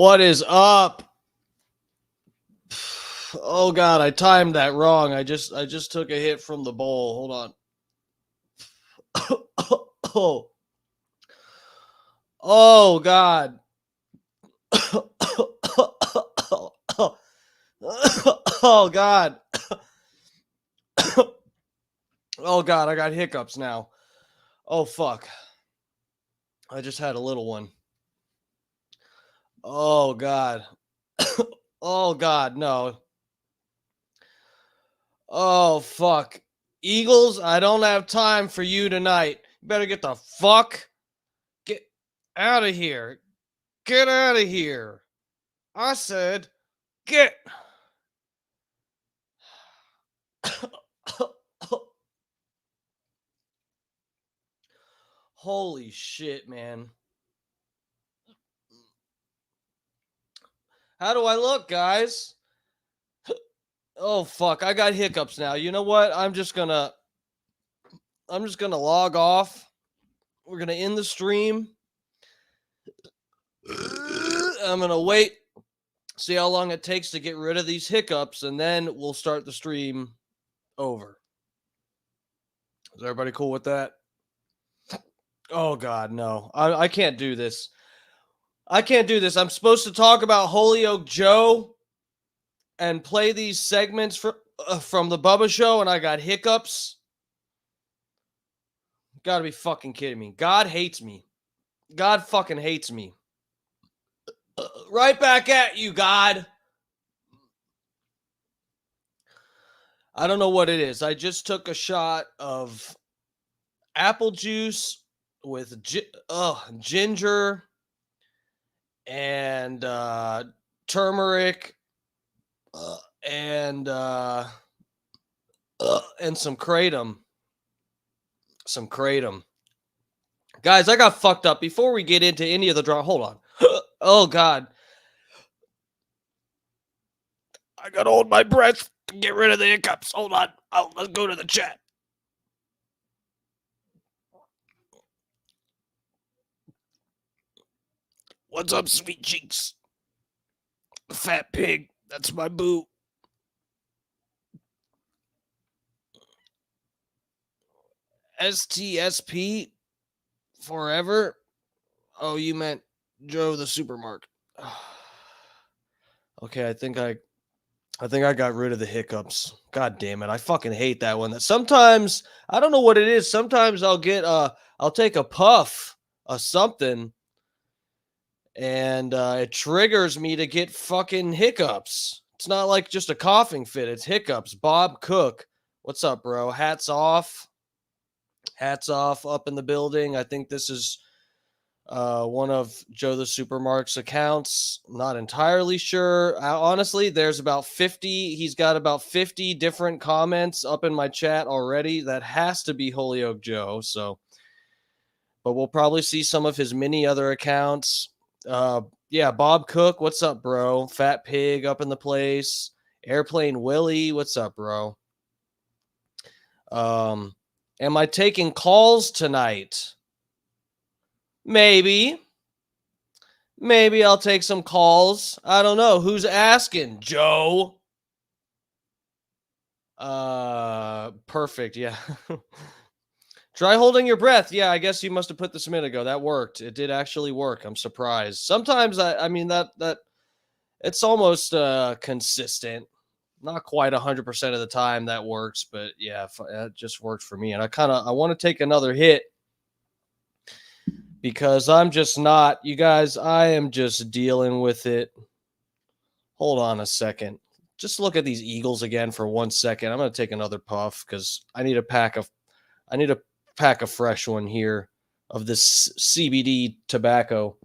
What is up? Oh god, I timed that wrong. I just took a hit from the bowl. Hold on. Oh. Oh god. Oh god. Oh god, I got hiccups now. Oh fuck. I just had a little one. Oh god. Oh god, no. Oh fuck. Eagles, I don't have time for you tonight. You better get the fuck get out of here. Get out of here. I said get. Holy shit, man. How do I look, guys? Oh fuck, I got hiccups now. You know what? I'm just going to log off. We're going to end the stream. I'm going to wait, see how long it takes to get rid of these hiccups, and then we'll start the stream over. Is everybody cool with that? Oh god, no. I can't do this. I can't do this. I'm supposed to talk about Holyoke Joe and play these segments from the Bubba show, and I got hiccups. Gotta be fucking kidding me. God hates me. God fucking hates me. Right back at you, God. I don't know what it is. I just took a shot of apple juice with ginger and turmeric and some kratom. Some kratom. Guys, I got fucked up. Before we get into any of the drama, hold on. Oh, God. I got to hold my breath to get rid of the hiccups. Hold on. Let's go to the chat. What's up, sweet cheeks? Fat pig. That's my boo. STSP forever. Oh, you meant Joe the Supermarket. Okay, I think I got rid of the hiccups. God damn it. I fucking hate that one. That sometimes I don't know what it is. Sometimes I'll take a puff of something and it triggers me to get fucking hiccups. It's not like just a coughing fit, it's hiccups. Bob Cook. What's up, bro? Hats off. Hats off up in the building. I think this is one of Joe the Supermarket's accounts. Not entirely sure. Honestly, there's about 50. He's got about 50 different comments up in my chat already. That has to be Holyoke Joe. So, but we'll probably see some of his many other accounts. Yeah, Bob Cook. What's up, bro? Fat Pig up in the place. Airplane Willie. What's up, bro? Am I taking calls tonight? Maybe I'll take some calls. I don't know. Who's asking? Joe? Perfect. Yeah. Try holding your breath. Yeah, I guess you must have put this a minute ago. That worked. It did actually work. I'm surprised. Sometimes I mean that it's almost consistent. Not quite 100% of the time that works, but yeah, it just worked for me. And I want to take another hit because I'm just not, you guys, I am just dealing with it. Hold on a second. Just look at these Eagles again for 1 second. I'm going to take another puff because I need a pack a fresh one here of this CBD tobacco.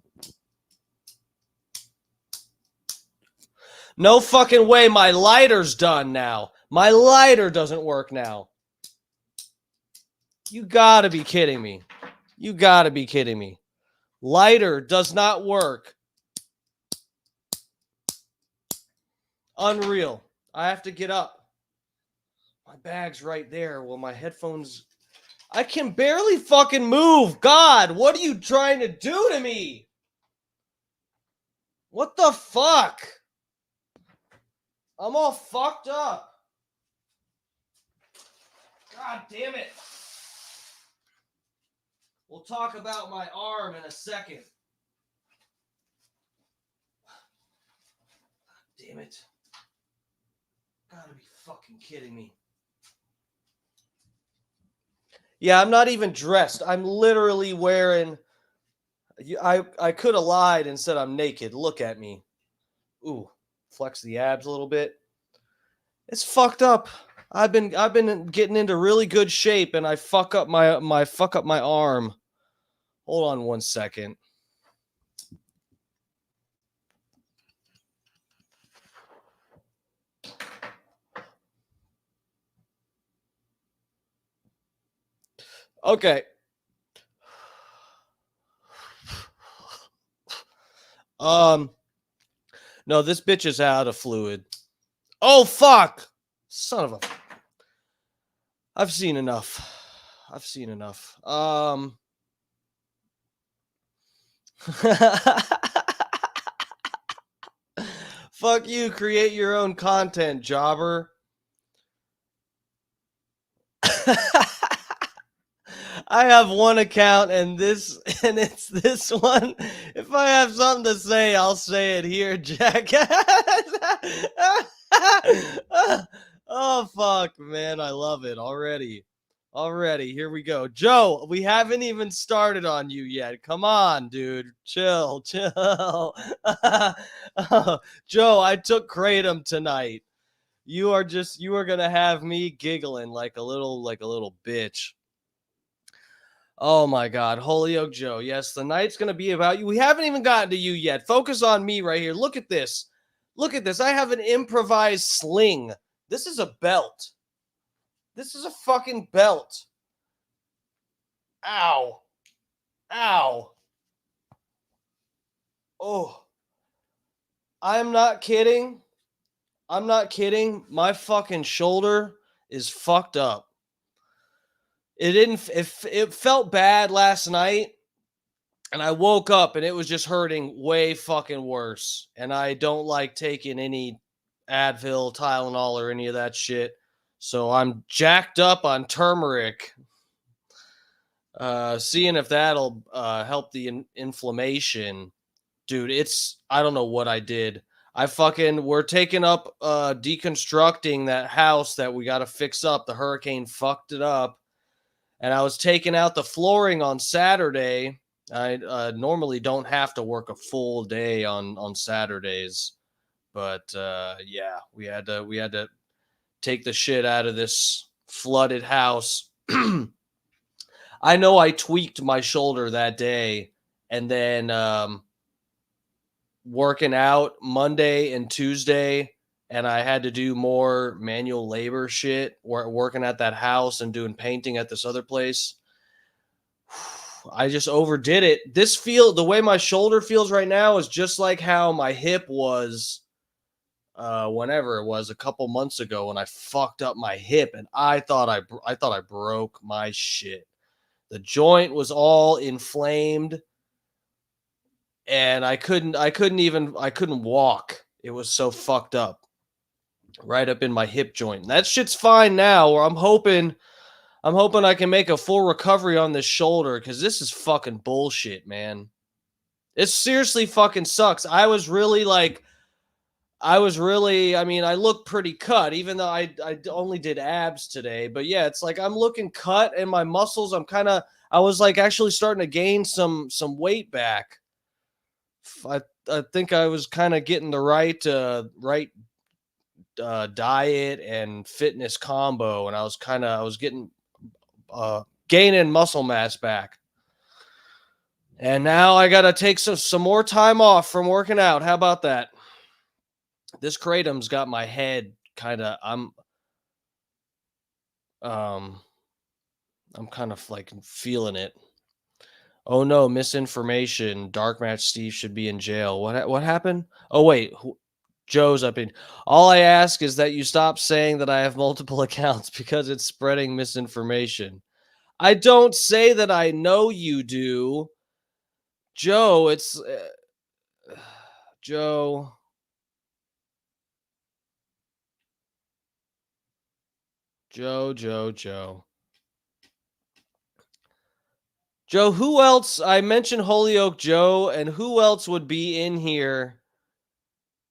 No fucking way. My lighter's done now. My lighter doesn't work now. You gotta be kidding me. You gotta be kidding me. Lighter does not work. Unreal. I have to get up. My bag's right there. Well, my headphones. I can barely fucking move. God, what are you trying to do to me? What the fuck? I'm all fucked up. God damn it. We'll talk about my arm in a second. Damn it. Gotta be fucking kidding me. Yeah, I'm not even dressed. I'm literally wearing... I could have lied and said I'm naked. Look at me. Ooh, flex the abs a little bit. It's fucked up. I've been getting into really good shape, and I fuck up my arm. Hold on 1 second. Okay. No, this bitch is out of fluid. Oh fuck! Son of a... I've seen enough. Fuck you, create your own content, jobber. I have one account and it's this one. If I have something to say, I'll say it here, jackass. Oh fuck, man, I love it already. Here we go. Joe, we haven't even started on you yet. Come on, dude. Chill. Joe, I took Kratom tonight. You are gonna have me giggling like a little bitch. Oh my God, Holyoke Joe. Yes, the night's gonna be about you. We haven't even gotten to you yet. Focus on me right here. Look at this. I have an improvised sling. This is a belt. This is a fucking belt. Ow. Oh. I'm not kidding. My fucking shoulder is fucked up. It felt bad last night, and I woke up and it was just hurting way fucking worse. And I don't like taking any Advil, Tylenol, or any of that shit. So I'm jacked up on turmeric. Seeing if that'll help the inflammation. Dude, I don't know what I did. We're taking up deconstructing that house that we got to fix up. The hurricane fucked it up. And I was taking out the flooring on Saturday. I normally don't have to work a full day on Saturdays, but yeah, we had to take the shit out of this flooded house. I know I tweaked my shoulder that day, and then working out Monday and Tuesday, and I had to do more manual labor shit, working at that house and doing painting at this other place. I just overdid it. The way my shoulder feels right now is just like how my hip was whenever it was a couple months ago when I fucked up my hip, and I thought I broke my shit. The joint was all inflamed, and I couldn't walk. It was so fucked up. Right up in my hip joint. And that shit's fine now, or I'm hoping I can make a full recovery on this shoulder, because this is fucking bullshit, man. It seriously fucking sucks. I mean, I look pretty cut, even though I only did abs today. But yeah, it's like I'm looking cut, and my muscles, I was like actually starting to gain some weight back. I think I was kind of getting the right diet and fitness combo, and I was getting gaining muscle mass back. And now I gotta take some more time off from working out. How about that? This kratom's got my head I'm kind of like feeling it. Oh no, misinformation. Dark Match Steve should be in jail. What happened? Oh wait, Joe's up in. All I ask is that you stop saying that I have multiple accounts, because it's spreading misinformation. I don't say that I know you do. Joe, Joe. Joe. Joe, who else? I mentioned Holyoke Joe, and who else would be in here?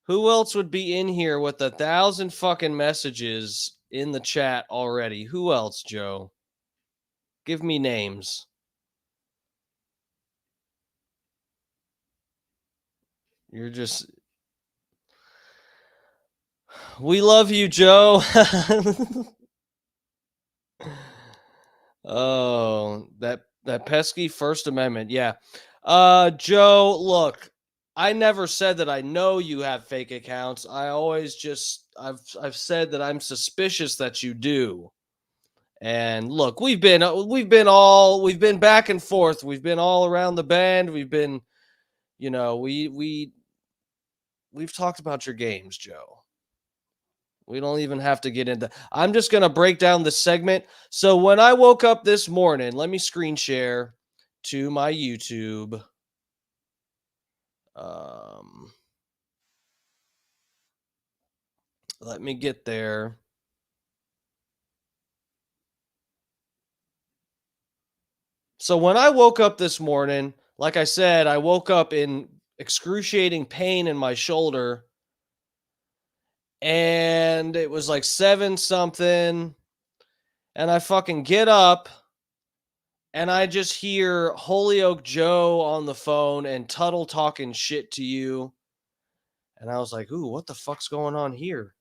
Who else would be in here with 1,000 fucking messages in the chat already? Who else, Joe? Give me names. You're just. We love you, Joe. Oh, that pesky First Amendment. Yeah. Joe, look, I never said that I know you have fake accounts. I always just I've said that I'm suspicious that you do. And look, we've been back and forth. We've been all around the bend. We've been, we've talked about your games, Joe. We don't even have to get into. I'm just going to break down the segment. So when I woke up this morning, let me screen share to my YouTube. Let me get there. So when I woke up this morning, like I said, I woke up in excruciating pain in my shoulder, and it was like 7 something, and I fucking get up and I just hear Holyoke Joe on the phone and Tuttle talking shit to you. And I was like, ooh, what the fuck's going on here?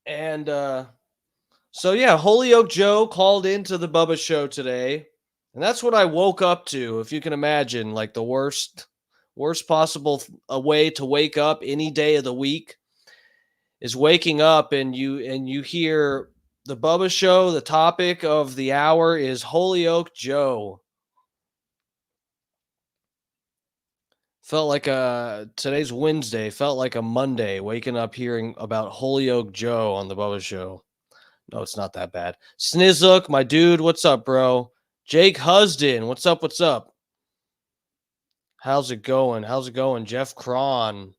And so yeah, Holyoke Joe called into the Bubba show today. And that's what I woke up to, if you can imagine, like the worst possible way to wake up any day of the week is waking up and you hear the Bubba show. The topic of the hour is Holyoke Joe. Felt like today's Wednesday, felt like a Monday waking up hearing about Holyoke Joe on the Bubba show. No, it's not that bad. Snizook, my dude, what's up, bro? Jake Husden, what's up? What's up? How's it going? How's it going? Jeff Cron,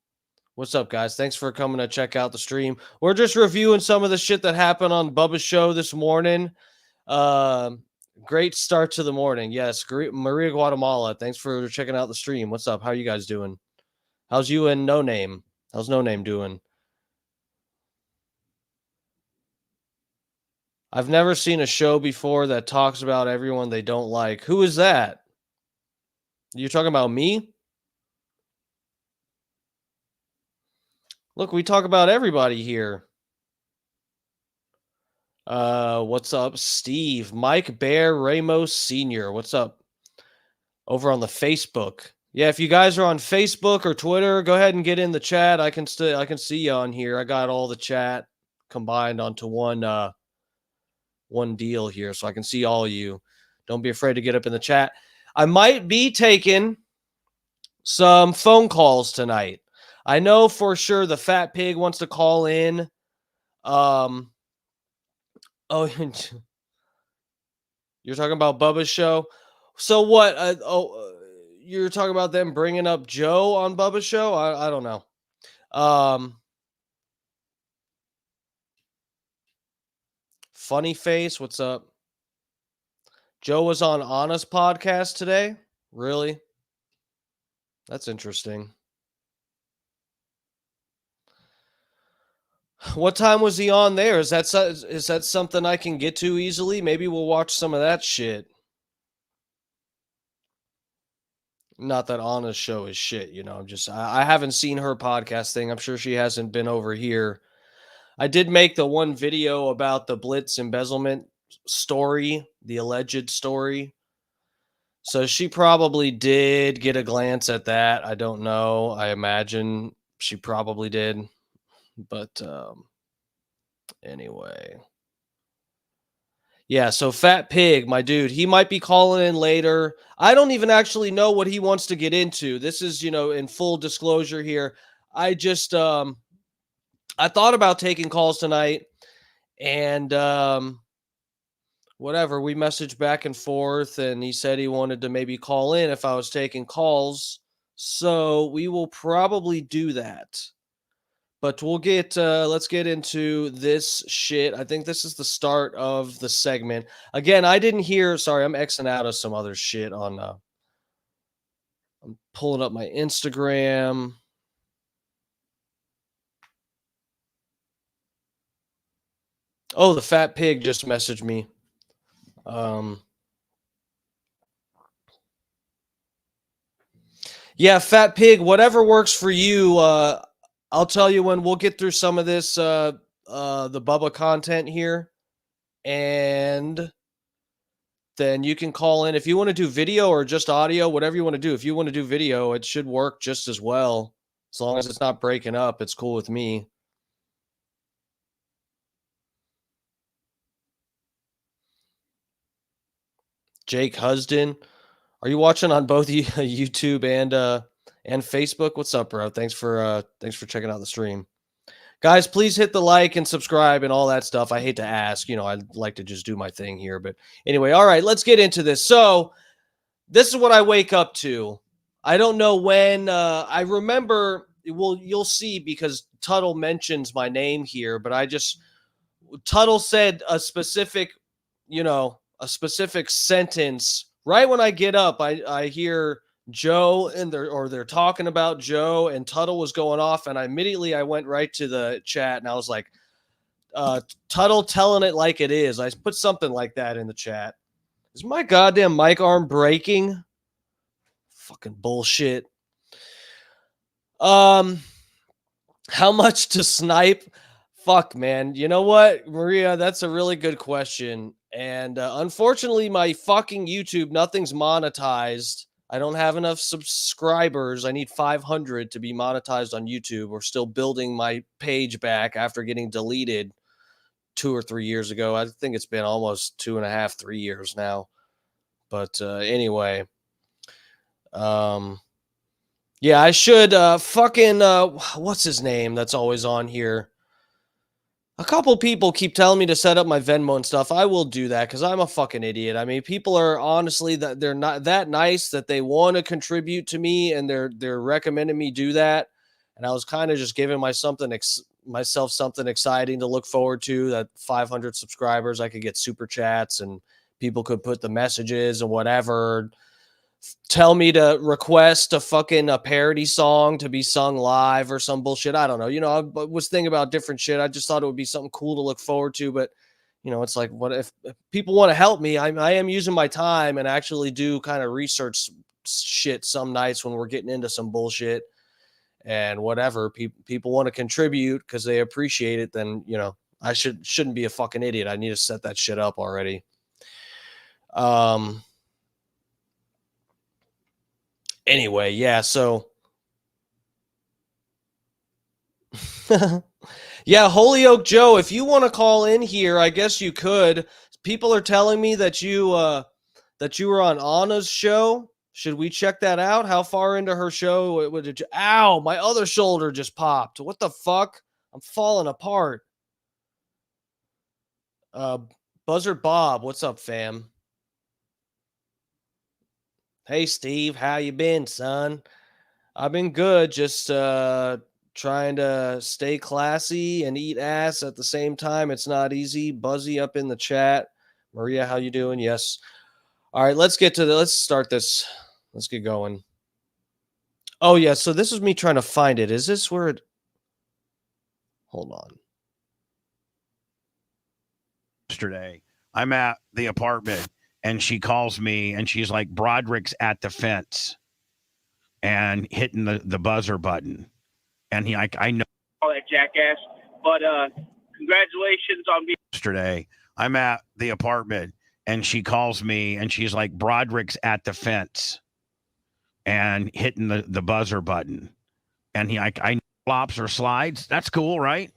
what's up, guys? Thanks for coming to check out the stream. We're just reviewing some of the shit that happened on Bubba's show this morning. Great start to the morning. Yes, great. Maria Guatemala, thanks for checking out the stream. What's up? How are you guys doing? How's you and No Name? How's No Name doing? I've never seen a show before that talks about everyone they don't like. Who is that? You're talking about me? Look, we talk about everybody here. What's up, Steve? Mike Bear Ramos Sr. What's up? Over on the Facebook. Yeah, if you guys are on Facebook or Twitter, go ahead and get in the chat. I can see you on here. I got all the chat combined onto one deal here, so I can see all of you. Don't be afraid to get up in the chat. I might be taking some phone calls tonight. I know for sure the Fat Pig wants to call in. Oh, you're talking about Bubba's show. So what? You're talking about them bringing up Joe on Bubba's show? I don't know. Funny Face, what's up? Joe was on Anna's podcast today. Really? That's interesting. What time was he on there? Is that something I can get to easily? Maybe we'll watch some of that shit. Not that Anna's show is shit, I haven't seen her podcast thing. I'm sure she hasn't been over here. I did make the one video about the Blitz embezzlement story, the alleged story. So she probably did get a glance at that. I don't know. I imagine she probably did. But anyway. Yeah, so Fat Pig, my dude, he might be calling in later. I don't even actually know what he wants to get into. This is, in full disclosure here. I just I thought about taking calls tonight, and whatever, we messaged back and forth, and he said he wanted to maybe call in if I was taking calls. So we will probably do that. But we'll get let's get into this shit. I think this is the start of the segment. Again, I didn't hear, sorry, I'm Xing out of some other shit on I'm pulling up my Instagram. Oh, the fat pig just messaged me. Yeah, fat pig, whatever works for you. I'll tell you when we'll get through some of this the Bubba content here, and then you can call in if you want to do video or just audio, whatever you want to do. If you want to do video, it should work just as well. As long as it's not breaking up, it's cool with me. Jake Husden, are you watching on both YouTube and Facebook? What's up, bro? Thanks for checking out the stream. Guys, please hit the like and subscribe and all that stuff. I hate to ask, I'd like to just do my thing here, but anyway, all right, let's get into this. So, this is what I wake up to. I don't know when. I remember. Well, you'll see because Tuttle mentions my name here, but Tuttle said a specific sentence right when I get up. I hear Joe and they're talking about Joe, and Tuttle was going off, and I went right to the chat and I was like, Tuttle telling it like it is. I put something like that in the chat. Is my goddamn mic arm breaking? Fucking bullshit. How much to snipe? Fuck, man. You know what, Maria? That's a really good question. And unfortunately, my fucking YouTube, nothing's monetized. I don't have enough subscribers. I need 500 to be monetized on YouTube. We're still building my page back after getting deleted 2 or 3 years ago. I think it's been almost 2.5, 3 years now. But anyway, yeah, I should what's his name that's always on here? A couple people keep telling me to set up my Venmo and stuff. I will do that because I'm a fucking idiot. I mean, people are honestly that they're not that nice that they want to contribute to me, and they're recommending me do that. And I was kind of just giving myself something exciting to look forward to. That 500 subscribers, I could get super chats, and people could put the messages and whatever. Tell me to request a parody song to be sung live or some bullshit. I don't know. I was thinking about different shit. I just thought it would be something cool to look forward to. But, it's like, what if people want to help me? I am using my time and actually do kind of research shit some nights when we're getting into some bullshit and whatever. People want to contribute because they appreciate it. Then, I shouldn't be a fucking idiot. I need to set that shit up already. Anyway, yeah, so yeah, Holyoke Joe, if you want to call in here, I guess you could. People are telling me that you were on Anna's show. Should we check that out? How far into her show would you? Ow, my other shoulder just popped. What the fuck? I'm falling apart. Buzzard Bob, what's up, fam? Hey, Steve, how you been, son? I've been good, just trying to stay classy and eat ass at the same time. It's not easy. Buzzy up in the chat. Maria, how you doing? Yes. All right, let's start this. Let's get going. Oh, yeah, so this is me trying to find it. Is this where it... Hold on. Yesterday, I'm at the apartment, and she calls me, and she's like, Broderick's at the fence and hitting the buzzer button. And I know all that jackass, but congratulations on being. Yesterday, I'm at the apartment, and she calls me, and she's like, Broderick's at the fence and hitting the buzzer button. And I flops or slides. That's cool, right?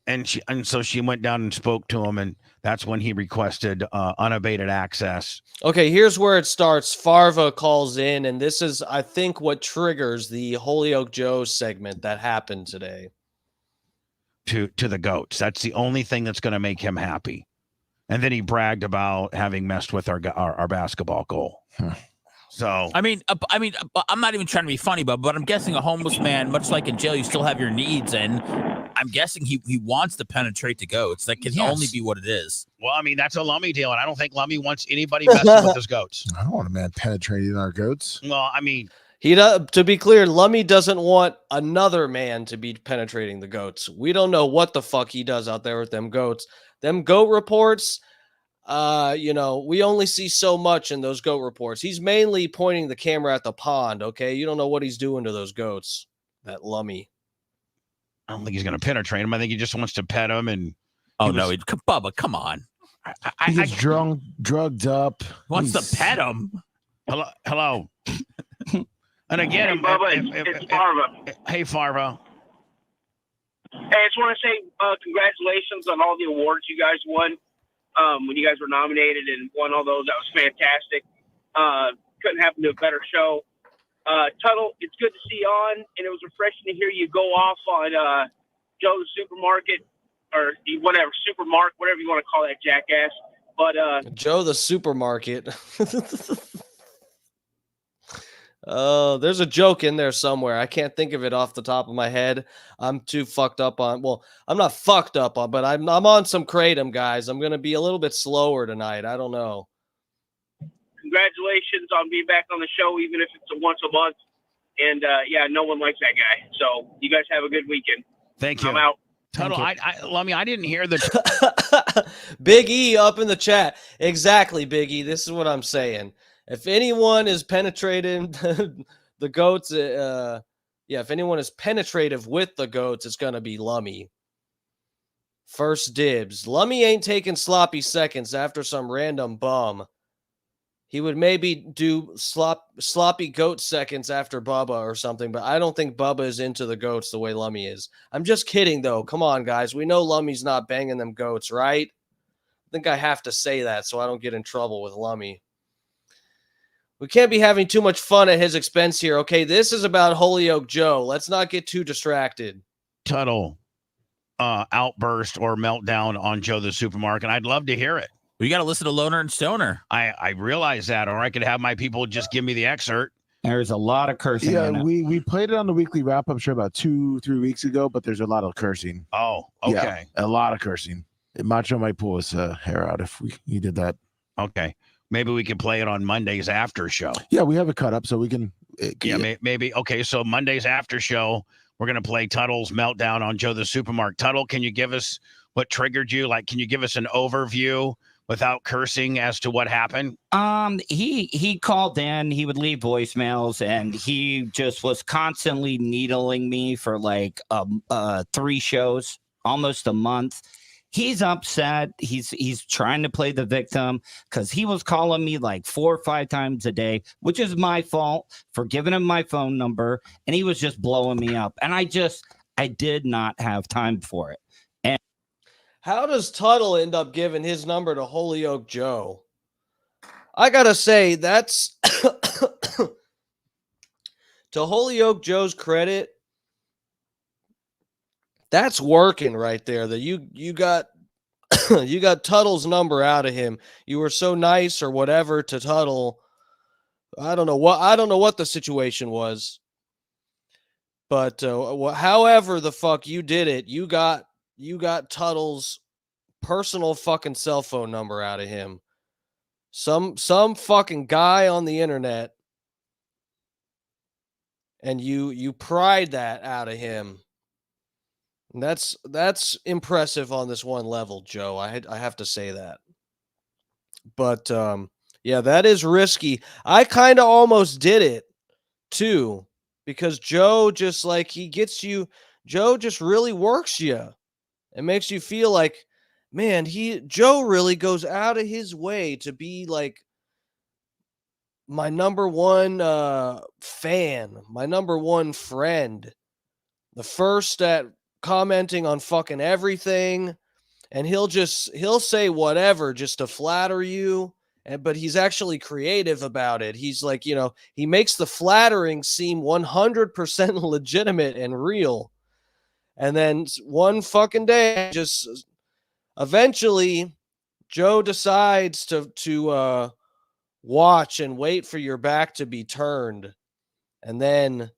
And so she went down and spoke to him, and that's when he requested unabated access. Okay, here's where it starts. Farva calls in, and this is, I think, what triggers the Holyoke Joe segment that happened today. To the goats. That's the only thing that's going to make him happy. And then he bragged about having messed with our basketball goal. So I mean, I'm not even trying to be funny, but I'm guessing a homeless man, much like in jail, you still have your needs, and I'm guessing he wants to penetrate the goats. That can only be what it is. well, I mean, that's a Lummy deal, and I don't think Lummy wants anybody messing with his goats. I don't want a man penetrating our goats. Well, I mean, He does, to be clear, Lummy doesn't want another man to be penetrating the goats. We don't know what the fuck he does out there with them goats. Them goat reports, we only see so much in those goat reports. He's mainly pointing the camera at the pond, okay? You don't know what he's doing to those goats, that Lummy. I don't think he's going to penetrate him. I think he just wants to pet him. And Bubba, come on. He's drugged up. Wants to pet him. Hello. And again, Hey, Bubba, it's Farva. Hey, Farva. Hey, I just want to say congratulations on all the awards you guys won. When you guys were nominated and won all those, that was fantastic. Couldn't happen to a better show. Tuttle, it's good to see you on, and it was refreshing to hear you go off on Joe the Supermarket, or whatever, Supermarket, whatever you want to call that jackass. But Joe the Supermarket. There's a joke in there somewhere. I can't think of it off the top of my head. I'm too fucked up on. Well, I'm not fucked up on, but I'm on some kratom, guys. I'm gonna be a little bit slower tonight. I don't know. congratulations on being back on the show, even if it's once a month. And yeah, no one likes that guy. So you guys have a good weekend. Thank you. I'm out. Tuttle, I didn't hear the Big E up in the chat. Exactly, Big E. This is what I'm saying. If anyone is penetrating the goats, if anyone is penetrative with the goats, it's going to be Lummy. First dibs. Lummy ain't taking sloppy seconds after some random bum. He would maybe do sloppy goat seconds after Bubba or something, but I don't think Bubba is into the goats the way Lummy is. I'm just kidding, though. Come on, guys. We know Lummy's not banging them goats, right? I think I have to say that so I don't get in trouble with Lummy. We can't be having too much fun at his expense here. Okay, this is about Holyoke Joe. Let's not get too distracted. Tuttle outburst or meltdown on Joe the Supermarket. I'd love to hear it. Well, you got to listen to Loner and Stoner. I realize that, or I could have my people just give me the excerpt. There's a lot of cursing. Yeah, in it. we played it on the weekly wrap up show about 2-3 weeks ago, but there's a lot of cursing. Oh, okay. Yeah, a lot of cursing. Macho might pull his hair out if he did that. Okay. Maybe we could play it on Monday's after show. Yeah, we have it cut up so we can. Maybe. Okay, so Monday's after show, we're going to play Tuttle's meltdown on Joe the Supermarket. Tuttle, can you give us what triggered you? Like, can you give us an overview without cursing as to what happened? He called in, he would leave voicemails, and he just was constantly needling me for like 3 shows, almost a month. He's upset. He's trying to play the victim because he was calling me like 4 or 5 times a day, which is my fault for giving him my phone number, and he was just blowing me up. And I did not have time for it. How does Tuttle end up giving his number to Holyoke Joe? I gotta say, that's to Holyoke Joe's credit, that's working right there. That you got you got Tuttle's number out of him. You were so nice or whatever to Tuttle. I don't know what the situation was, but however the fuck you did it, you got Tuttle's personal fucking cell phone number out of him. Some fucking guy on the internet, and you pried that out of him. And that's impressive on this one level, Joe. I have to say that. But yeah, that is risky. I kind of almost did it too, because Joe just like Joe just really works you. It makes you feel like, man, Joe really goes out of his way to be like my number one fan, my number one friend, the first at commenting on fucking everything, and he'll say whatever just to flatter you, but he's actually creative about it. He's like, he makes the flattering seem 100% legitimate and real. And then one fucking day, just eventually, Joe decides to watch and wait for your back to be turned, and then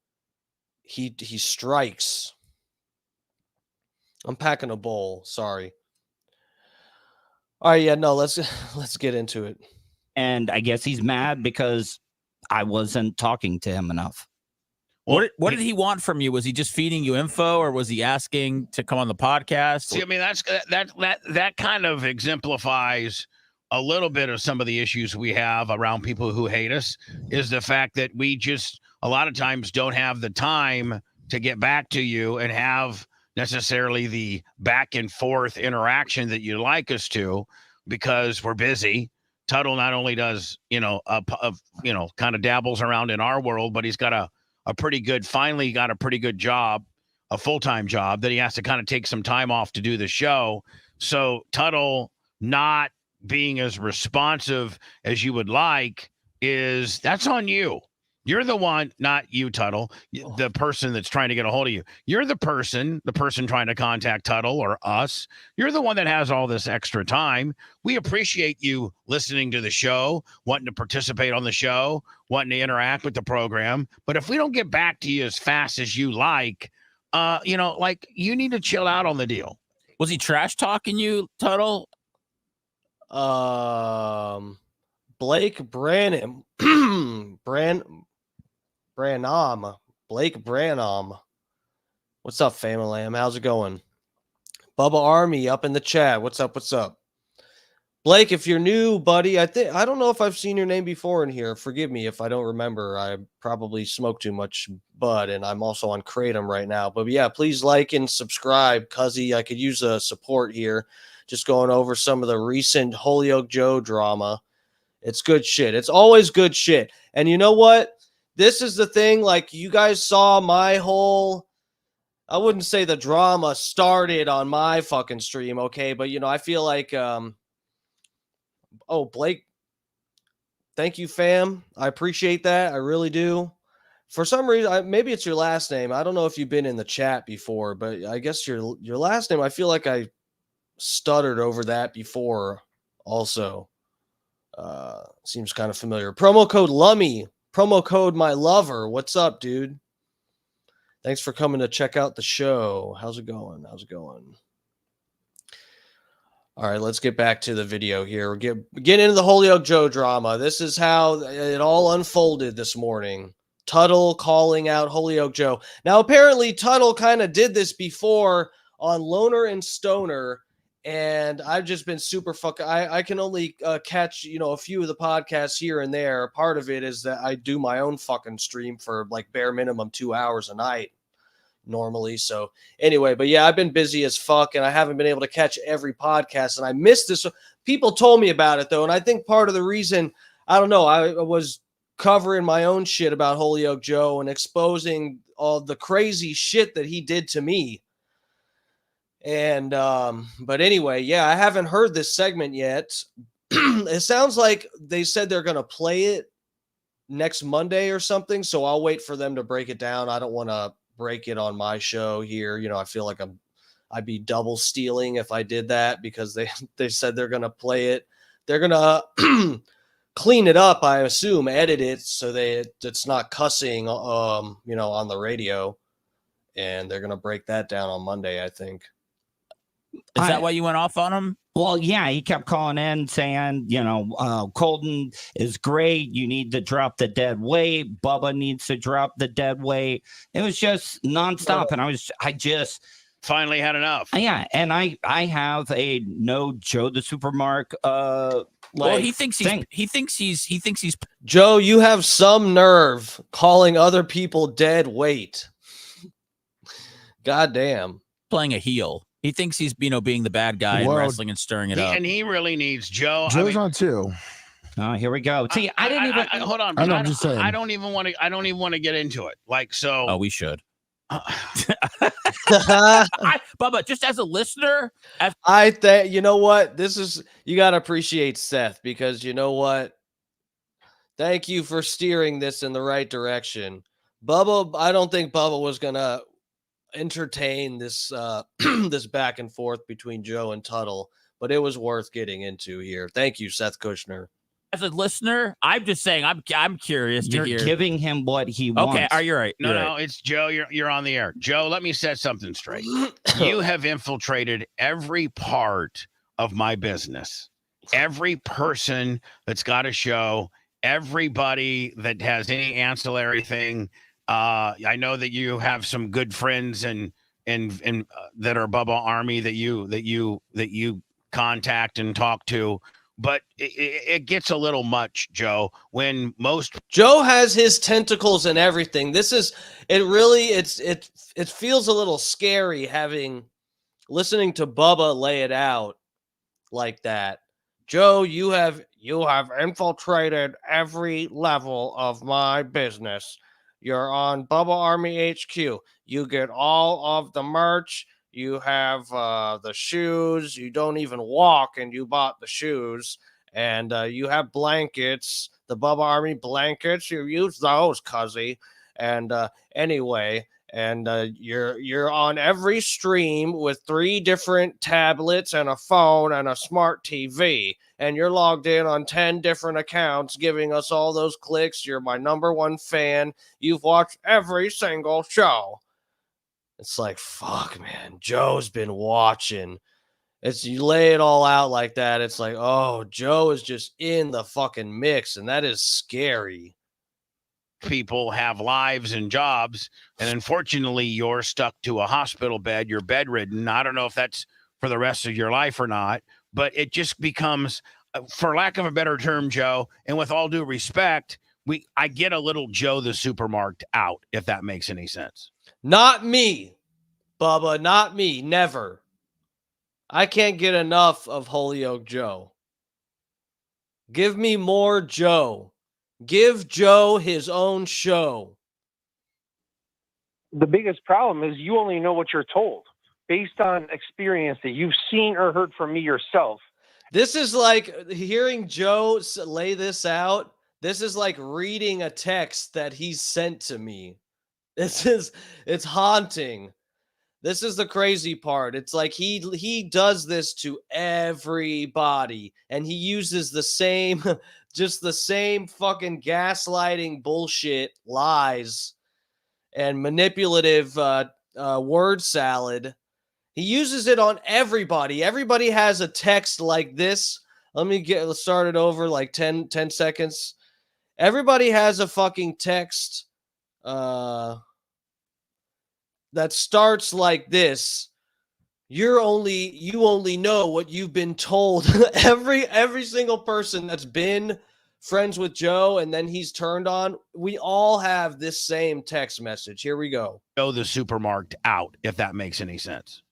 he strikes. I'm packing a bowl. Sorry. All right, yeah, no, let's get into it. And I guess he's mad because I wasn't talking to him enough. What did he want from you? Was he just feeding you info, or was he asking to come on the podcast? See, I mean, that kind of exemplifies a little bit of some of the issues we have around people who hate us, is the fact that we just a lot of times don't have the time to get back to you and have necessarily the back and forth interaction that you'd like us to, because we're busy. Tuttle not only does, kind of dabbles around in our world, but he's got finally got a pretty good job, a full-time job that he has to kind of take some time off to do the show. So Tuttle not being as responsive as you would like that's on you. You're the one, not you, Tuttle, the person that's trying to get a hold of you. You're the person trying to contact Tuttle or us. You're the one that has all this extra time. We appreciate you listening to the show, wanting to participate on the show, wanting to interact with the program. But if we don't get back to you as fast as you like, you need to chill out on the deal. Was he trash talking you, Tuttle? Blake Branham, Blake Branham. What's up, family? How's it going? Bubba Army up in the chat. What's up? What's up? Blake, if you're new, buddy, I don't know if I've seen your name before in here. Forgive me if I don't remember. I probably smoked too much bud, and I'm also on Kratom right now. But yeah, please like and subscribe, cuzzy. I could use a support here. Just going over some of the recent Holyoke Joe drama. It's good shit. It's always good shit. And you know what? This is the thing, like, you guys saw my whole, I wouldn't say the drama started on my fucking stream, okay? But, I feel like, Blake, thank you, fam. I appreciate that. I really do. For some reason, maybe it's your last name. I don't know if you've been in the chat before, but I guess your last name, I feel like I stuttered over that before also. Seems kind of familiar. Promo code Lummy. Promo code my lover. What's up, dude? Thanks for coming to check out the show. How's it going? All right, let's get back to the video here. Get into the Holyoke Joe drama. This is how it all unfolded this morning. Tuttle calling out Holyoke Joe. Now, apparently, Tuttle kind of did this before on Loner and Stoner, and I've just been super fucking. I can only catch a few of the podcasts here and there. Part of it is that I do my own fucking stream for like bare minimum 2 hours a night normally. So anyway, but yeah, I've been busy as fuck, and I haven't been able to catch every podcast, and I missed this. People told me about it though, and I think part of the reason, I don't know, I was covering my own shit about Holyoke Joe and exposing all the crazy shit that he did to me. And, but anyway, yeah, I haven't heard this segment yet. It sounds like they said they're going to play it next Monday or something. So I'll wait for them to break it down. I don't want to break it on my show here. I feel like I'd be double stealing if I did that, because they said they're going to play it. They're going to clean it up, I assume, edit it so it's not cussing, on the radio. And they're going to break that down on Monday, I think. Is that why you went off on him? Well, yeah, he kept calling in saying, Colton is great. You need to drop the dead weight. Bubba needs to drop the dead weight. It was just nonstop. And I just finally had enough. Yeah. And I have a no Joe the Supermark. Well, he thinks he's Joe, you have some nerve calling other people dead weight. Goddamn. Playing a heel. He thinks he's, being the bad guy in wrestling and stirring it up. And he really needs Joe. Joe's on too. Oh, here we go. See, I didn't even hold on. I'm just saying. I don't even want to get into it. Like, so. Oh, we should. Bubba, just as a listener, I think, you know what? You got to appreciate Seth, because you know what? Thank you for steering this in the right direction. Bubba, I don't think Bubba was going to entertain this this back and forth between Joe and Tuttle, but it was worth getting into here. Thank you, Seth Kushner. as a listener, I'm just saying I'm curious to You're hear. giving him what he wants. Okay, are you right? No, You're no, right. it's Joe. You're on the air. Joe, let me set something straight. You have infiltrated every part of my business. Every person that's got a show, everybody that has any ancillary thing. I know that you have some good friends and that are Bubba Army that you contact and talk to. But it gets a little much, Joe, when most Joe has his tentacles and everything. It feels a little scary listening to Bubba lay it out like that. Joe, you have infiltrated every level of my business. You're on Bubba Army HQ. You get all of the merch. You have the shoes. You don't even walk, and you bought the shoes. And you have blankets, the Bubba Army blankets. You use those, cuzzy. And anyway, and you're on every stream with 3 different tablets and a phone and a smart TV, and you're logged in on 10 different accounts, giving us all those clicks. You're my #1 fan. You've watched every single show. It's like, fuck, man. Joe's been watching. You lay it all out like that. It's like, oh, Joe is just in the fucking mix, and that is scary. people have lives and jobs, and unfortunately you're stuck to a hospital bed, you're bedridden. I don't know if that's for the rest of your life or not, but it just becomes, for lack of a better term, Joe, and with all due respect, I get a little Joe the supermarket out, if that makes any sense. Not me, Bubba, not me, never. I can't get enough of Holyoke Joe. Give me more Joe. Give Joe his own show. The biggest problem is you only know what you're told based on experience that you've seen or heard from me yourself. This is like hearing Joe lay this out. This is like reading a text that he sent to me. It's haunting. This is the crazy part. It's like he does this to everybody, and he uses the same fucking gaslighting bullshit, lies, and manipulative word salad. He uses it on everybody. Everybody has a text like this. Let's start it over like 10 seconds. Everybody has a fucking text that starts like this. You only know what you've been told. Every single person that's been friends with Joe and then he's turned on, we all have this same text message. Here we go. Joe the supermarket out, if that makes any sense.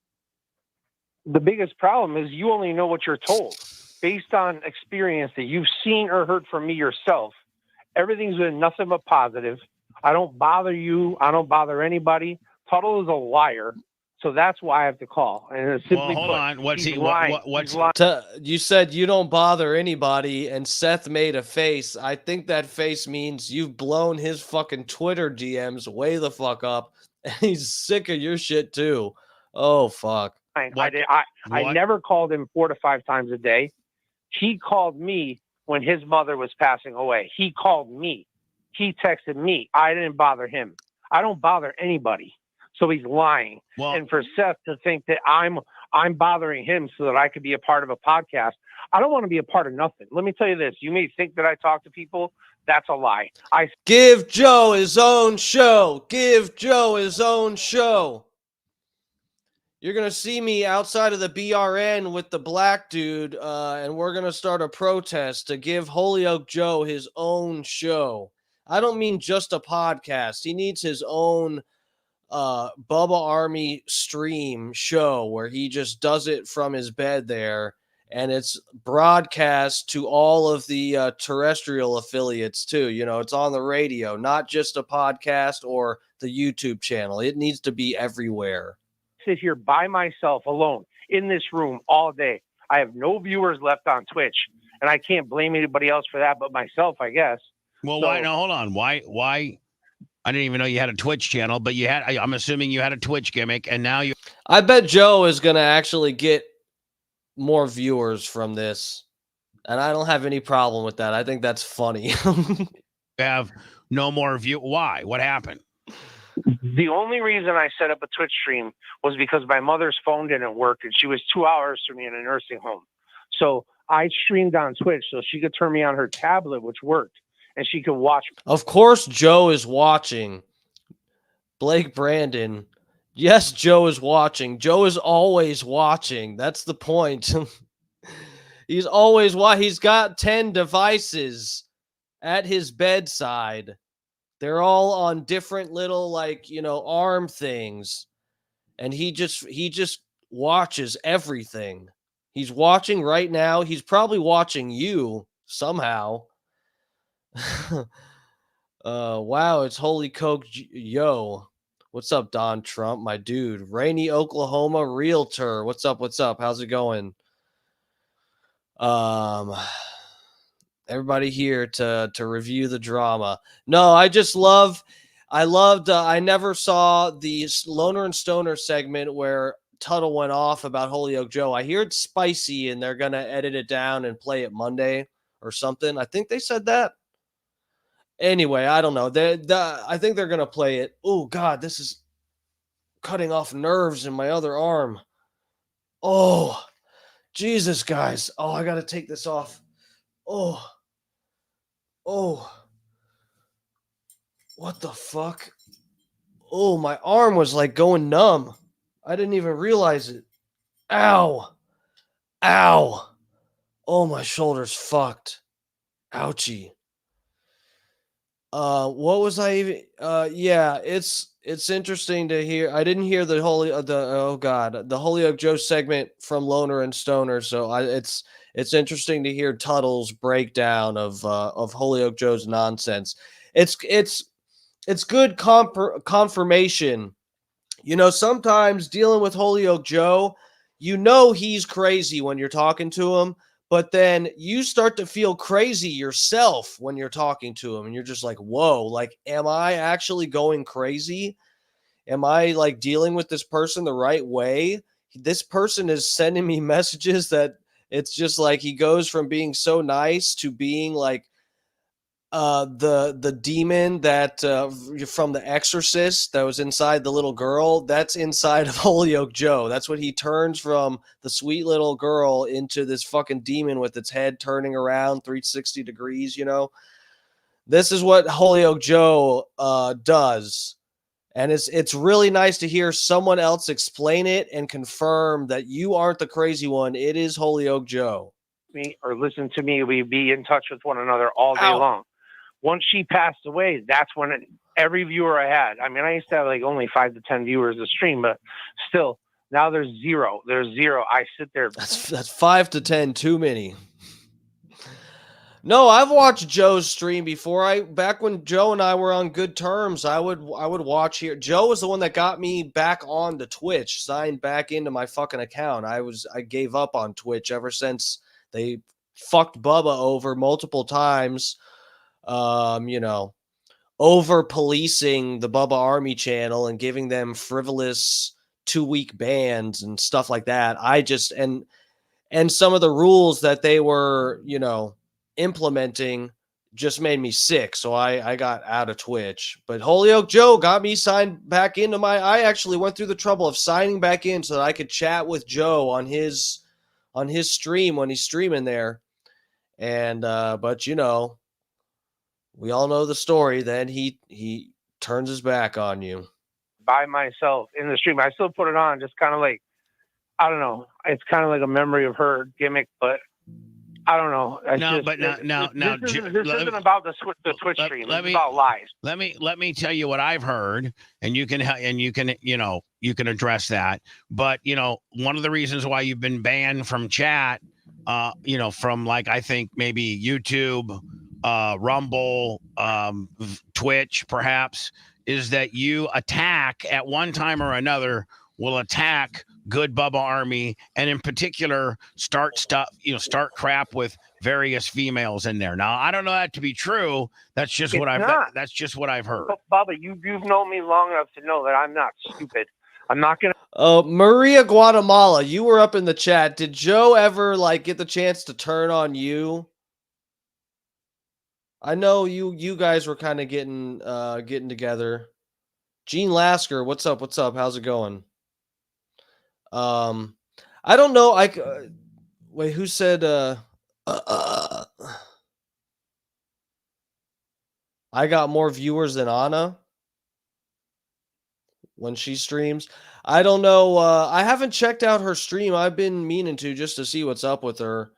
The biggest problem is you only know what you're told based on experience that you've seen or heard from me yourself. Everything's been nothing but positive. I don't bother you. I don't bother anybody. Tuttle is a liar. So that's why I have to call. And it's simply hold on. What's he lying. You said you don't bother anybody, and Seth made a face. I think that face means you've blown his fucking Twitter DMs way the fuck up, and he's sick of your shit too. Oh fuck. I never called him 4 to 5 times a day. He called me when his mother was passing away. He called me. He texted me. I didn't bother him. I don't bother anybody. So he's lying. Well, and for Seth to think that I'm bothering him so that I could be a part of a podcast, I don't want to be a part of nothing. Let me tell you this. You may think that I talk to people. That's a lie. Give Joe his own show. Give Joe his own show. You're going to see me outside of the BRN with the black dude, and we're going to start a protest to give Holyoke Joe his own show. I don't mean just a podcast. He needs his own Bubba Army stream show where he just does it from his bed there, and it's broadcast to all of the terrestrial affiliates too. You know, it's on the radio, not just a podcast or the YouTube channel. It needs to be everywhere. Sit here by myself alone in this room all day. I have no viewers left on Twitch, and I can't blame anybody else for that but myself, I guess. Well, why? No, hold on. Why? I didn't even know you had a Twitch channel, but you had. I'm assuming you had a Twitch gimmick, and now you. I bet Joe is going to actually get more viewers from this. And I don't have any problem with that. I think that's funny. Have no more view. Why? What happened? The only reason I set up a Twitch stream was because my mother's phone didn't work and she was 2 hours from me in a nursing home. So I streamed on Twitch so she could turn me on her tablet, which worked, and she could watch. Of course, Joe is watching. Blake Brandon. Yes, Joe is watching. Joe is always watching. That's the point. He's always he's got 10 devices at his bedside. They're all on different little arm things. And he just watches everything. He's watching right now. He's probably watching you somehow. Wow, it's Holy Coke. Yo, what's up, Don Trump, my dude? Rainy, Oklahoma realtor. What's up? What's up? How's it going? Everybody here to review the drama. No, I never saw the Loner and Stoner segment where Tuttle went off about Holyoke Joe. I hear it's spicy and they're going to edit it down and play it Monday or something. I think they said that. Anyway, I don't know. I think they're going to play it. Oh, God, this is cutting off nerves in my other arm. Oh, Jesus, guys. Oh, I got to take this off. Oh. What the fuck? Oh, my arm was like going numb. I didn't even realize it. Ow. Oh, my shoulder's fucked. Ouchie. What was I even? Yeah, it's interesting to hear. I didn't hear the Holyoke Joe segment from Loner and Stoner, so it's interesting to hear Tuttle's breakdown of Holyoke Joe's nonsense. It's good confirmation. Sometimes dealing with Holyoke Joe, he's crazy when you're talking to him. But then you start to feel crazy yourself when you're talking to him. And you're just like, whoa, like, am I actually going crazy? Am I like dealing with this person the right way? This person is sending me messages that it's just like he goes from being so nice to being like the demon that from The Exorcist that was inside the little girl. That's inside of Holyoke Joe. That's what he turns from, the sweet little girl, into this fucking demon with its head turning around 360 degrees. This is what Holyoke Joe does, and it's really nice to hear someone else explain it and confirm that you aren't the crazy one. It is Holyoke Joe. Me or listen to me, we'd be in touch with one another all day long. Once she passed away, that's when every viewer I had. I mean, I used to have like only 5 to 10 viewers a stream, but still, now there's zero. There's zero. I sit there. That's 5 to 10 too many. No, I've watched Joe's stream before. Back when Joe and I were on good terms, I would watch here. Joe was the one that got me back on to Twitch, signed back into my fucking account. I gave up on Twitch ever since they fucked Bubba over multiple times. Over policing the Bubba Army channel and giving them frivolous 2-week bans and stuff like that. I just, and some of the rules that they were, implementing just made me sick. So I got out of Twitch, but Holyoke Joe got me signed back into I actually went through the trouble of signing back in so that I could chat with Joe on his stream when he's streaming there. And, but we all know the story. Then he turns his back on you. By myself in the stream. I still put it on, just kind of like, I don't know. It's kind of like a memory of her gimmick, but I don't know. This isn't about the Twitch stream. It's about lies. Let me tell you what I've heard, and you can address that. But one of the reasons why you've been banned from chat, from like I think maybe YouTube, Rumble, Twitch, perhaps, is that you attack at one time or another, will attack good Bubba Army, and in particular start crap with various females in there. Now, I don't know that to be true. That's just what I've heard. But Bubba, you've known me long enough to know that I'm not stupid. I'm not gonna. Maria Guatemala, you were up in the chat. Did Joe ever like get the chance to turn on you? I know you guys were kind of getting together. Gene Lasker, what's up? What's up? How's it going? I don't know. Wait, who said I got more viewers than Anna when she streams? I don't know. I haven't checked out her stream. I've been meaning to just to see what's up with her.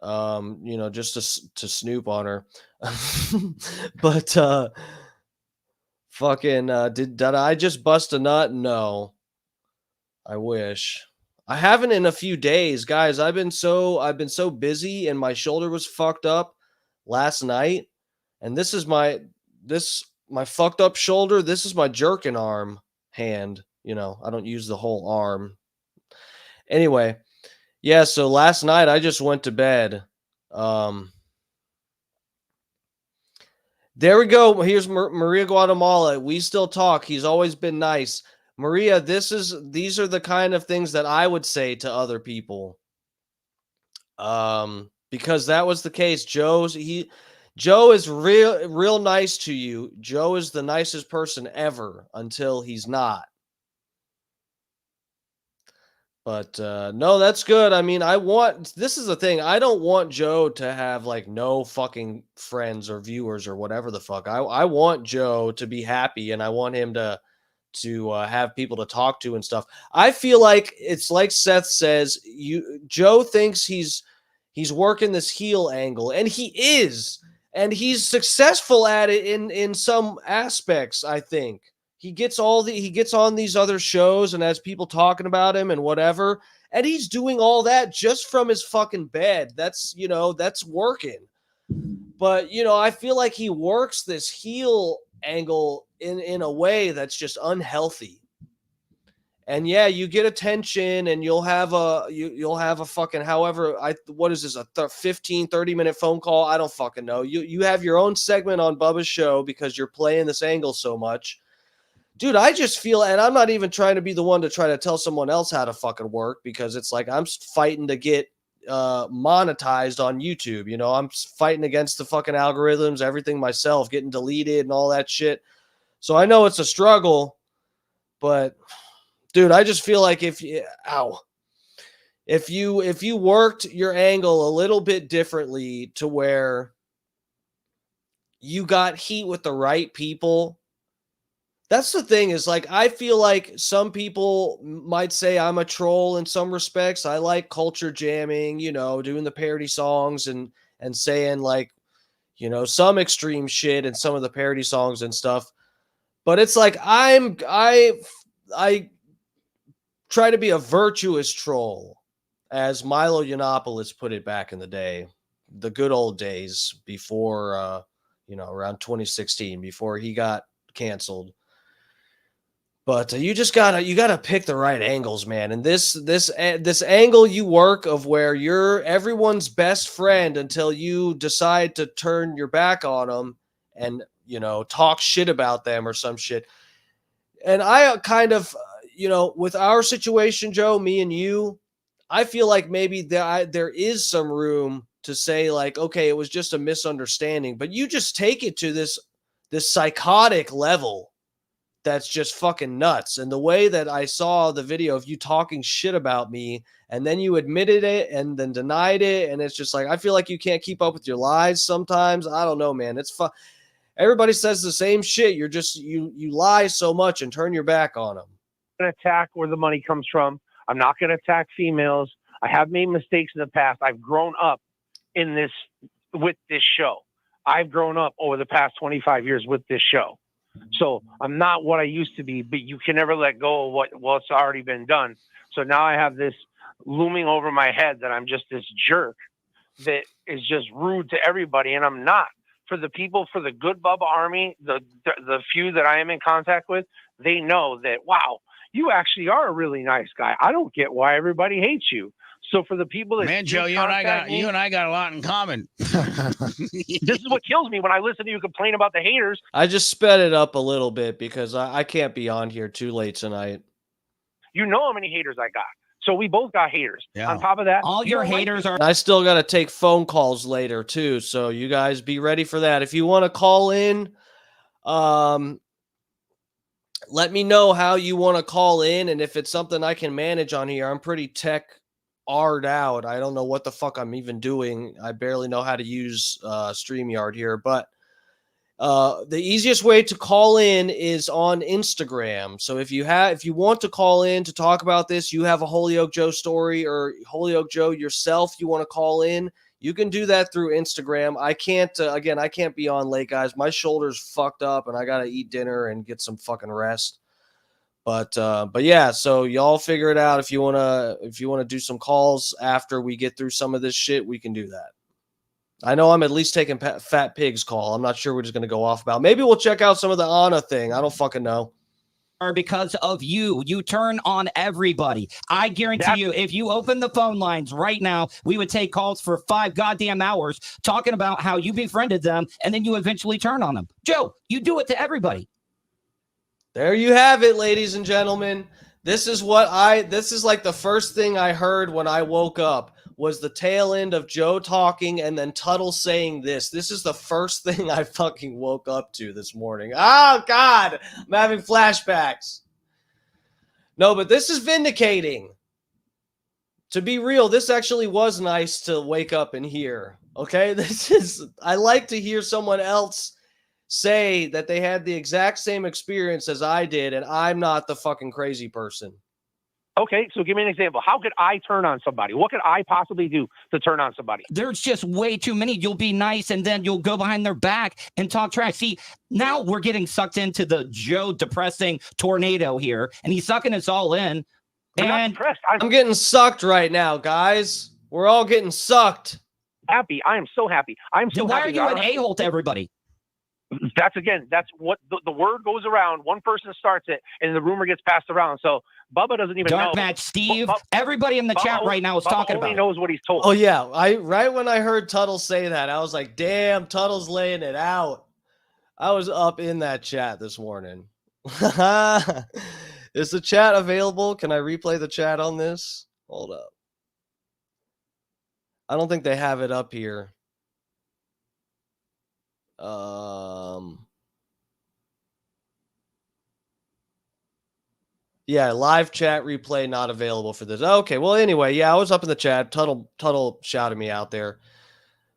Just to snoop on her. But fucking did I just bust a nut? No. I wish. I haven't in a few days, guys. I've been so busy and my shoulder was fucked up last night. And this is my fucked up shoulder. This is my jerking arm hand. I don't use the whole arm. Anyway, yeah, so last night I just went to bed. There we go. Here's Maria Guatemala. We still talk. He's always been nice. Maria, these are the kind of things that I would say to other people. Because that was the case. Joe is real nice to you. Joe is the nicest person ever until he's not. But no, that's good. I mean, this is the thing. I don't want Joe to have like no fucking friends or viewers or whatever the fuck. I want Joe to be happy and I want him to have people to talk to and stuff. I feel like it's like Seth says, Joe thinks he's working this heel angle, and he is, and he's successful at it in some aspects. I think he gets on these other shows and has people talking about him and whatever, and he's doing all that just from his fucking bed. That's working. But I feel like he works this heel angle in a way that's just unhealthy. And yeah, you get attention and you'll have a fucking what is this, a 15-30 minute phone call? I don't fucking know. You have your own segment on Bubba's show because you're playing this angle so much. Dude, I just feel, and I'm not even trying to be the one to try to tell someone else how to fucking work, because it's like I'm fighting to get monetized on YouTube. I'm fighting against the fucking algorithms, everything myself, getting deleted and all that shit. So I know it's a struggle, but dude, I just feel like if you worked your angle a little bit differently to where you got heat with the right people. That's the thing, is like, I feel like some people might say I'm a troll in some respects. I like culture jamming, doing the parody songs and saying like, some extreme shit in some of the parody songs and stuff. But it's like, I try to be a virtuous troll, as Milo Yiannopoulos put it back in the day, the good old days before, around 2016, before he got canceled. But you gotta pick the right angles, man. And this angle you work of where you're everyone's best friend until you decide to turn your back on them and talk shit about them or some shit. And I kind of, with our situation, Joe, me and you, I feel like maybe there is some room to say like, okay, it was just a misunderstanding, but you just take it to this psychotic level that's just fucking nuts. And the way that I saw the video of you talking shit about me and then you admitted it and then denied it, and it's just like, I feel like you can't keep up with your lies sometimes. I don't know, man. It's fun. Everybody says the same shit. You're just you lie so much and turn your back on them. I'm going to attack where the money comes from. I'm not going to attack females. I have made mistakes in the past. I've grown up with this show. I've grown up over the past 25 years with this show. So I'm not what I used to be, but you can never let go of what's already been done. So now I have this looming over my head that I'm just this jerk that is just rude to everybody, and I'm not. For the people, for the good Bubba Army, the few that I am in contact with, they know that, wow, you actually are a really nice guy. I don't get why everybody hates you. So for the people that, man, Joe, you and I got a lot in common. This is what kills me when I listen to you complain about the haters. I just sped it up a little bit because I can't be on here too late tonight. You know how many haters I got. So we both got haters. Yeah. On top of that, All you your don't like haters me. are And I still got to take phone calls later too, so you guys be ready for that. If you want to call in, let me know how you want to call in, and if it's something I can manage on here. I'm pretty tech art out. I don't know what the fuck I'm even doing. I barely know how to use StreamYard here, but the easiest way to call in is on Instagram. So if you want to call in to talk about this, you have a Holyoke Joe story or Holyoke Joe yourself, you want to call in, you can do that through Instagram. I can't, I can't be on late, guys. My shoulder's fucked up and I got to eat dinner and get some fucking rest. But yeah, so y'all figure it out. If you want to do some calls after we get through some of this shit, we can do that. I know I'm at least taking Fat Pig's call. I'm not sure we're just going to go off about. Maybe we'll check out some of the Anna thing. I don't fucking know. because of you. You turn on everybody. I guarantee you, if you open the phone lines right now, we would take calls for 5 goddamn hours talking about how you befriended them and then you eventually turn on them. Joe, you do it to everybody. There you have it, ladies and gentlemen. This is like the first thing I heard when I woke up was the tail end of Joe talking and then Tuttle saying this. This is the first thing I fucking woke up to this morning. Oh, God. I'm having flashbacks. No, but this is vindicating. To be real, this actually was nice to wake up and hear. Okay? I like to hear someone else say that they had the exact same experience as I did, and I'm not the fucking crazy person. Okay, so give me an example. How could I turn on somebody? What could I possibly do to turn on somebody? There's just way too many. You'll be nice, and then you'll go behind their back and talk trash. See, now we're getting sucked into the Joe depressing tornado here, and he's sucking us all in. I'm not And depressed. I'm getting sucked right now, guys. We're all getting sucked. Happy. I am so happy. I'm so then why are happy. you an a-hole to everybody? That's what the word goes around. One person starts it, and the rumor gets passed around. So Bubba doesn't even Dark know. Match Steve, Bubba, everybody in the chat right now is Bubba talking only about it. knows what he's told. Oh, yeah. Right when I heard Tuttle say that, I was like, damn, Tuttle's laying it out. I was up in that chat this morning. Is the chat available? Can I replay the chat on this? Hold up. I don't think they have it up here. Yeah, live chat replay not available for this. Okay, well, anyway, yeah, I was up in the chat. Tuttle shouted me out there.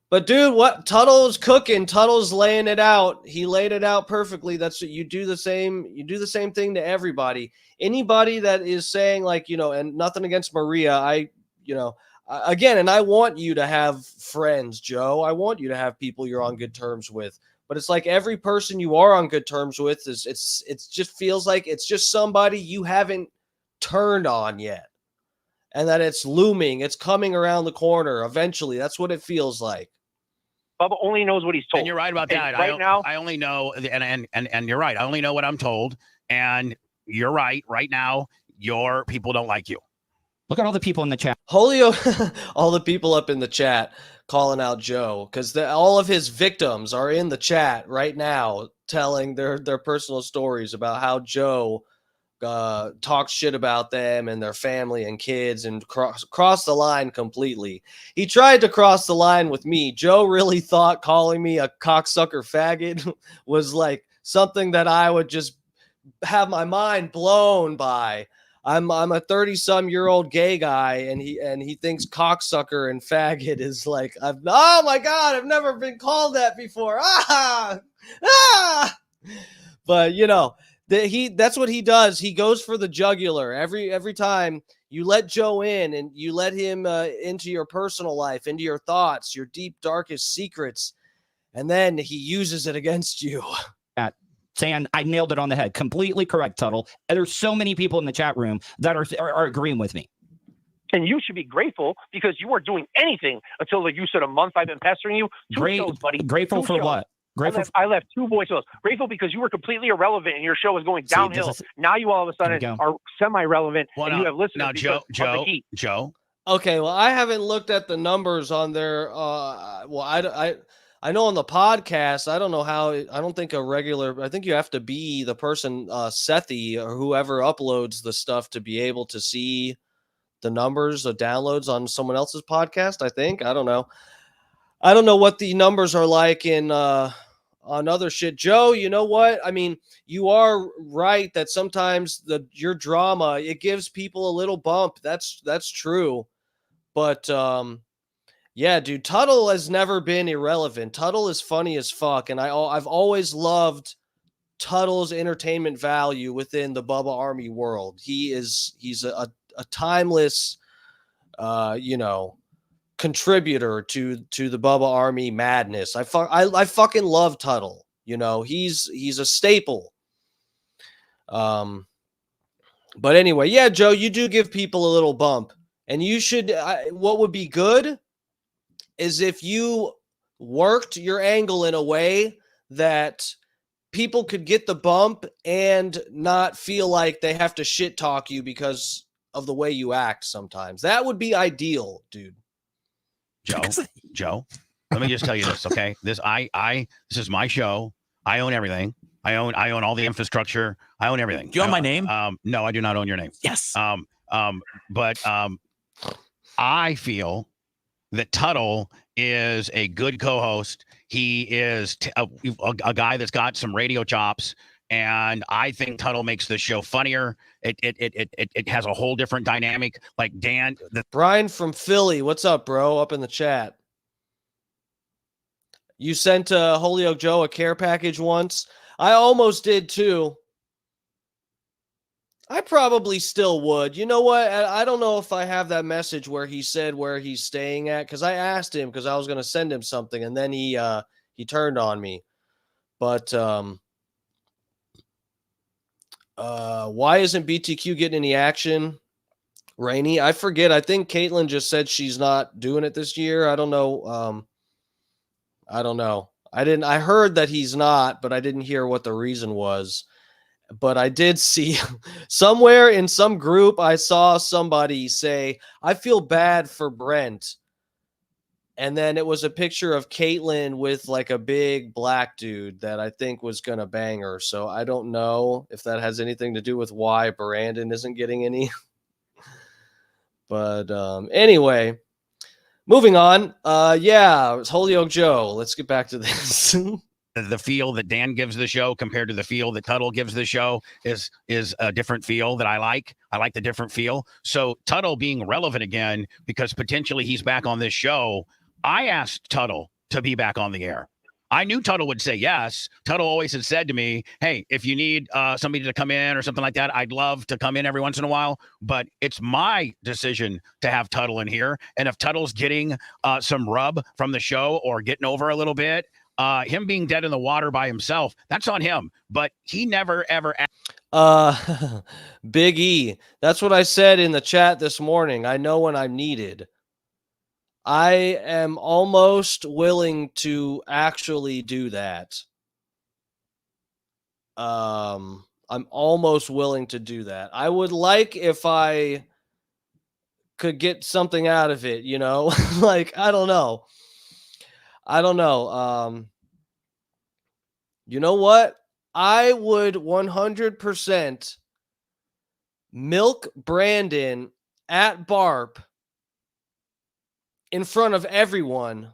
But dude, what Tuttle's cooking? Tuttle's laying it out. He laid it out perfectly. That's what you do the same. You do the same thing to everybody. Anybody that is saying like, and nothing against Maria. Again, and I want you to have friends, Joe. I want you to have people you're on good terms with. But it's like every person you are on good terms with it's just feels like it's just somebody you haven't turned on yet. And that it's looming, it's coming around the corner eventually. That's what it feels like. Bubba only knows what he's told. And you're right about that. I only know, and you're right. I only know what I'm told. And you're right. Right now, your people don't like you. Look at all the people in the chat. Holyoke, all the people up in the chat calling out Joe because all of his victims are in the chat right now telling their personal stories about how Joe talks shit about them and their family and kids and cross the line completely. He tried to cross the line with me. Joe really thought calling me a cocksucker faggot was like something that I would just have my mind blown by. I'm a 30-some-year-old gay guy, and he thinks cocksucker and faggot is like oh my God, I've never been called that before. But that's what he does. He goes for the jugular every time you let Joe in and you let him into your personal life, into your thoughts, your deep, darkest secrets, and then he uses it against you. Saying I nailed it on the head. Completely correct, Tuttle. And there's so many people in the chat room that are agreeing with me. And you should be grateful because you weren't doing anything until you said a month I've been pestering you. Shows, buddy. Grateful for what? Grateful. I left 2 voicemails. Grateful because you were completely irrelevant and your show was going downhill. Now you all of a sudden are semi-relevant and you have listeners. Now, Joe. Okay, well, I haven't looked at the numbers on their. I know on the podcast, I don't know how. I don't think I think you have to be the person, Sethi or whoever uploads the stuff to be able to see the numbers of downloads on someone else's podcast. I think. I don't know. I don't know what the numbers are like in on other shit. Joe, you know what? I mean, you are right that sometimes your drama, it gives people a little bump. That's true. But yeah, dude, Tuttle has never been irrelevant. Tuttle is funny as fuck, and I've always loved Tuttle's entertainment value within the Bubba Army world. He's a timeless contributor to the Bubba Army madness. I fucking love Tuttle. He's a staple. But anyway, yeah, Joe, you do give people a little bump, and you should. What would be good is if you worked your angle in a way that people could get the bump and not feel like they have to shit talk you because of the way you act sometimes. That would be ideal, dude. Joe, let me just tell you this, okay? This is my show. I own everything. I own all the infrastructure. I own everything. Do you own my name? No, I do not own your name. Yes. But I feel that Tuttle is a good co-host. He is a guy that's got some radio chops, and I think Tuttle makes the show funnier. It has a whole different dynamic. Like Dan, Brian from Philly, what's up, bro? Up in the chat. You sent Holyoke Joe a care package once. I almost did too. I probably still would. You know what? I don't know if I have that message where he said where he's staying at, because I asked him because I was going to send him something, and then he turned on me. But why isn't BTQ getting any action? Rainey, I forget. I think Caitlin just said she's not doing it this year. I don't know. I don't know. I heard that he's not, but I didn't hear what the reason was. But I did see somewhere in some group, I saw somebody say, I feel bad for Brent. And then it was a picture of Caitlyn with like a big black dude that I think was going to bang her. So I don't know if that has anything to do with why Brandon isn't getting any. But anyway, moving on. Yeah, it's Holyoke Joe. Let's get back to this. the feel that Dan gives the show compared to the feel that Tuttle gives the show is a different feel that I like. I like the different feel. So Tuttle being relevant again, because potentially he's back on this show. I asked Tuttle to be back on the air. I knew Tuttle would say yes. Tuttle always had said to me, hey, if you need somebody to come in or something like that, I'd love to come in every once in a while. But it's my decision to have Tuttle in here. And if Tuttle's getting some rub from the show or getting over a little bit, him being dead in the water by himself, that's on him. But he never, ever. Big E. That's what I said in the chat this morning. I know when I'm needed. I am almost willing to actually do that. I'm almost willing to do that. I would like if I could get something out of it, like, I don't know. You know what? I would 100% milk Brandon at Barp in front of everyone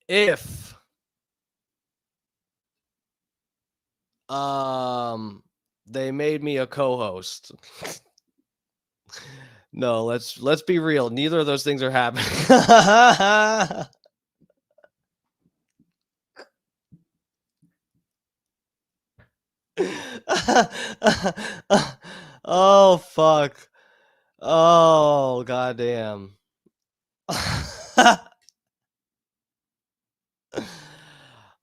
if they made me a co-host. No, let's be real. Neither of those things are happening. Oh fuck. Oh goddamn.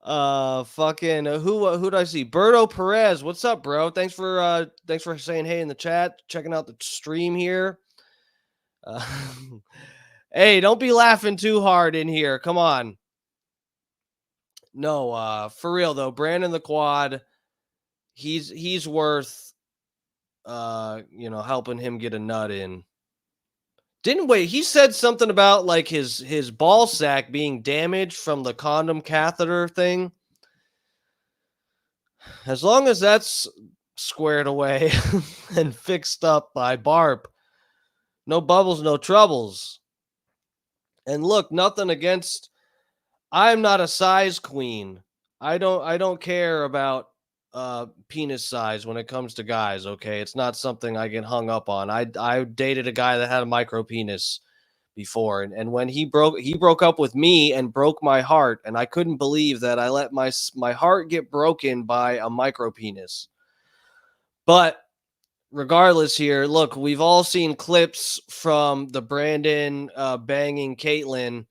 Fucking who do I see? Berto Perez, what's up, bro? Thanks for saying hey in the chat, checking out the stream here. Hey, don't be laughing too hard in here. Come on. No, for real though, Brandon the Quad, he's worth helping him get a nut in. He said something about like his ball sack being damaged from the condom catheter thing. As long as that's squared away and fixed up by Barb, no bubbles, no troubles. And look, nothing against, I'm not a size queen. I don't care about penis size when it comes to guys, okay? It's not something I get hung up on. I dated a guy that had a micro penis before, and when he broke up with me and broke my heart, and I couldn't believe that I let my heart get broken by a micro penis. But regardless here, look, we've all seen clips from the Brandon banging Caitlyn,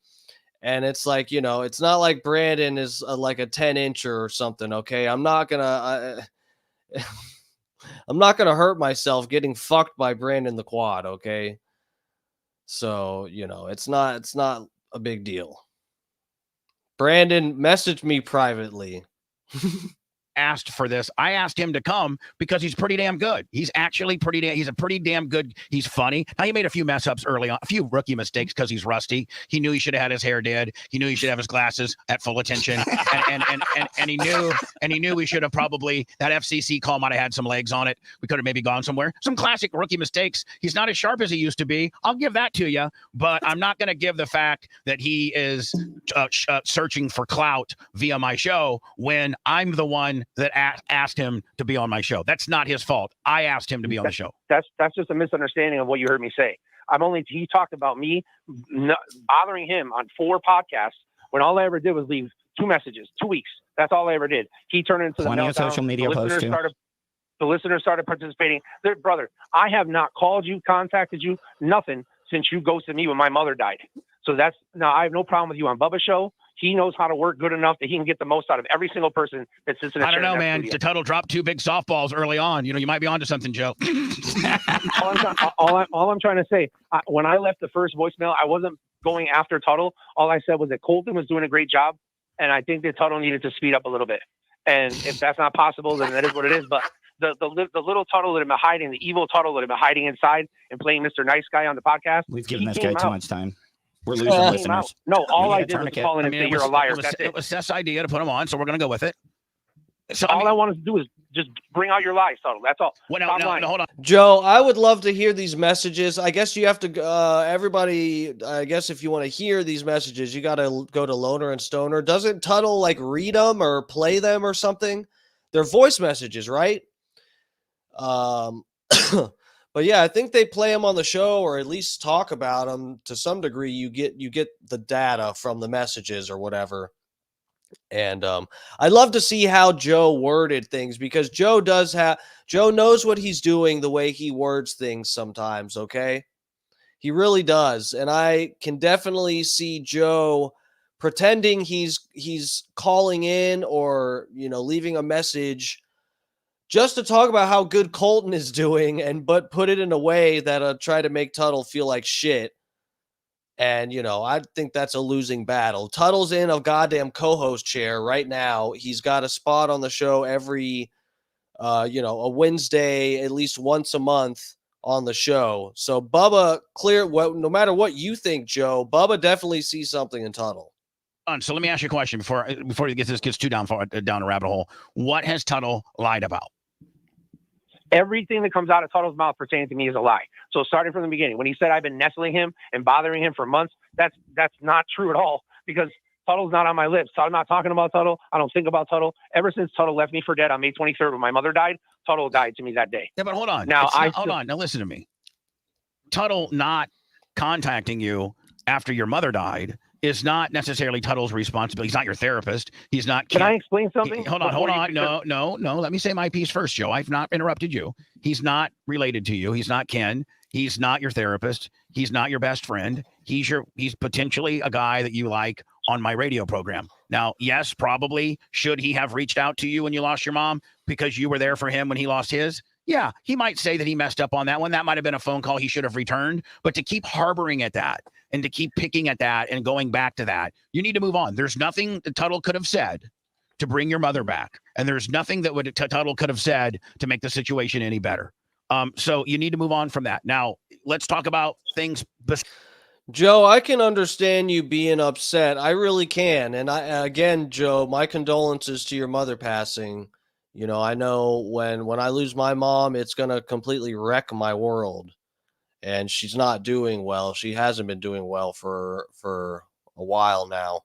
and it's like, it's not like Brandon is like a 10-incher or something, okay? I'm not gonna hurt myself getting fucked by Brandon the Quad, okay? So, it's not a big deal. Brandon, message me privately. Asked for this. I asked him to come because he's pretty damn good. He's actually he's a pretty damn good. He's funny. Now, he made a few mess ups early on, a few rookie mistakes because he's rusty. He knew he should have had his hair did. He knew he should have his glasses at full attention. And he knew we should have probably, that FCC call might have had some legs on it. We could have maybe gone somewhere. Some classic rookie mistakes. He's not as sharp as he used to be. I'll give that to you, but I'm not going to give the fact that he is searching for clout via my show when I'm the one that asked him to be on my show. That's not his fault. I asked him to be on the show. That's just a misunderstanding of what you heard me say. He talked about me bothering him on 4 podcasts when all I ever did was leave 2 messages, 2 weeks. That's all I ever did. He turned it into Plenty the of social media posts too. The listeners started participating. Brother, I have not called you, contacted you, nothing since you ghosted me when my mother died. So I have no problem with you on Bubba's show. He knows how to work good enough that he can get the most out of every single person that sits in a chair. I don't know, man. Tuttle dropped 2 big softballs early on. You might be onto something, Joe. all I'm trying to say, when I left the first voicemail, I wasn't going after Tuttle. All I said was that Colton was doing a great job, and I think that Tuttle needed to speed up a little bit. And if that's not possible, then that is what it is. But the little Tuttle that had been hiding, the evil Tuttle that had been hiding inside and playing Mr. Nice Guy on the podcast, we've given this guy too much time. We're losing listeners. No, all I did was call in and say you're a liar. It was Seth's idea to put him on, so we're going to go with it. So all I wanted to do is just bring out your lies, Tuttle. That's all. Well, no, hold on. Joe, I would love to hear these messages. I guess you have to, everybody, I guess if you want to hear these messages, you got to go to Loner and Stoner. Doesn't Tuttle like read them or play them or something? They're voice messages, right? But yeah, I think they play them on the show or at least talk about them to some degree. You get the data from the messages or whatever. And I'd love to see how Joe worded things because Joe knows what he's doing the way he words things sometimes, okay? He really does. And I can definitely see Joe pretending he's calling in or, leaving a message just to talk about how good Colton is doing, but put it in a way that try to make Tuttle feel like shit. And, I think that's a losing battle. Tuttle's in a goddamn co-host chair right now. He's got a spot on the show every, a Wednesday, at least once a month on the show. So Bubba, no matter what you think, Joe, Bubba definitely sees something in Tuttle. So let me ask you a question before this gets too down a rabbit hole. What has Tuttle lied about? Everything that comes out of Tuttle's mouth pertaining to me is a lie. So starting from the beginning, when he said I've been nestling him and bothering him for months, that's not true at all because Tuttle's not on my lips. So I'm not talking about Tuttle. I don't think about Tuttle. Ever since Tuttle left me for dead on May 23rd when my mother died, Tuttle died to me that day. Yeah, but hold on. Hold on. Now listen to me. Tuttle not contacting you after your mother died is not necessarily Tuttle's responsibility. He's not your therapist. He's not. Can I explain something? Hold on. No. Let me say my piece first, Joe. I've not interrupted you. He's not related to you. He's not kin. He's not your therapist. He's not your best friend. He's potentially a guy that you like on my radio program. Now, yes, probably should he have reached out to you when you lost your mom because you were there for him when he lost his? Yeah, he might say that he messed up on that one. That might have been a phone call he should have returned. But to keep harboring at that and to keep picking at that and going back to that, you need to move on. There's nothing that Tuttle could have said to bring your mother back. And there's nothing that Tuttle could have said to make the situation any better. So you need to move on from that. Now, let's talk about things. Joe, I can understand you being upset. I really can. And again, Joe, my condolences to your mother passing. You know, I know when I lose my mom, it's going to completely wreck my world. And she's not doing well. She hasn't been doing well for a while now.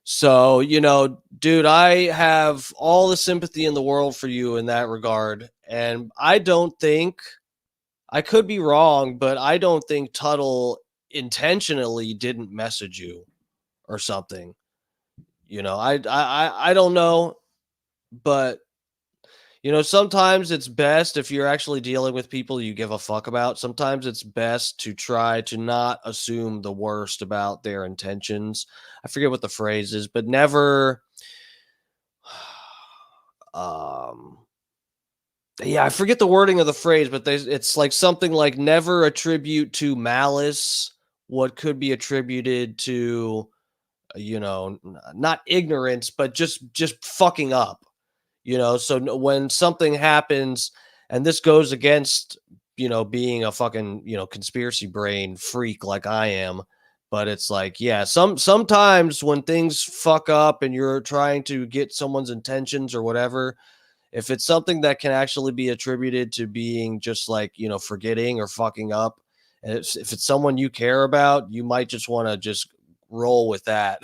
So, you know, dude, I have all the sympathy in the world for you in that regard. And I don't think, I could be wrong, but I don't think Tuttle intentionally didn't message you or something. You know, I don't know, but you know, sometimes it's best if you're actually dealing with people you give a fuck about. Sometimes it's best to try to not assume the worst about their intentions. I forget what the phrase is, but never yeah, I forget the wording of the phrase, but it's like something like never attribute to malice what could be attributed to, you know, not ignorance, but just fucking up, you know. So when something happens, and this goes against, you know, being a fucking, you know, conspiracy brain freak like I am, but it's like, yeah, sometimes when things fuck up and you're trying to get someone's intentions or whatever, if it's something that can actually be attributed to being just like, you know, forgetting or fucking up, and if it's someone you care about, you might just want to just roll with that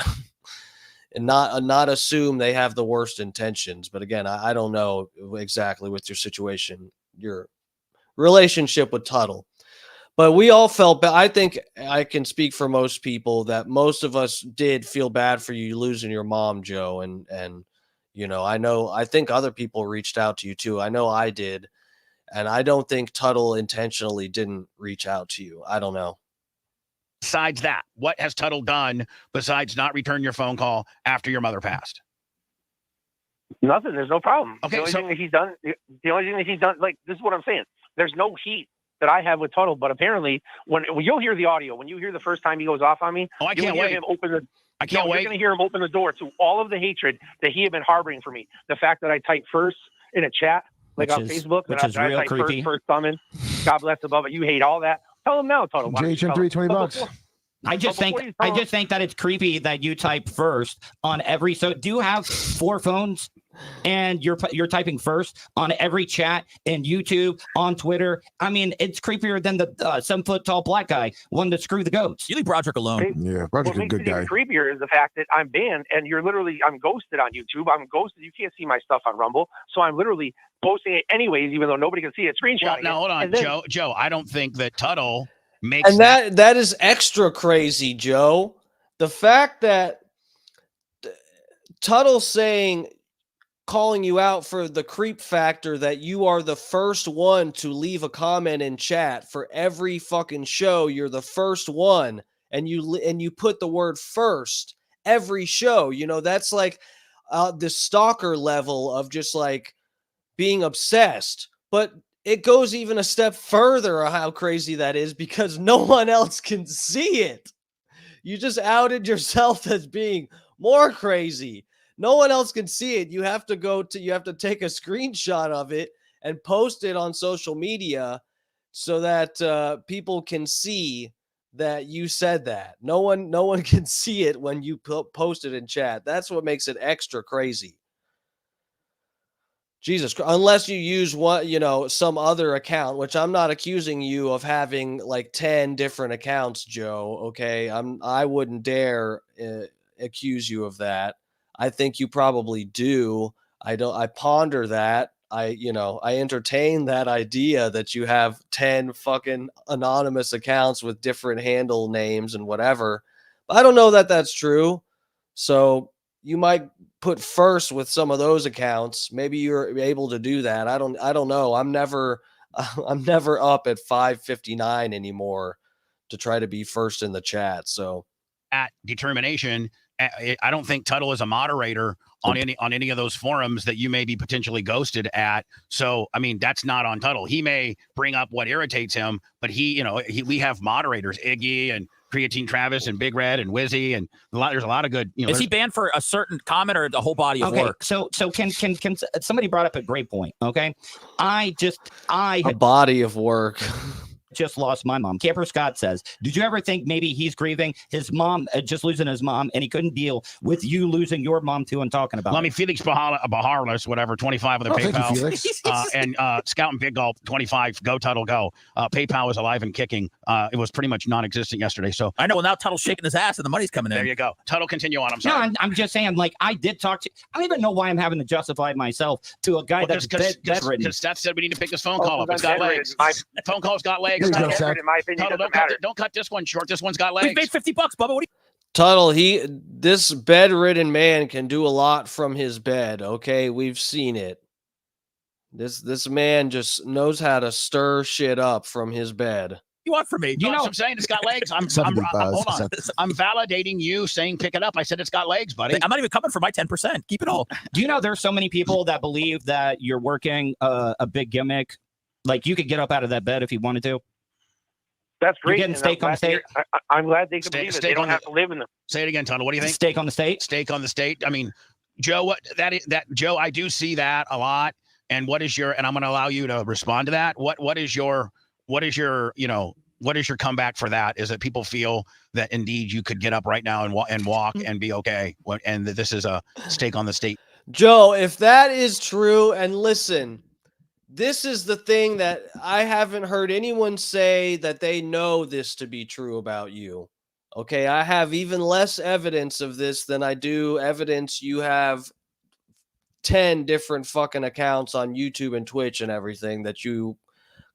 and not assume they have the worst intentions. But again, I don't know exactly with your situation, your relationship with Tuttle, but we all felt bad. I think I can speak for most people that most of us did feel bad for you losing your mom, Joe. And, you know, I think other people reached out to you too. I know I did. And I don't think Tuttle intentionally didn't reach out to you. I don't know. Besides that, what has Tuttle done besides not return your phone call after your mother passed? Nothing. There's no problem. Okay, The only thing that he's done, like, this is what I'm saying. There's no heat that I have with Tuttle, but apparently when you'll hear the audio, when you hear the first time he goes off on me, I can't wait. I can't wait. You're going to hear him open the door to all of the hatred that he had been harboring for me. The fact that I typed first in a chat, like on Facebook, which is real creepy. First summon, God bless above it. You hate all that. Tell him now, Tuttle. JHM3, $20. I just think that it's creepy that you type first on every. So do you have 4 phones and you're typing first on every chat and YouTube, on Twitter? I mean, it's creepier than the 7-foot-tall black guy wanting to screw the goats. You leave Broderick alone. Yeah, Broderick's a good guy. What makes it even creepier is the fact that I'm banned and I'm ghosted on YouTube. I'm ghosted. You can't see my stuff on Rumble, so I'm literally posting it anyways, even though nobody can see it. Screenshotting. Well, now hold on, Joe. I don't think that Tuttle makes. And that is extra crazy, Joe. The fact that Tuttle calling you out for the creep factor that you are the first one to leave a comment in chat for every fucking show. You're the first one, and you put the word first every show. You know, that's like the stalker level of just like being obsessed. But it goes even a step further on how crazy that is, because no one else can see it. You just outed yourself as being more crazy. No one else can see it. You have to take a screenshot of it and post it on social media so that people can see that you said that. No one can see it when you post it in chat. That's what makes it extra crazy. Jesus Christ, unless you use some other account, which I'm not accusing you of having like 10 different accounts, Joe. Okay. I wouldn't dare accuse you of that. I think you probably do. I ponder that. I entertain that idea that you have 10 fucking anonymous accounts with different handle names and whatever. But I don't know that that's true. So you might put first with some of those accounts. Maybe you're able to do that. I don't know. I'm never up at 5:59 anymore to try to be first in the chat. So at determination, I don't think Tuttle is a moderator on any of those forums that you may be potentially ghosted at. So, I mean, that's not on Tuttle. He may bring up what irritates him, but we have moderators, Iggy and Creatine Travis and Big Red and Wizzy, and there's a lot of good. Is he banned for a certain comment or the whole body of work? So can somebody brought up a great point? Okay, a body of work. Just lost my mom. Camper Scott says, did you ever think maybe he's grieving his mom, just losing his mom, and he couldn't deal with you losing your mom too and talking about it? Felix Baharless, whatever, 25 with a PayPal. And Scout and Big Gulp, 25, go Tuttle, go. PayPal is alive and kicking. It was pretty much non-existent yesterday. So I know. Well, now Tuttle's shaking his ass and the money's coming in. There you go. Tuttle, continue on. I'm sorry. No, I'm just saying, like, I did talk to, I don't even know why I'm having to justify myself to a guy that's bedridden. Because Steph said we need to pick this phone call up. It's got legs. Phone call's got legs. In my opinion, Tuttle, don't cut this one short. This one's got legs. We've made $50, Bubba. What do you? Tuttle, this bedridden man can do a lot from his bed. Okay, we've seen it. This man just knows how to stir shit up from his bed. You want from me? You know what I'm saying? It's got legs. Hold on. I'm validating you saying pick it up. I said it's got legs, buddy. I'm not even coming for my 10%. Keep it all. Do you know there's so many people that believe that you're working a big gimmick? Like, you could get up out of that bed if you wanted to. That's great. You're getting steak on the state? I'm glad they can believe it. They don't have to live in them. Say it again, Tuttle. What do you think? Steak on the state? Steak on the state. I mean, Joe, Joe, I do see that a lot. And what is your, and I'm going to allow you to respond to that. What is your comeback for that? Is that people feel that indeed you could get up right now and walk and be okay, and that this is a stake on the state? Joe, if that is true, and listen, this is the thing that I haven't heard anyone say that they know this to be true about you. Okay, I have even less evidence of this than I do evidence you have 10 different fucking accounts on YouTube and Twitch and everything that you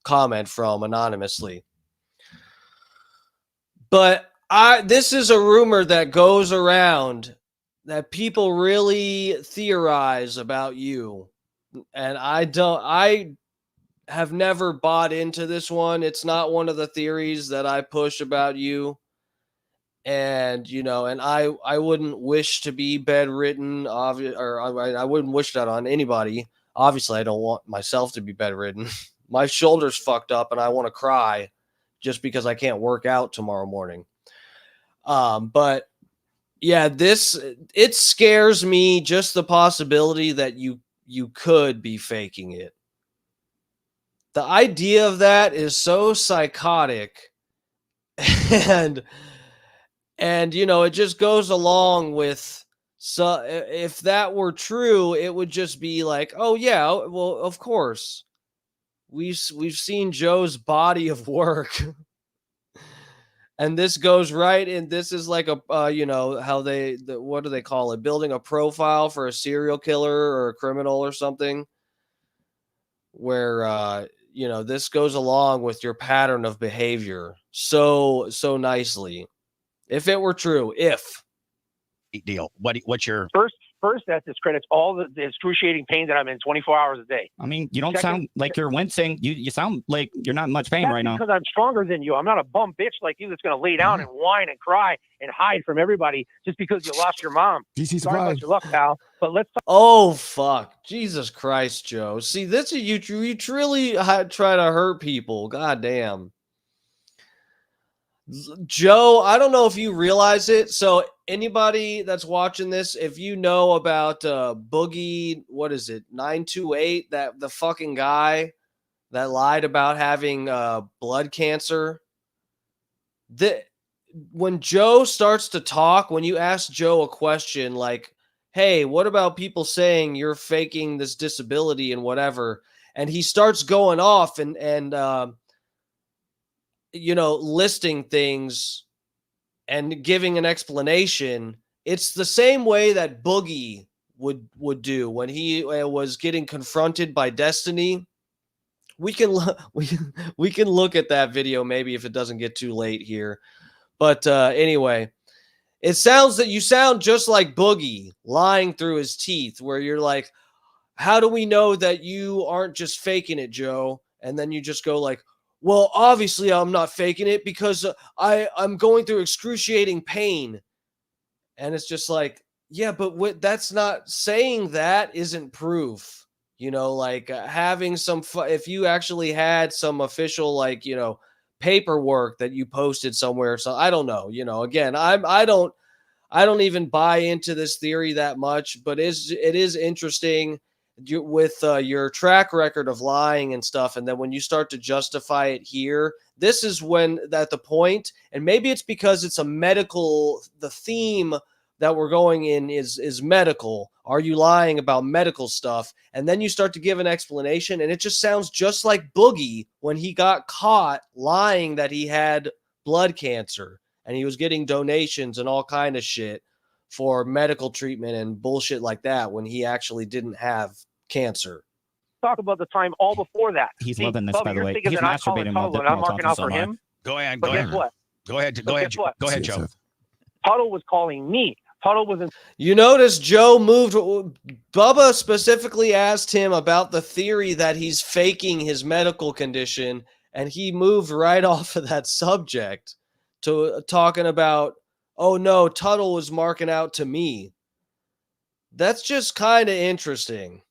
comment from anonymously. But this is a rumor that goes around that people really theorize about you. And I have never bought into this one. It's not one of the theories that I push about you. And, and I wouldn't wish to be bedridden, I wouldn't wish that on anybody. Obviously, I don't want myself to be bedridden. My shoulder's fucked up and I want to cry just because I can't work out tomorrow morning. But yeah, it scares me, just the possibility that you could be faking it. The idea of that is so psychotic. And it just goes along with, so if that were true, it would just be like, oh yeah, well, of course. We've seen Joe's body of work. And this goes right in. This is like a, how what do they call it? Building a profile for a serial killer or a criminal or something, where, this goes along with your pattern of behavior so nicely. If it were true, deal. What's your first? That discredits all the excruciating pain that I'm in 24 hours a day. I mean, you don't sound like you're wincing. You sound like you're not in much pain right now. Because I'm stronger than you. I'm not a bum bitch like you that's going to lay down and whine and cry and hide from everybody just because you lost your mom. Sorry about your luck, pal. But let's talk. Oh fuck, Jesus Christ, Joe. See, this is you truly try to hurt people. God damn. Joe, I don't know if you realize it. So anybody that's watching this, if you know about Boogie, what is it, 928, that the fucking guy that lied about having blood cancer, when Joe starts to talk, when you ask Joe a question like, hey, what about people saying you're faking this disability and whatever, and he starts going off and listing things and giving an explanation, it's the same way that Boogie would do when he was getting confronted by Destiny. We can look at that video maybe if it doesn't get too late here. But anyway, it sounds that you sound just like Boogie lying through his teeth, where you're like, how do we know that you aren't just faking it, Joe? And then you just go like, well, obviously I'm not faking it because I'm going through excruciating pain. And it's just like, Yeah, but that's not saying that isn't proof. You know, like having some, if you actually had some official, like, you know, paperwork that you posted somewhere. So I don't know, you know, again, I don't even buy into this theory that much, but it is interesting with your track record of lying and stuff. And then when you start to justify it here, this is when at the point, and maybe it's because it's the theme that we're going in is medical. Are you lying about medical stuff? And then you start to give an explanation, and it just sounds just like Boogie when he got caught lying that he had blood cancer and he was getting donations and all kind of shit for medical treatment and bullshit like that when he actually didn't have cancer. Talk about the time all before that. He's See, loving this, Bubba, by the you're way. thinking He's that I'm calling masturbating while Tuttle and I'm while marking talking out so for much. him. Go ahead. But Go guess ahead. what? Go ahead. But Go ahead. guess what? Go ahead, See, Joe. Seth. Tuttle was calling me. Tuttle was in. You notice Joe moved. Bubba specifically asked him about the theory that he's faking his medical condition, and he moved right off of that subject to talking about, oh no, Tuttle was marking out to me. That's just kind of interesting.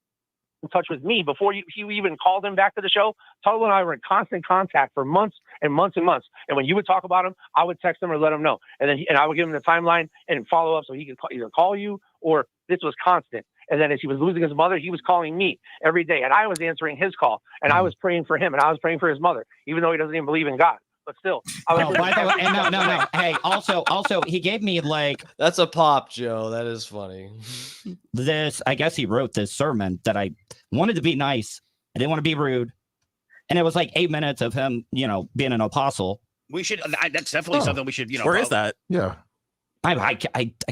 in touch with me before you even called him back to the show. Tuttle and I were in constant contact for months and months and months. And when you would talk about him, I would text him or let him know. And then I would give him the timeline and follow up so he could either call you or this was constant. And then as he was losing his mother, he was calling me every day. And I was answering his call. And I was praying for him. And I was praying for his mother, even though he doesn't even believe in God. But still, I was. Oh, by the way, and no. Hey, also, he gave me like That's a pop, Joe. That is funny. this. I guess he wrote this sermon that I wanted to be nice. I didn't want to be rude, and it was like 8 minutes of him, being an apostle. We should. That's definitely something we should. Where is that? Yeah. I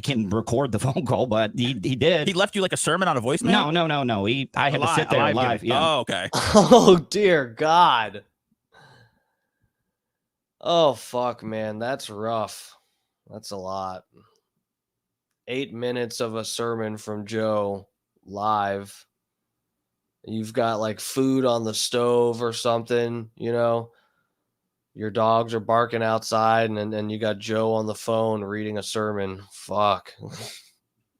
can record the phone call, but he did. He left you like a sermon on a voicemail? No. I had to sit there live. Yeah. Oh, okay. Oh, dear God. Oh, fuck, man. That's rough. That's a lot. 8 minutes of a sermon from Joe live. You've got like food on the stove or something, Your dogs are barking outside, and you got Joe on the phone reading a sermon. Fuck.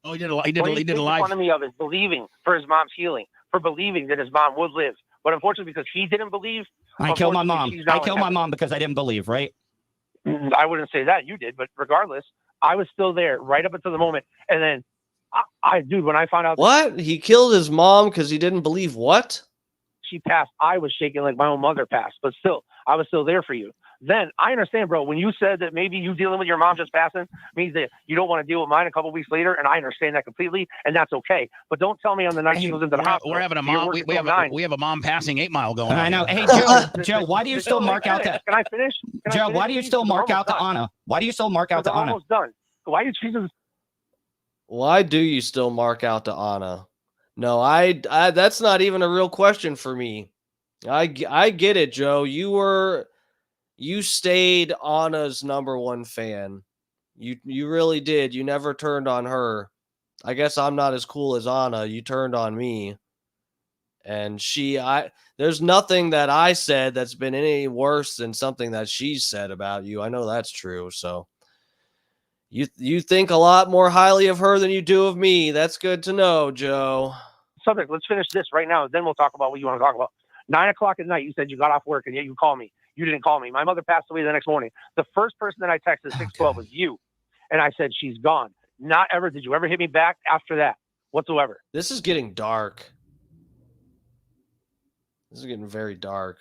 Oh, he did a lot. He What did a he's live. making fun of me of is believing for his mom's healing, for believing that his mom would live. But unfortunately, because he didn't believe, I killed my mom. unfortunately, she's now I in killed my heaven. mom because I didn't believe, right? I wouldn't say that, you did, but regardless, I was still there right up until the moment. And then, dude, when I found out What? He killed his mom because he didn't believe what? she passed, I was shaking like my own mother passed. But still, I was still there for you. Then I understand, bro. When you said that maybe you dealing with your mom just passing means that you don't want to deal with mine a couple weeks later, and I understand that completely, and that's okay. But don't tell me on the night she goes into the hospital. We're having a you're mom. working We till have 9. we have a mom passing 8 Mile going on. I know. here. Hey, Joe, why do you still mark out that? Can I finish? Joe, why do you still mark out the Anna? Why do you still mark out the I'm Anna? almost done. Why are you choosing? Why do you still mark out to Anna? No, I that's not even a real question for me. I get it, Joe. You stayed Anna's number one fan. You really did. You never turned on her. I guess I'm not as cool as Anna. You turned on me. And there's nothing that I said that's been any worse than something that she said about you. I know that's true. So you think a lot more highly of her than you do of me. That's good to know, Joe. Subject. Let's finish this right now. Then we'll talk about what you want to talk about. 9 o'clock at night, you said you got off work and yet you called me. You didn't call me. My mother passed away the next morning. The first person that I texted 612 was you. And I said, she's gone. Not ever. Did you ever hit me back after that whatsoever? This is getting dark. This is getting very dark.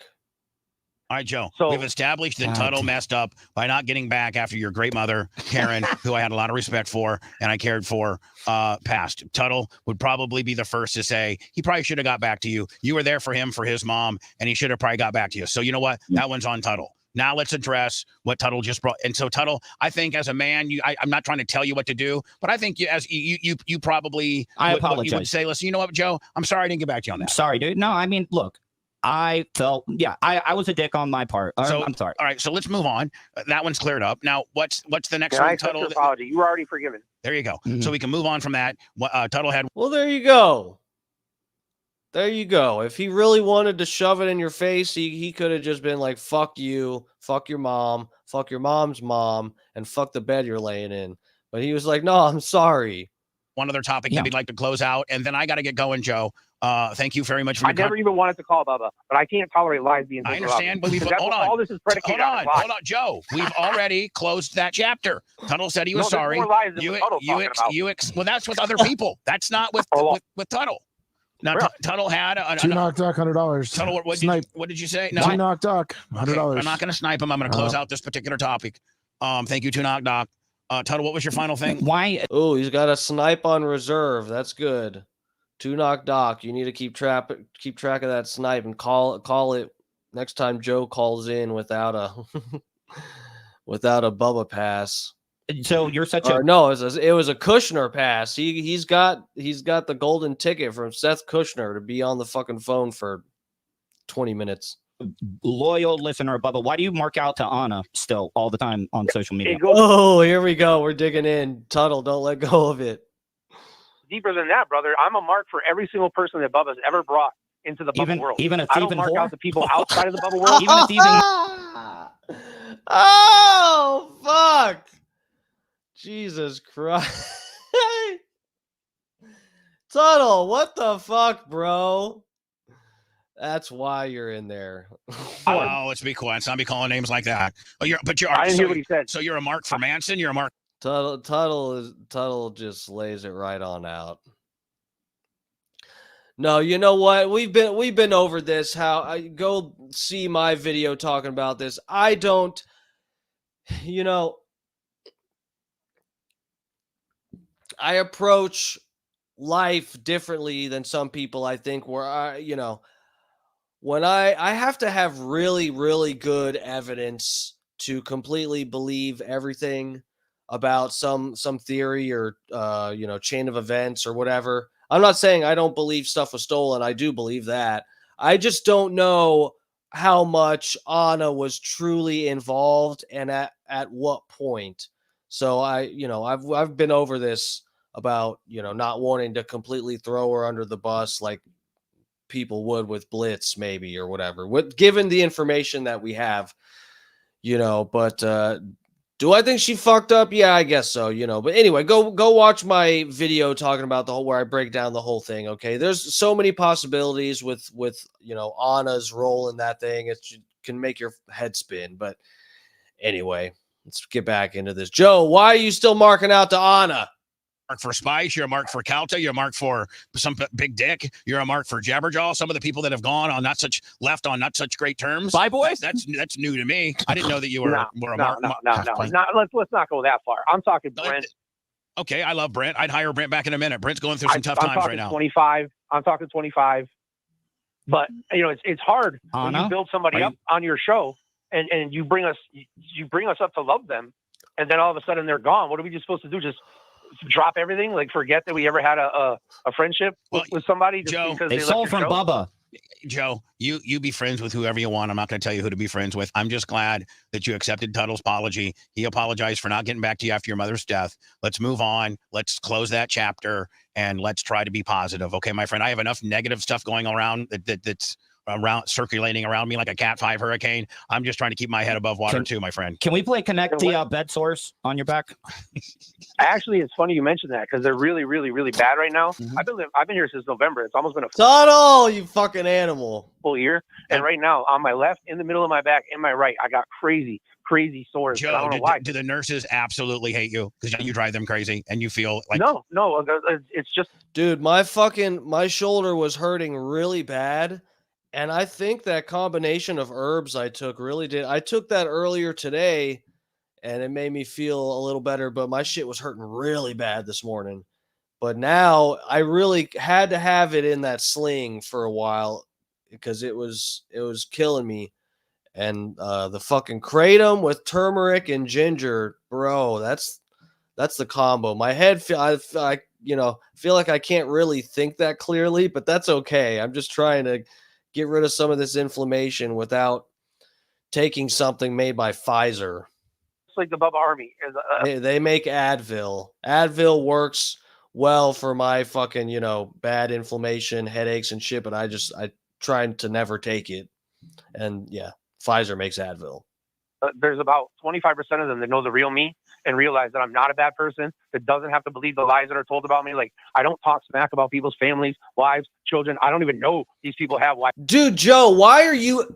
All right, Joe. So- We've established that God. Tuttle messed up by not getting back after your great mother, Karen, who I had a lot of respect for and I cared for, passed. Tuttle would probably be the first to say he probably should have got back to you. You were there for him, for his mom, and he should have probably got back to you. So you know what? That one's on Tuttle. Now let's address what Tuttle just brought. And so Tuttle, I think as a man, I'm not trying to tell you what to do, but I think you probably I would apologize. say, listen, you know what, Joe? I'm sorry I didn't get back to you on that. Sorry, dude. No, I mean, look, I felt, I was a dick on my part. So- I'm sorry. All right, so let's move on. That one's cleared up. Now, what's the next Can I one, accept Tuttle? your apology? You were already forgiven. There you go. Mhm. So we can move on from that. Tuttle had Well, there you go. There you go. If he really wanted to shove it in your face, he could have just been like, fuck you, fuck your mom's mom, and fuck the bed you're laying in. But he was like, no, I'm sorry. one other topic Yeah. that we'd like to close out, and then I got to get going, Joe. Thank you very much for I your never even wanted to call Bubba, but I can't tolerate lies being told. I understand, but because hold on. all this is predicated on. Hold on, Joe. We've already closed that chapter. Tuttle said he was sorry. More lies than what Tuttle's talking about. Well, that's with other people. That's not with Tuttle. Now, Tuttle had Two knock duck, $100. Tuttle, what did you say? No. Two knock duck, $100. Okay, I'm not going to snipe him. I'm going to close out this particular topic. Thank you, Two Knock Doc. Tuttle, what was your final thing? Why? Oh, he's got a snipe on reserve. That's good. Two knock Doc. You need to keep track of that snipe and call it next time Joe calls in without a without a Bubba pass. So you're such or no, it was a Kushner pass. He's got the golden ticket from Seth Kushner to be on the fucking phone for 20 minutes. Loyal listener, Bubba. Why do you mark out to Anna still all the time on social media? Oh, here we go. We're digging in. Tuttle, don't let go of it. Deeper than that, brother. I'm a mark for every single person that Bubba's ever brought into the Bubba world. Even a I don't thieving mark whore? out the people outside of the Bubba world. Even a thieving. Oh, fuck. Jesus Christ. Tuttle, what the fuck, bro? That's why you're in there. Oh, let's be quiet. Let's not be calling names like that. Oh, I didn't hear what he said. So you're a mark for Manson? You're a mark. Tuttle just lays it right on out. No, you know what? We've been over this. Go see my video talking about this. I don't, I approach life differently than some people, I think, where when I have to have really, really good evidence to completely believe everything about some theory or chain of events or whatever. I'm not saying I don't believe stuff was stolen. I do believe that. I just don't know how much Anna was truly involved and at what point. So I've been over this about, not wanting to completely throw her under the bus like people would with Blitz maybe or whatever, given the information that we have, but do I think she fucked up? Yeah, I guess so, but anyway, go watch my video talking about where I break down the whole thing. Okay. There's so many possibilities with Anna's role in that thing. It can make your head spin, but anyway, let's get back into this. Joe, why are you still marking out to Anna? Mark for Spice, you're a mark for Calta, you're a mark for some big dick, you're a mark for Jabberjaw. Some of the people that have gone on left on not such great terms. Bye, boys. That's new to me. I didn't know that you were a mark. No. Let's not go that far. I'm talking Brent. Okay, I love Brent. I'd hire Brent back in a minute. Brent's going through some tough times right now. 25. I'm talking 25. But it's hard when you build somebody up on your show and you bring us up to love them, and then all of a sudden they're gone. What are we just supposed to do? Just drop everything, like forget that we ever had a friendship with somebody? Joe, because they sold from Bubba. Joe, you be friends with whoever you want. I'm not going to tell you who to be friends with. I'm just glad that you accepted Tuttle's apology. He apologized for not getting back to you after your mother's death. Let's move on. Let's close that chapter and let's try to be positive. Okay, my friend, I have enough negative stuff going around that's circulating around me like a Cat 5 hurricane. I'm just trying to keep my head above water too, my friend. Can we play Connect the bed source on your back? Actually, it's funny you mentioned that because they're really, really, really bad right now. Mm-hmm. I've been here since November. It's almost been a Tuttle, you fucking animal. full year. And right now, on my left, in the middle of my back, and my right, I got crazy sores. Joe, I don't know why. Do the nurses absolutely hate you because you drive them crazy and you feel like No, it's just, Dude, my shoulder was hurting really bad. And I think that combination of herbs I took really did. I took that earlier today and it made me feel a little better, but my shit was hurting really bad this morning. But now I really had to have it in that sling for a while because it was killing me. And the fucking kratom with turmeric and ginger, bro, that's the combo. My head I feel like I can't really think that clearly, but that's okay. I'm just trying to get rid of some of this inflammation without taking something made by Pfizer. it's like the Bubba Army. They make Advil. Advil works well for my fucking, bad inflammation, headaches and shit, but I tried to never take it. And yeah, Pfizer makes Advil. There's about 25% of them that know the real me, and realize that I'm not a bad person that doesn't have to believe the lies that are told about me. Like, I don't talk smack about people's families, wives, children. I don't even know these people have wives. Dude, Joe, why are you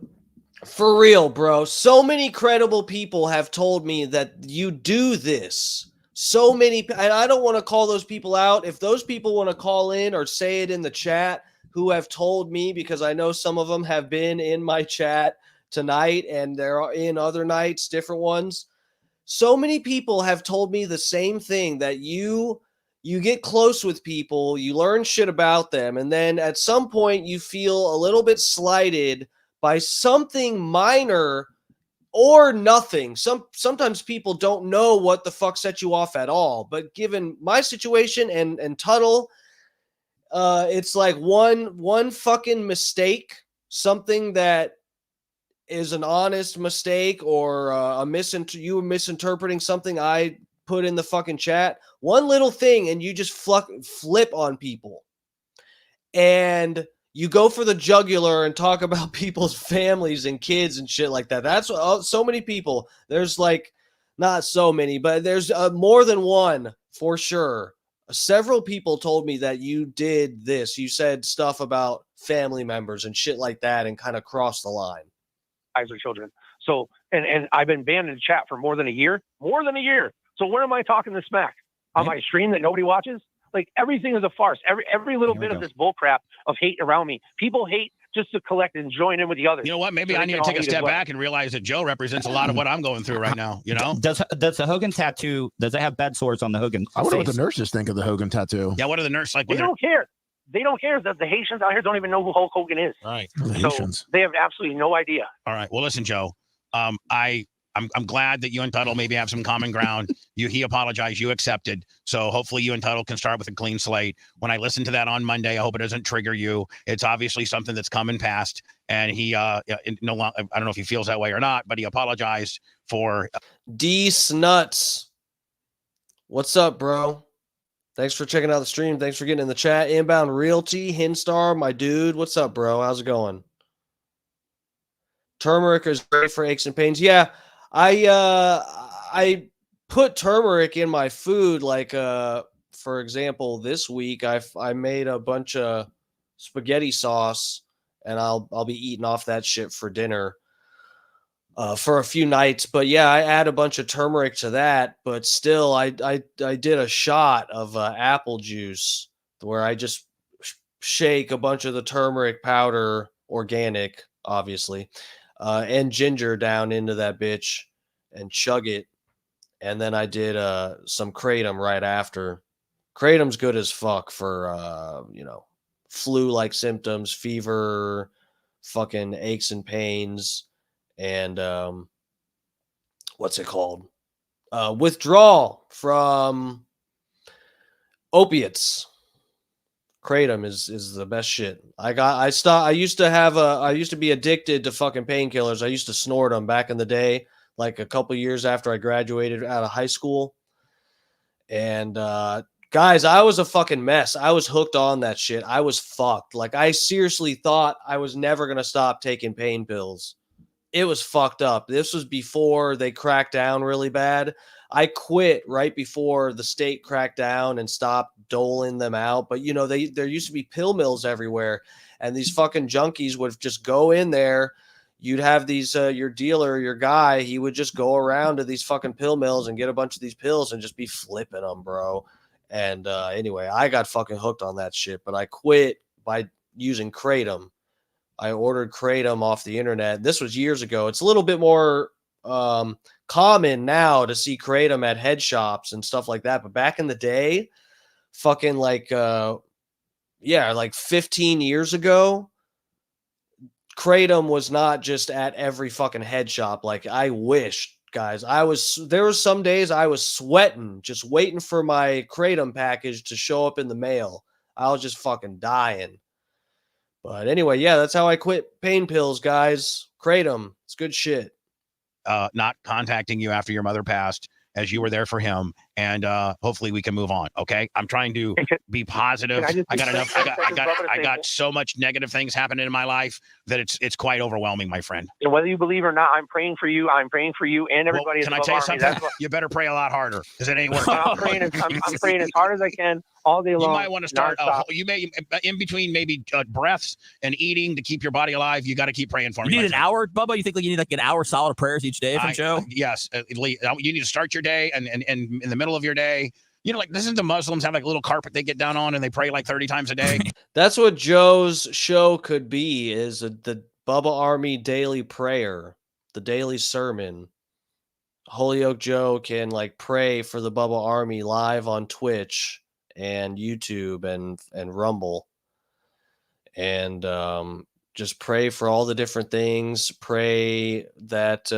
for real, bro? So many credible people have told me that you do this. So many, and I don't want to call those people out. If those people want to call in or say it in the chat who have told me, because I know some of them have been in my chat tonight and they're in other nights, different ones. So many people have told me the same thing, that you get close with people, you learn shit about them, and then at some point you feel a little bit slighted by something minor or nothing. Sometimes people don't know what the fuck set you off at all. But given my situation and Tuttle, it's like one fucking mistake, something that is an honest mistake, or you misinterpreting something I put in the fucking chat. One little thing, and you just flip on people, and you go for the jugular and talk about people's families and kids and shit like that. That's so many people. There's like, not so many, but there's more than one for sure. Several people told me that you did this. You said stuff about family members and shit like that and kind of crossed the line. Or children. So, and I've been banned in chat for more than a year. So where am I talking this smack? On my stream that nobody watches? Like, everything is a farce. Every little bit of this bull crap of hate around me. People hate just to collect and join in with the others. You know what? Maybe So I they need to can take a all eat as step well. back and realize that Joe represents a lot of what I'm going through right now. You know? Does the Hogan tattoo, does it have bed sores on the Hogan I wonder what face? the nurses think of the Hogan tattoo. Yeah. What are the nurses like? They don't care. They don't care that the Haitians out here don't even know who Hulk Hogan is. Right. The So Haitians. they have absolutely no idea. All right. Well, listen, Joe. I'm glad that you and Tuttle maybe have some common ground. He apologized, you accepted. So hopefully you and Tuttle can start with a clean slate. When I listen to that on Monday, I hope it doesn't trigger you. It's obviously something that's come and passed. And he no longer, I don't know if he feels that way or not, but he apologized for D Snuts. What's up, bro? Thanks for checking out the stream. Thanks for getting in the chat. Inbound Realty, Hinstar, my dude. What's up, bro? How's it going? Turmeric is great for aches and pains. Yeah, I put turmeric in my food. Like for example, this week I made a bunch of spaghetti sauce, and I'll be eating off that shit for dinner for a few nights. But yeah, I add a bunch of turmeric to that. But still, I did a shot of apple juice where I just shake a bunch of the turmeric powder, organic, obviously, and ginger down into that bitch and chug it. And then I did some kratom right after. Kratom's good as fuck for flu-like symptoms, fever, fucking aches and pains, and what's it called? Withdrawal from opiates. Kratom is the best shit. I used to be addicted to fucking painkillers. I used to snort them back in the day, like a couple years after I graduated out of high school. And guys, I was a fucking mess. I was hooked on that shit. I was fucked. Like, I seriously thought I was never gonna stop taking pain pills. It was fucked up. This was before they cracked down really bad. I quit right before the state cracked down and stopped doling them out. But, you know, there used to be pill mills everywhere, and these fucking junkies would just go in there. You'd have these, your dealer, your guy, he would just go around to these fucking pill mills and get a bunch of these pills and just be flipping them, bro. And anyway, I got fucking hooked on that shit, but I quit by using Kratom. I ordered Kratom off the internet. This was years ago. It's a little bit more common now to see Kratom at head shops and stuff like that. But back in the day, fucking like 15 years ago, Kratom was not just at every fucking head shop. Like, I wish, guys, there was some days I was sweating, just waiting for my Kratom package to show up in the mail. I was just fucking dying. But anyway, yeah, that's how I quit pain pills, guys. Kratom, it's good shit. not contacting you after your mother passed, as you were there for him, and hopefully we can move on. Okay, I'm trying to be positive. I got so much negative things happening in my life that it's quite overwhelming, my friend. And whether you believe or not, I'm praying for you. I'm praying for you and everybody. Well, can I tell you something? You better pray a lot harder because it ain't working. I'm praying as hard as I can all day long. You might want to start. You may in between maybe breaths and eating to keep your body alive. You got to keep praying for me. You need an hour, Bubba. You think like you need like an hour solid of prayers each day from Joe? Yes, you need to start your day and in the middle of your day. You know, like this is the Muslims have like a little carpet they get down on and they pray like 30 times a day. That's what Joe's show could be, is the Bubba Army daily prayer, the daily sermon. Holyoke Joe can like pray for the Bubba Army live on Twitch and YouTube and Rumble. And just pray for all the different things. Pray that,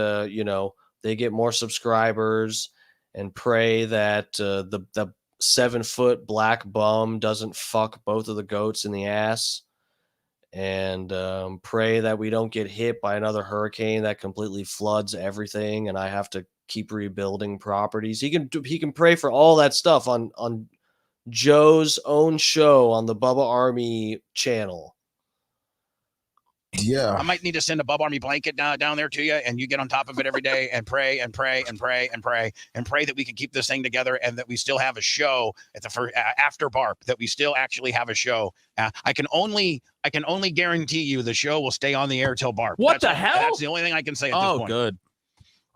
they get more subscribers, and pray that the 7-foot black bum doesn't fuck both of the goats in the ass, and pray that we don't get hit by another hurricane that completely floods everything and I have to keep rebuilding properties. He can pray for all that stuff on Joe's own show on the Bubba Army channel. Yeah, I might need to send a Bubba Army blanket down there to you, and you get on top of it every day and pray and pray and pray and pray and pray that we can keep this thing together and that we still have a show at the first after Barp, that we still actually have a show. I can only guarantee you the show will stay on the air till Barp. What the hell? That's the only thing I can say at this point. Oh, good.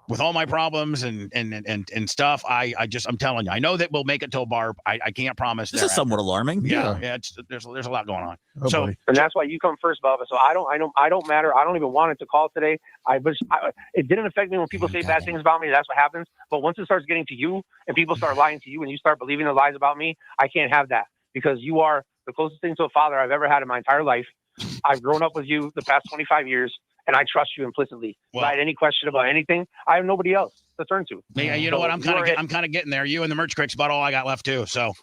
With all my problems and stuff, I'm telling you, I know that we'll make it till Barb. I can't promise. This is somewhat alarming. Yeah. There's a lot going on. Buddy. And that's why you come first, Bubba. So I don't matter. I don't even want it to call today. It didn't affect me when people say bad things about me. That's what happens. But once it starts getting to you and people start lying to you and you start believing the lies about me, I can't have that, because you are the closest thing to a father I've ever had in my entire life. I've grown up with you the past 25 years. And I trust you implicitly. Well, if I had any question about anything, I have nobody else to turn to. Yeah, you know what? I'm kind of getting there. You and the merch crick's about all I got left too. So,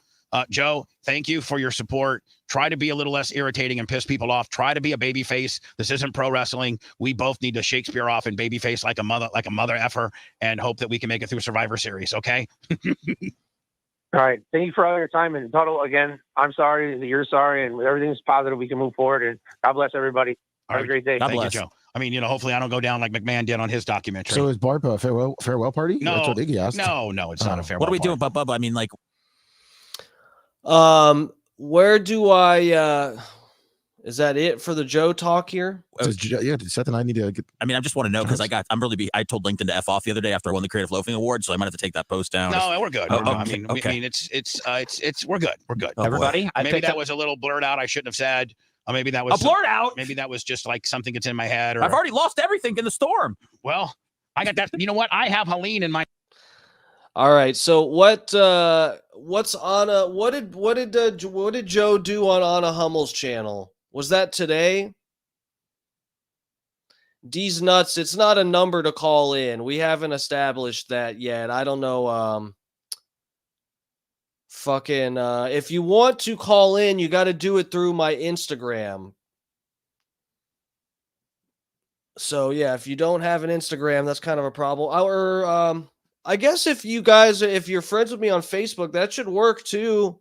Joe, thank you for your support. Try to be a little less irritating and piss people off. Try to be a baby face. This isn't pro wrestling. We both need to Shakespeare off and baby face like a mother effer, and hope that we can make it through Survivor Series. Okay. All right. Thank you for all your time. And Tuttle, again, I'm sorry that you're sorry, and everything's positive. We can move forward. And God bless everybody. Have a great day. Thank you, Joe. I mean, hopefully I don't go down like McMahon did on his documentary. So is Barb a farewell party? No, that's what Iggy asked. No, it's not a farewell. What are we doing, Bubba? I mean, like, where do I? Is that it for the Joe talk here? Yeah, Seth and I need to get. I mean, I just want to know because I told LinkedIn to F off the other day after I won the Creative Loafing Award, so I might have to take that post down. No, we're good. I mean, we're good. We're good. Everybody, maybe that was a little blurred out. I shouldn't have said. Maybe that was a blurred out. Maybe that was just like something that's in my head. Or, I've already lost everything in the storm. Well, I got that. You know what? I have Helene in my. All right. So what did Joe do on Anna Hummel's channel? Was that today? D's nuts. It's not a number to call in. We haven't established that yet. I don't know. If you want to call in, you got to do it through my Instagram. So yeah, if you don't have an Instagram, that's kind of a problem. Or I guess if you're friends with me on Facebook, that should work too.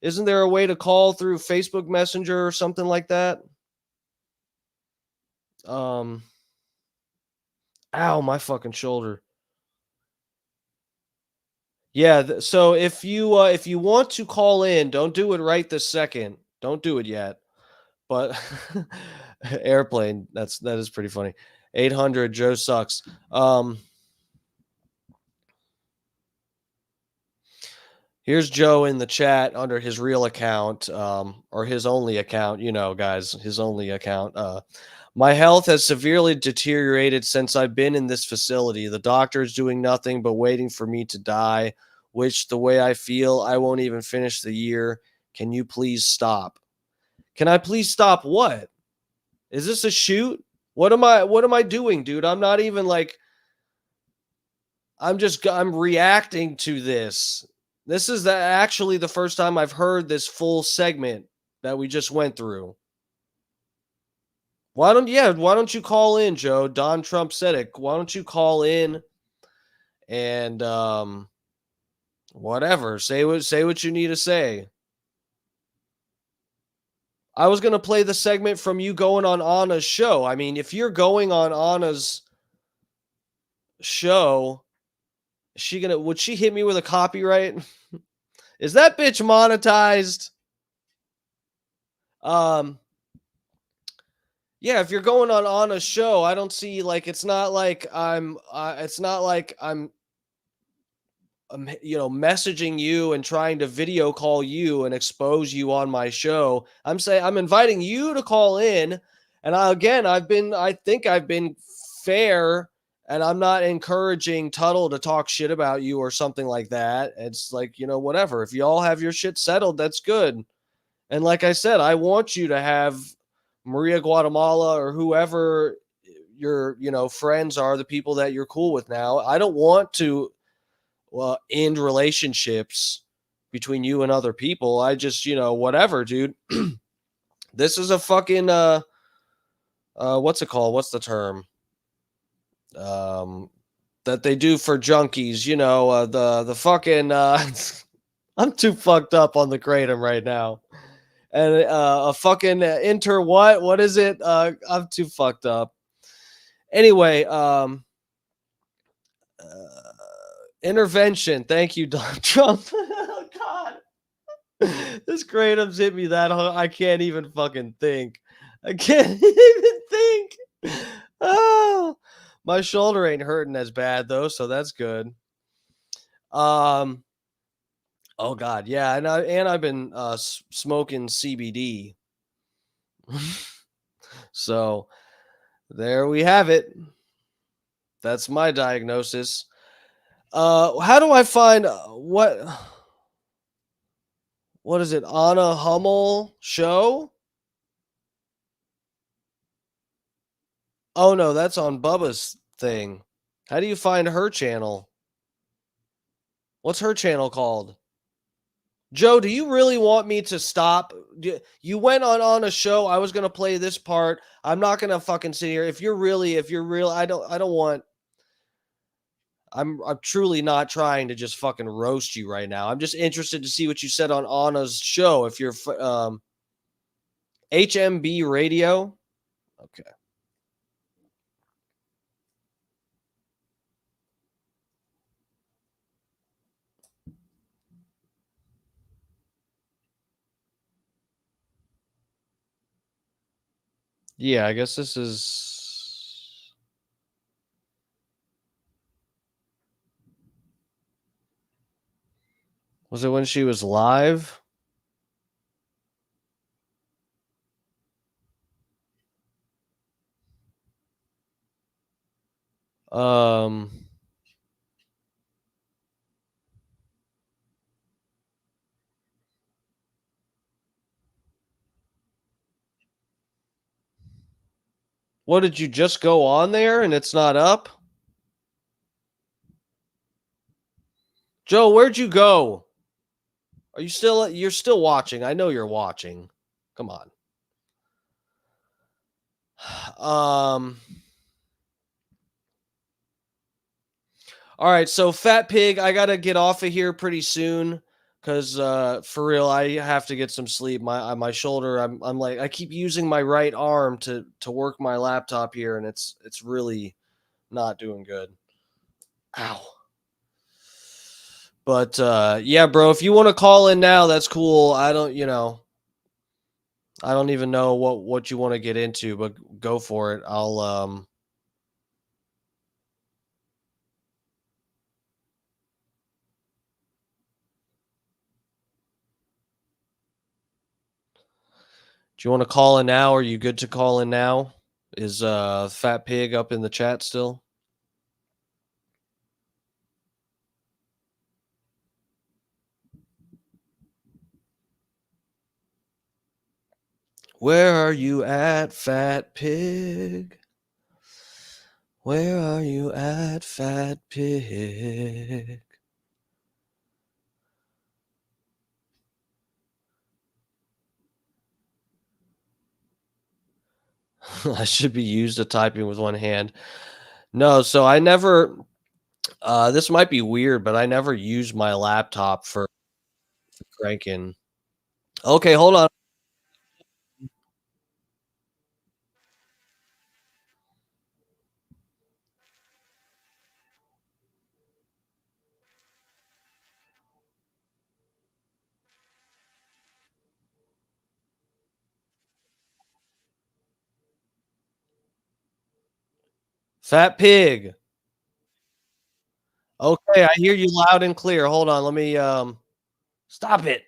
Isn't there a way to call through Facebook Messenger or something like that? Ow, my fucking shoulder. Yeah, so if you want to call in, don't do it right this second. Don't do it yet. But airplane, that is pretty funny. 800 Joe sucks. Here's Joe in the chat under his real account, or his only account, guys, his only account. My health has severely deteriorated since I've been in this facility. The doctor is doing nothing but waiting for me to die, which the way I feel, I won't even finish the year. Can you please stop? Can I please stop what? Is this a shoot? What am I doing, dude? I'm not even like, I'm reacting to this. This is actually the first time I've heard this full segment that we just went through. Why don't you call in, Joe? Don Trump said it. Why don't you call in and Whatever. Say what you need to say. I was going to play the segment from you going on Anna's show. I mean, if you're going on Anna's show, would she hit me with a copyright? Is that bitch monetized? Yeah, if you're going on Anna's show, I don't see, like, it's not like I'm messaging you and trying to video call you and expose you on my show. I'm inviting you to call in. And I think I've been fair, and I'm not encouraging Tuttle to talk shit about you or something like that. It's like, whatever. If you all have your shit settled, that's good. And like I said, I want you to have Maria Guatemala or whoever your, friends are, the people that you're cool with now. I don't want to end relationships between you and other people. I just, whatever, dude. This is a fucking what's it called? What's the term? That they do for junkies, the fucking I'm too fucked up on the kratom right now. And a fucking what is it? I'm too fucked up. Anyway, intervention. Thank you, Donald Trump. Oh, God. This kratom's hit me that hard. I can't even fucking think. I can't even think. Oh, my shoulder ain't hurting as bad, though, so that's good. Oh, God. Yeah, and I've been smoking CBD. So there we have it. That's my diagnosis. How do I find what is it? Anna Hummel show? Oh no, that's on Bubba's thing. How do you find her channel? What's her channel called? Joe, do you really want me to stop? You went on a show. I was going to play this part. I'm not going to fucking sit here. If you're real, I don't want. I'm truly not trying to just fucking roast you right now. I'm just interested to see what you said on Anna's show. If you're HMB Radio. Okay. Yeah, I guess this is. Was it when she was live? What, did you just go on there and it's not up? Joe, where'd you go? Are you you're still watching? I know you're watching. Come on. All right, so Fat Pig, I gotta get off of here pretty soon because for real, I have to get some sleep. My shoulder, I'm like, I keep using my right arm to work my laptop here, and it's really not doing good. Ow. But yeah, bro, if you want to call in now, that's cool. I don't even know what you want to get into, but go for it. I'll Do you want to call in now? Are you good to call in now? Is Fat Pig up in the chat still? Where are you at, Fat Pig? Where are you at, Fat Pig? I should be used to typing with one hand. No, so I never This might be weird, but I never use my laptop for cranking. Okay, hold on. Fat pig. Okay, I hear you loud and clear. Hold on, let me stop it.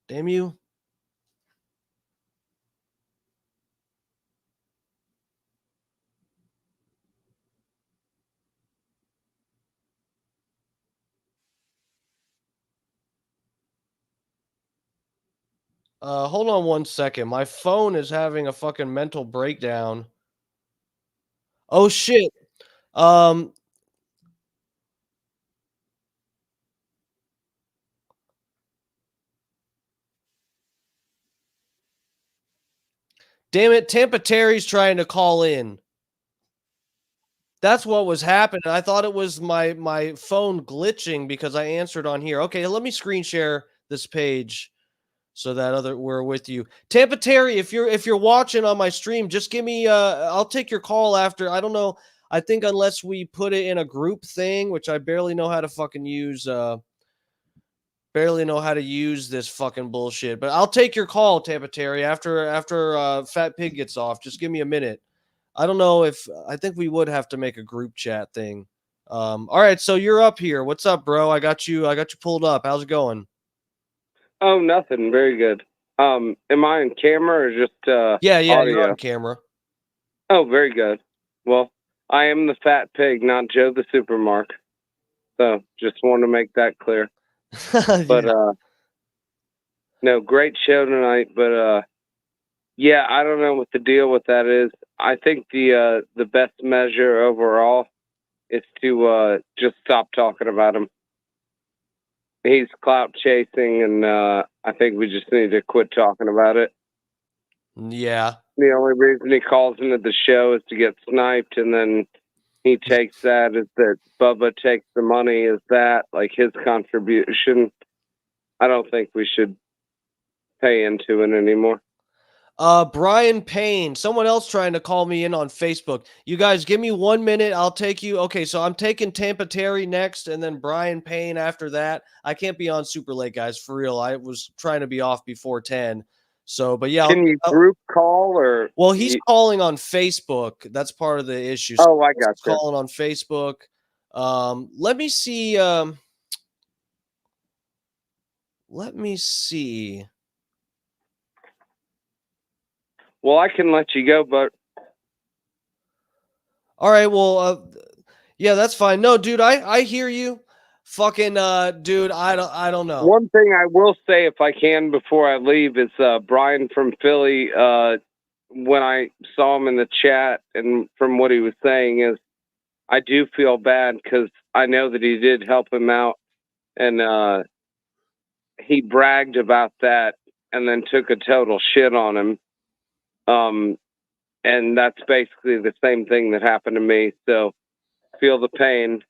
Damn you. Hold on 1 second. My phone is having a fucking mental breakdown. Oh shit. Um Damn it, Tampa Terry's trying to call in. That's what was happening. I thought it was my phone glitching because I answered on here. Okay, let me screen share this page so that we're with you. Tampa Terry, if you're watching on my stream, just give me I'll take your call after. I don't know. I think unless we put it in a group thing, which I barely know how to fucking use barely know how to use this fucking bullshit. But I'll take your call, Tampa Terry, after Fat Pig gets off. Just give me a minute. I don't know if I think we would have to make a group chat thing. All right, so you're up here. What's up, bro? I got you pulled up. How's it going? Oh, nothing. Very good. Am I on camera or just Yeah, audio? you're on camera. Oh, very good. Well, I am the fat pig, not Joe the Supermark. So just want to make that clear. But no, great show tonight. But yeah, I don't know what the deal with that is. I think the best measure overall is to just stop talking about him. He's clout chasing, and I think we just need to quit talking about it. Yeah. The only reason he calls into the show is to get sniped, and then he takes that as that Bubba takes the money as that, like his contribution. I don't think we should pay into it anymore. Brian Payne, someone else trying to call me in on Facebook. You guys give me 1 minute. I'll take you. Okay, so I'm taking Tampa Terry next and then Brian Payne after that. I can't be on super late, guys, for real. I was trying to be off before 10. So, but yeah. Can you group call or? Well, he's calling on Facebook. That's part of the issue. So I got you. Calling on Facebook. Let me see. Let me see. Well, I can let you go, but all right. Well, yeah, that's fine. No, dude, I hear you. Fucking dude, I don't know. One thing I will say, if I can, before I leave, is Brian from Philly. When I saw him in the chat, and from what he was saying, is I do feel bad because I know that he did help him out, and he bragged about that, and then took a total shit on him. And that's basically the same thing that happened to me. So feel the pain.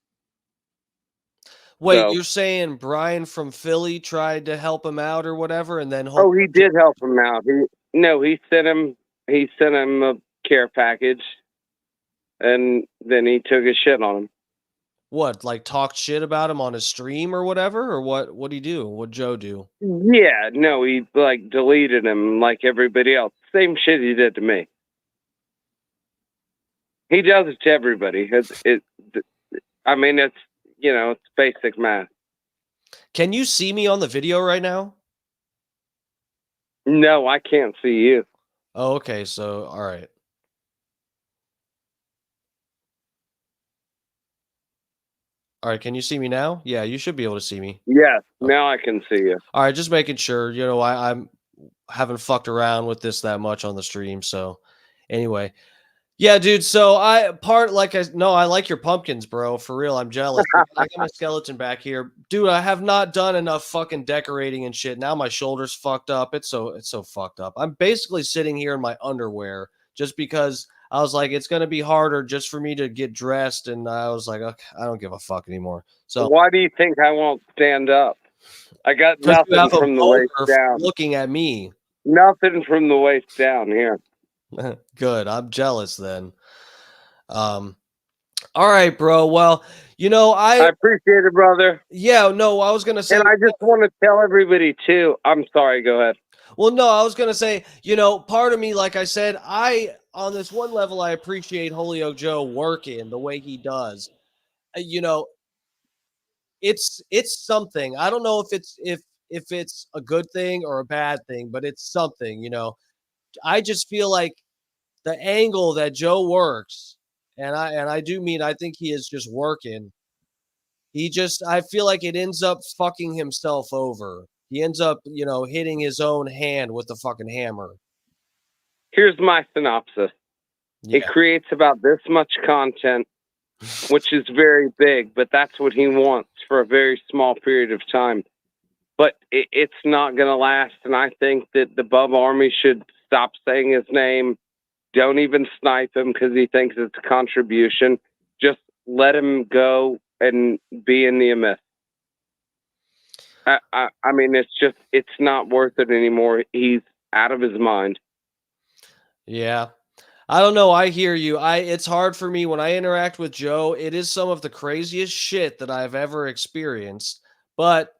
Wait, you're saying Brian from Philly tried to help him out or whatever, and then he did help him out. He sent him a care package, and then he took a shit on him. What, like talked shit about him on his stream or whatever, or what? What'd he do? What'd Joe do? Yeah, no, he like deleted him like everybody else. Same shit he did to me. He does it to everybody. I mean, it's it's basic math. Can you see me on the video right now? No, I can't see you. Oh, okay. So, all right. All right. Can you see me now? Yeah, you should be able to see me. Yes, now I can see you. All right, just making sure. I'm haven't fucked around with this that much on the stream. So, anyway. Yeah, dude. So I like your pumpkins, bro. For real, I'm jealous. I got my skeleton back here, dude. I have not done enough fucking decorating and shit. Now my shoulders fucked up. It's so fucked up. I'm basically sitting here in my underwear just because I was like, it's gonna be harder just for me to get dressed, and I was like, okay, I don't give a fuck anymore. So why do you think I won't stand up? I got because you nothing have a from the waist boner down. looking at me. Nothing from the waist down here. Good. I'm jealous then. All right, bro. Well, I appreciate it, brother. Yeah, no, I was gonna say, And I just want to tell everybody too. I'm sorry. Go ahead. well, no, I was gonna say, part of me, like I said, on this one level, I appreciate Holyoke Joe working the way he does. It's something. I don't know if it's a good thing or a bad thing, but it's something. I just feel like the angle that Joe works, and I do mean I think he is just working. I feel like it ends up fucking himself over. He ends up, hitting his own hand with the fucking hammer. Here's my synopsis. Yeah. It creates about this much content, which is very big, but that's what he wants for a very small period of time. But it's not going to last, and I think that the Bubba Army should stop saying his name. Don't even snipe him because he thinks it's a contribution. Just let him go and be in the abyss. I mean, it's not worth it anymore. He's out of his mind. Yeah. I don't know. I hear you. It's hard for me when I interact with Joe. It is some of the craziest shit that I've ever experienced. But,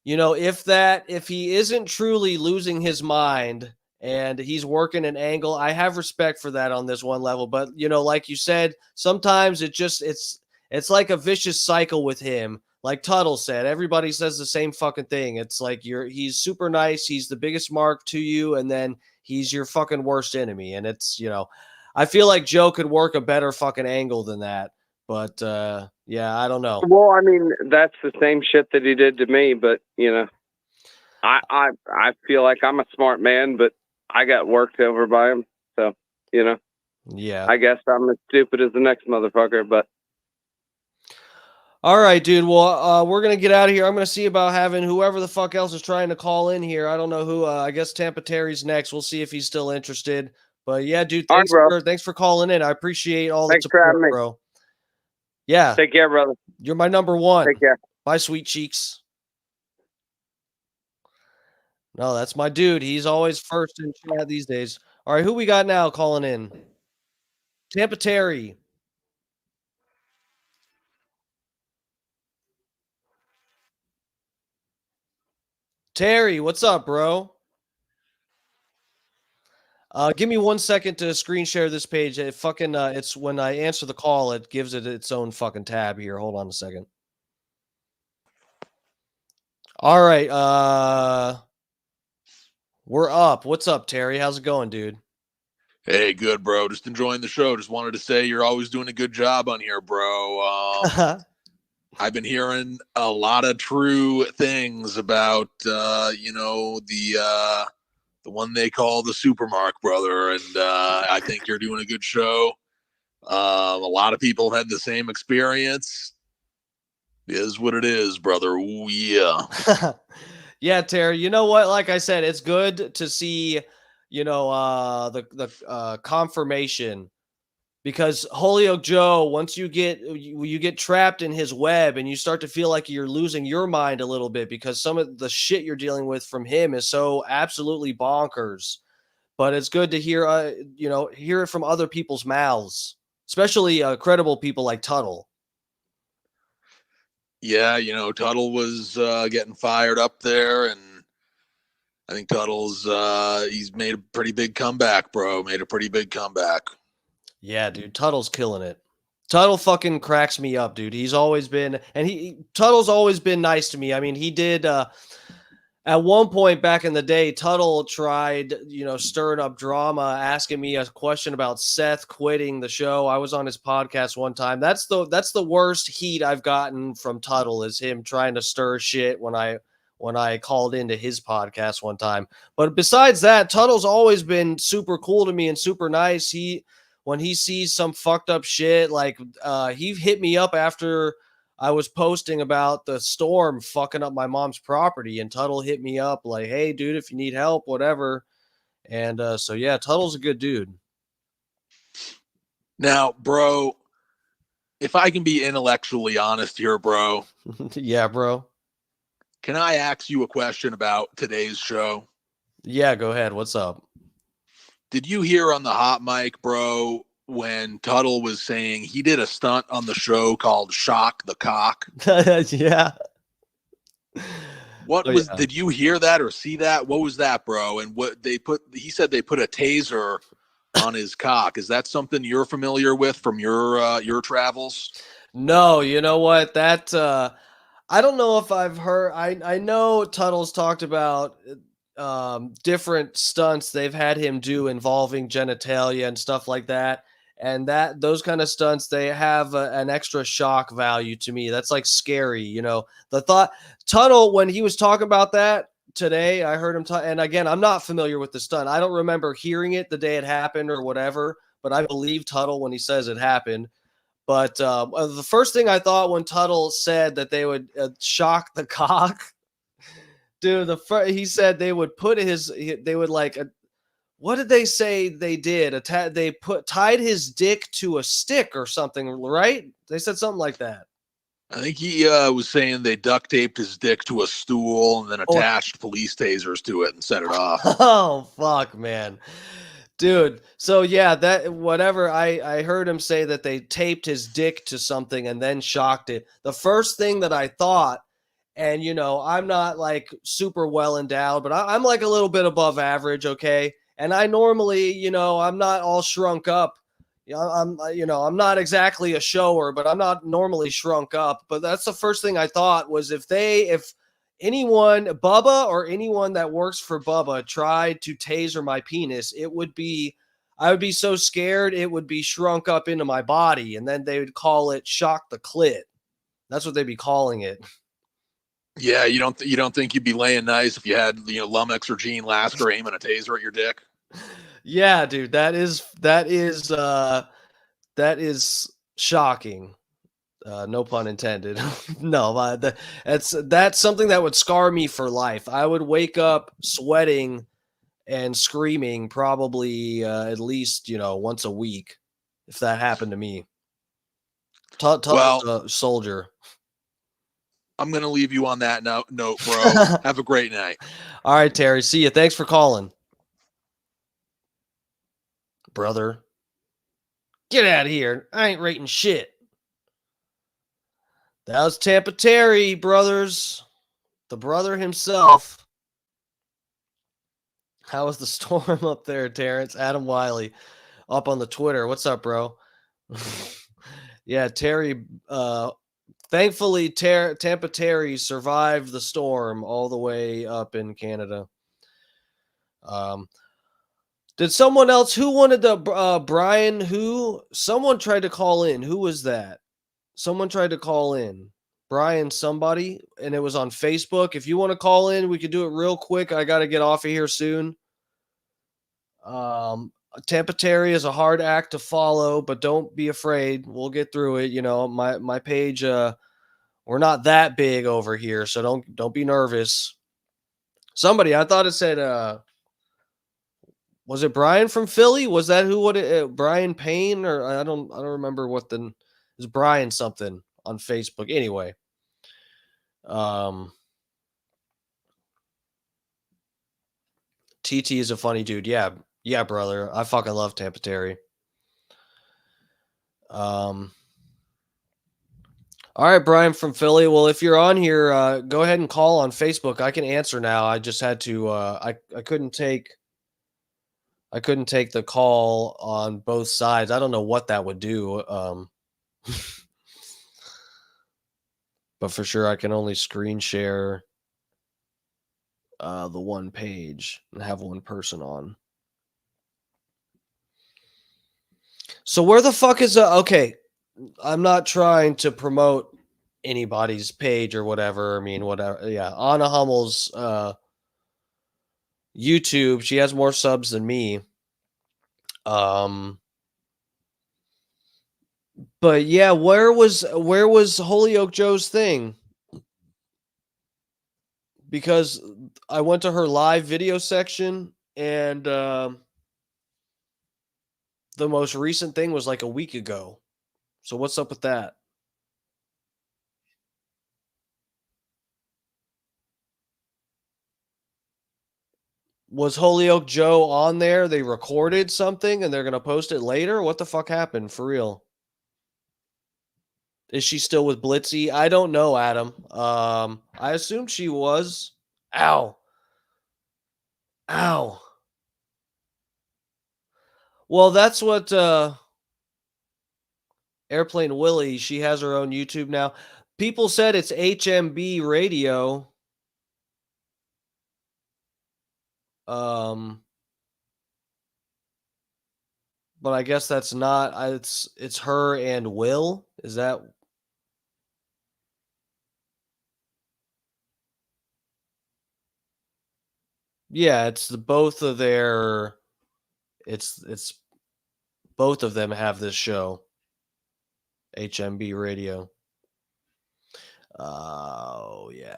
if he isn't truly losing his mind and he's working an angle, I have respect for that on this one level. But, like you said, sometimes it's like a vicious cycle with him. Like Tuttle said, everybody says the same fucking thing. It's like he's super nice. He's the biggest mark to you. And then he's your fucking worst enemy. And it's, I feel like Joe could work a better fucking angle than that. But, yeah, I don't know. Well, I mean, that's the same shit that he did to me. But, I feel like I'm a smart man, but I got worked over by him. So, yeah, I guess I'm as stupid as the next motherfucker, but. All right, dude. Well, we're going to get out of here. I'm going to see about having whoever the fuck else is trying to call in here. I don't know who. I guess Tampa Terry's next. We'll see if he's still interested. But yeah, dude, thanks for calling in. I appreciate all the support, bro. Yeah. Take care, brother. You're my number one. Take care. Bye, sweet cheeks. No, that's my dude. He's always first in chat these days. All right, who we got now calling in? Tampa Terry. Terry, what's up, bro? Give me 1 second to screen share this page. It's when I answer the call, it gives it its own fucking tab here. Hold on a second. All right, we're up. What's up, Terry? How's it going, dude? Hey, good, bro. Just enjoying the show. Just wanted to say you're always doing a good job on here, bro. I've been hearing a lot of true things about, the one they call the Supermark brother, and I think you're doing a good show. A lot of people have had the same experience. It is what it is, brother. Ooh, yeah. Yeah, Terry. You know what? Like I said, it's good to see, the confirmation. Because Holyoke Joe, once you get trapped in his web and you start to feel like you're losing your mind a little bit because some of the shit you're dealing with from him is so absolutely bonkers. But it's good to hear it from other people's mouths, especially credible people like Tuttle. Yeah, Tuttle was getting fired up there, and I think Tuttle's he's made a pretty big comeback, bro. Made a pretty big comeback. Yeah, dude, Tuttle's killing it. Tuttle fucking cracks me up, dude. He's always been, and Tuttle's always been nice to me. I mean, he did, at one point back in the day, Tuttle tried, stirring up drama, asking me a question about Seth quitting the show. I was on his podcast one time. That's the worst heat I've gotten from Tuttle, is him trying to stir shit when I called into his podcast one time. But besides that, Tuttle's always been super cool to me and super nice. When he sees some fucked up shit, like he hit me up after I was posting about the storm fucking up my mom's property, and Tuttle hit me up like, hey, dude, if you need help, whatever. And so, yeah, Tuttle's a good dude. Now, bro, if I can be intellectually honest here, bro. Yeah, bro. Can I ask you a question about today's show? Yeah, go ahead. What's up? Did you hear on the hot mic, bro, when Tuttle was saying he did a stunt on the show called Shock the Cock? Yeah. What Oh, was, yeah. did you hear that or see that? What was that, bro? And what he said they put a taser on his cock. Is that something you're familiar with from your travels? No, you know what? That I don't know if I've heard. I know Tuttle's talked about different stunts they've had him do involving genitalia and stuff like that. And that those kind of stunts, they have an extra shock value to me. That's like scary, you know. The thought Tuttle, when he was talking about that today, I heard him talk. And again, I'm not familiar with the stunt. I don't remember hearing it the day it happened or whatever. But I believe Tuttle when he says it happened. But the first thing I thought when Tuttle said that they would shock the cock, dude, he said they would put they would like, what did they say they did? They tied his dick to a stick or something, right? They said something like that. I think he was saying they duct taped his dick to a stool and then attached police tasers to it and set it off. Oh, fuck, man. Dude, so yeah, that whatever I heard him say that they taped his dick to something and then shocked it. The first thing that I thought, and you know, I'm not like super well endowed, but I'm like a little bit above average, okay? And I normally, you know, I'm not all shrunk up. I'm not exactly a shower, but I'm not normally shrunk up. But that's the first thing I thought was if anyone, Bubba or anyone that works for Bubba tried to taser my penis, I would be so scared it would be shrunk up into my body, and then they would call it shock the clit. That's what they'd be calling it. Yeah, you don't think you'd be laying nice if you had Lummox or Gene Lasker aiming a taser at your dick? Yeah, dude, that is shocking. No pun intended. No, that's something that would scar me for life. I would wake up sweating and screaming probably at least once a week if that happened to me. Well, soldier. I'm gonna leave you on that note, bro. Have a great night. All right, Terry. See you. Thanks for calling, brother. Get out of here. I ain't rating shit. That was Tampa Terry, brothers. The brother himself. How was the storm up there, Terrence? Adam Wiley up on the Twitter. What's up, bro? Yeah, Terry. Thankfully, Tampa Terry survived the storm all the way up in Canada. Did someone else who wanted the Brian? Someone tried to call in? Who was that? Someone tried to call in. Brian somebody, and it was on Facebook. If you want to call in, we could do it real quick. I got to get off of here soon. Tampa Terry is a hard act to follow, but don't be afraid. We'll get through it. You know, my page, we're not that big over here, so don't be nervous. Somebody, I thought it said, was it Brian from Philly? Was that Brian Payne, or I don't remember is Brian something on Facebook. Anyway, TT is a funny dude. Yeah, brother. I fucking love Tampa Terry. All right, Brian from Philly. Well, if you're on here, go ahead and call on Facebook. I can answer now. I just had to. I couldn't take the call on both sides. I don't know what that would do. But for sure, I can only screen share the one page and have one person on. So where the fuck is okay? I'm not trying to promote anybody's page or whatever. I mean, whatever. Yeah, Anna Hummel's YouTube. She has more subs than me. But yeah, where was Holyoke Joe's thing? Because I went to her live video section and the most recent thing was like a week ago. So what's up with that? Was Holyoke Joe on there? They recorded something and they're going to post it later? What the fuck happened? For real? Is she still with Blitzy? I don't know, Adam. I assumed she was. Ow. Ow. Well, that's what Airplane Willie, she has her own YouTube now. People said it's HMB radio. But I guess that's not it's her and Will. Is that Yeah, it's the both of their it's both of them have this show. HMB radio. Oh yeah.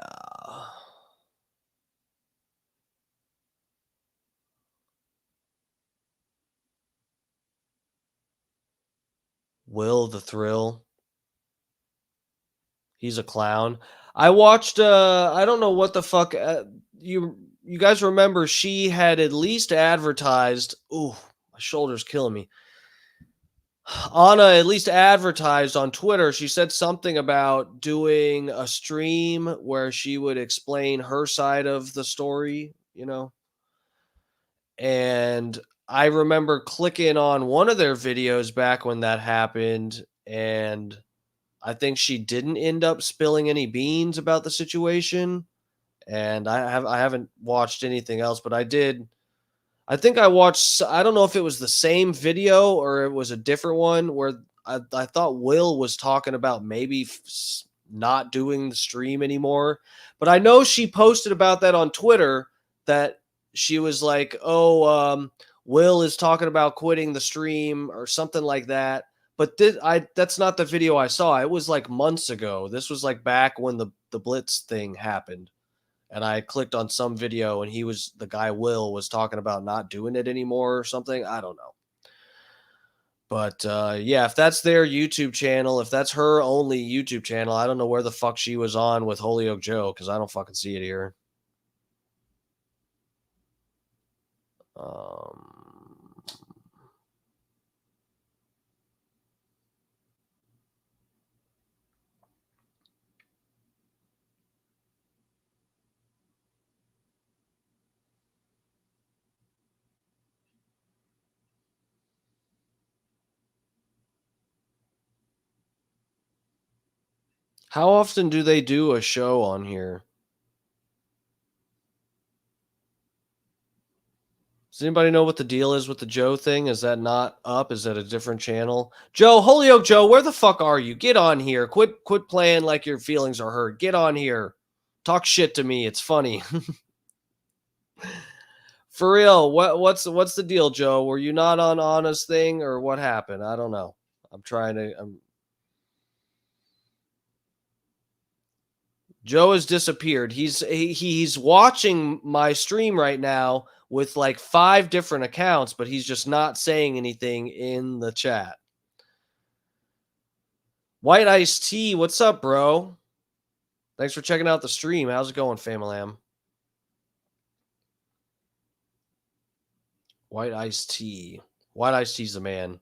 Will the Thrill. He's a clown. I watched I don't know what the fuck you guys remember she had at least advertised. Ooh, my shoulder's killing me. Anna at least advertised on Twitter. She said something about doing a stream where she would explain her side of the story, you know. And I remember clicking on one of their videos back when that happened, and I think she didn't end up spilling any beans about the situation. And I haven't watched anything else, but I did. I think I watched. I don't know if it was the same video or it was a different one where I thought Will was talking about maybe not doing the stream anymore. But I know she posted about that on Twitter, that she was like, "Oh, Will is talking about quitting the stream or something like that." But that's not the video I saw. It was like months ago. This was like back when the Blitz thing happened. And I clicked on some video and the guy Will was talking about not doing it anymore or something. I don't know. But yeah, if that's their YouTube channel, if that's her only YouTube channel, I don't know where the fuck she was on with Holyoke Joe, because I don't fucking see it here. How often do they do a show on here? Does anybody know what the deal is with the Joe thing? Is that not up? Is that a different channel? Joe, Holyoke Joe, where the fuck are you? Get on here. Quit playing like your feelings are hurt. Get on here. Talk shit to me. It's funny. For real, what's the deal, Joe? Were you not on Anna's thing or what happened? I don't know. Joe has disappeared. He's watching my stream right now with like 5 different accounts, but he's just not saying anything in the chat. White Iced Tea, what's up, bro? Thanks for checking out the stream. How's it going, Famalam? White Iced Tea. White Iced Tea's the man.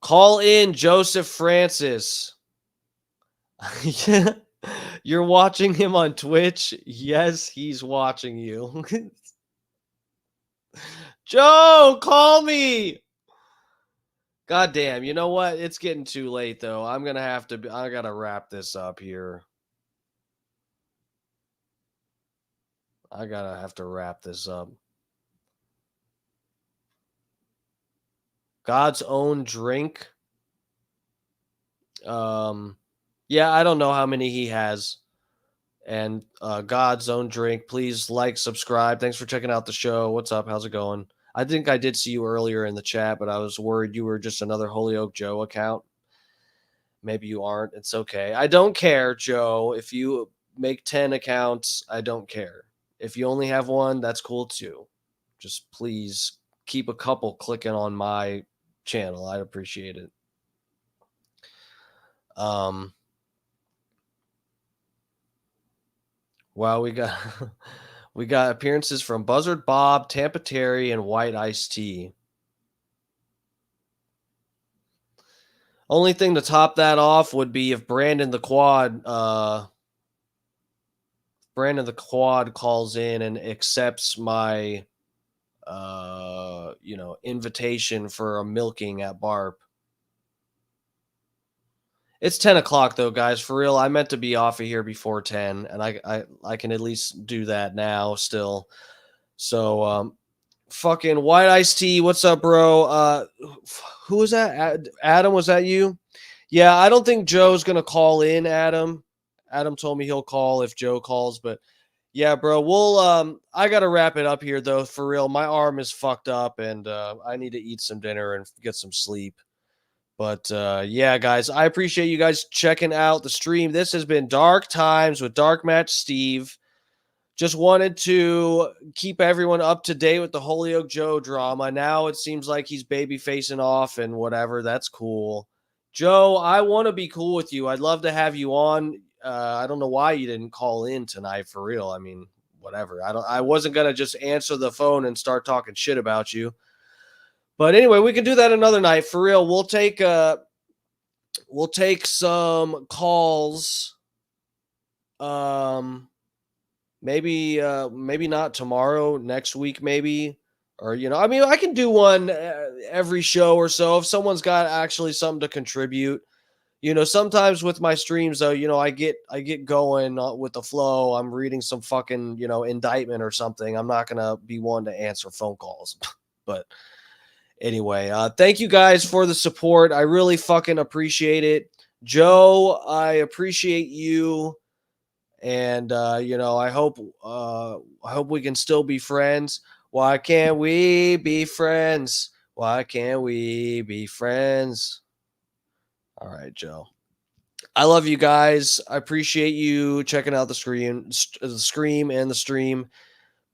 Call in Joseph Francis. You're watching him on Twitch? Yes, he's watching you. Joe, call me. God damn, you know what? It's getting too late, though. I gotta wrap this up here. I gotta have to wrap this up. God's Own Drink. Yeah, I don't know how many he has. And God's Own Drink. Please like, subscribe. Thanks for checking out the show. What's up? How's it going? I think I did see you earlier in the chat, but I was worried you were just another Holyoke Joe account. Maybe you aren't. It's okay. I don't care, Joe. If you make 10 accounts, I don't care. If you only have one, that's cool too. Just please keep a couple clicking on my channel. I'd appreciate it. Wow, we got we got appearances from Buzzard Bob, Tampa Terry, and White Iced Tea. Only thing to top that off would be if Brandon the Quad calls in and accepts my invitation for a milking at Barb. It's 10 o'clock though, guys. For real, I meant to be off of here before 10, and I can at least do that now still. So fucking White Iced Tea, what's up, bro? Who was that? Adam, was that you? Yeah, I don't think Joe's gonna call in, Adam. Adam told me he'll call if Joe calls, but yeah, bro. We'll I gotta wrap it up here though, for real. My arm is fucked up and I need to eat some dinner and get some sleep. But yeah, guys, I appreciate you guys checking out the stream. This has been Dark Times with Dark Match Steve. Just wanted to keep everyone up to date with the Holyoke Joe drama. Now it seems like he's baby facing off and whatever. That's cool. Joe, I want to be cool with you. I'd love to have you on. I don't know why you didn't call in tonight, for real. I mean, whatever. I wasn't gonna just answer the phone and start talking shit about you. But anyway, we can do that another night, for real. We'll take some calls. Maybe not tomorrow, next week maybe. Or, I mean, I can do one every show or so if someone's got actually something to contribute. Sometimes with my streams though, I get going with the flow. I'm reading some fucking, indictment or something. I'm not going to be one to answer phone calls. But anyway, thank you guys for the support. I really fucking appreciate it. Joe, I appreciate you. And I hope we can still be friends. Why can't we be friends? Why can't we be friends? All right, Joe. I love you guys. I appreciate you checking out the scream and the stream.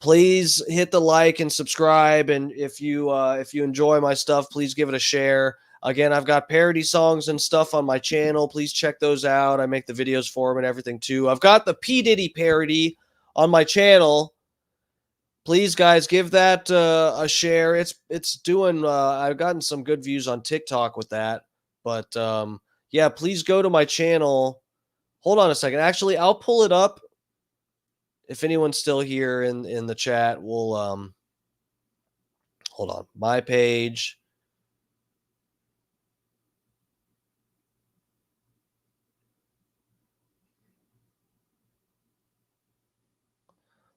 Please hit the like and subscribe. And if you enjoy my stuff, please give it a share. Again, I've got parody songs and stuff on my channel. Please check those out. I make the videos for them and everything too. I've got the P. Diddy parody on my channel. Please, guys, give that a share. It's doing. I've gotten some good views on TikTok with that. But yeah, please go to my channel. Hold on a second. Actually, I'll pull it up. If anyone's still here in the chat, we'll hold on. My page.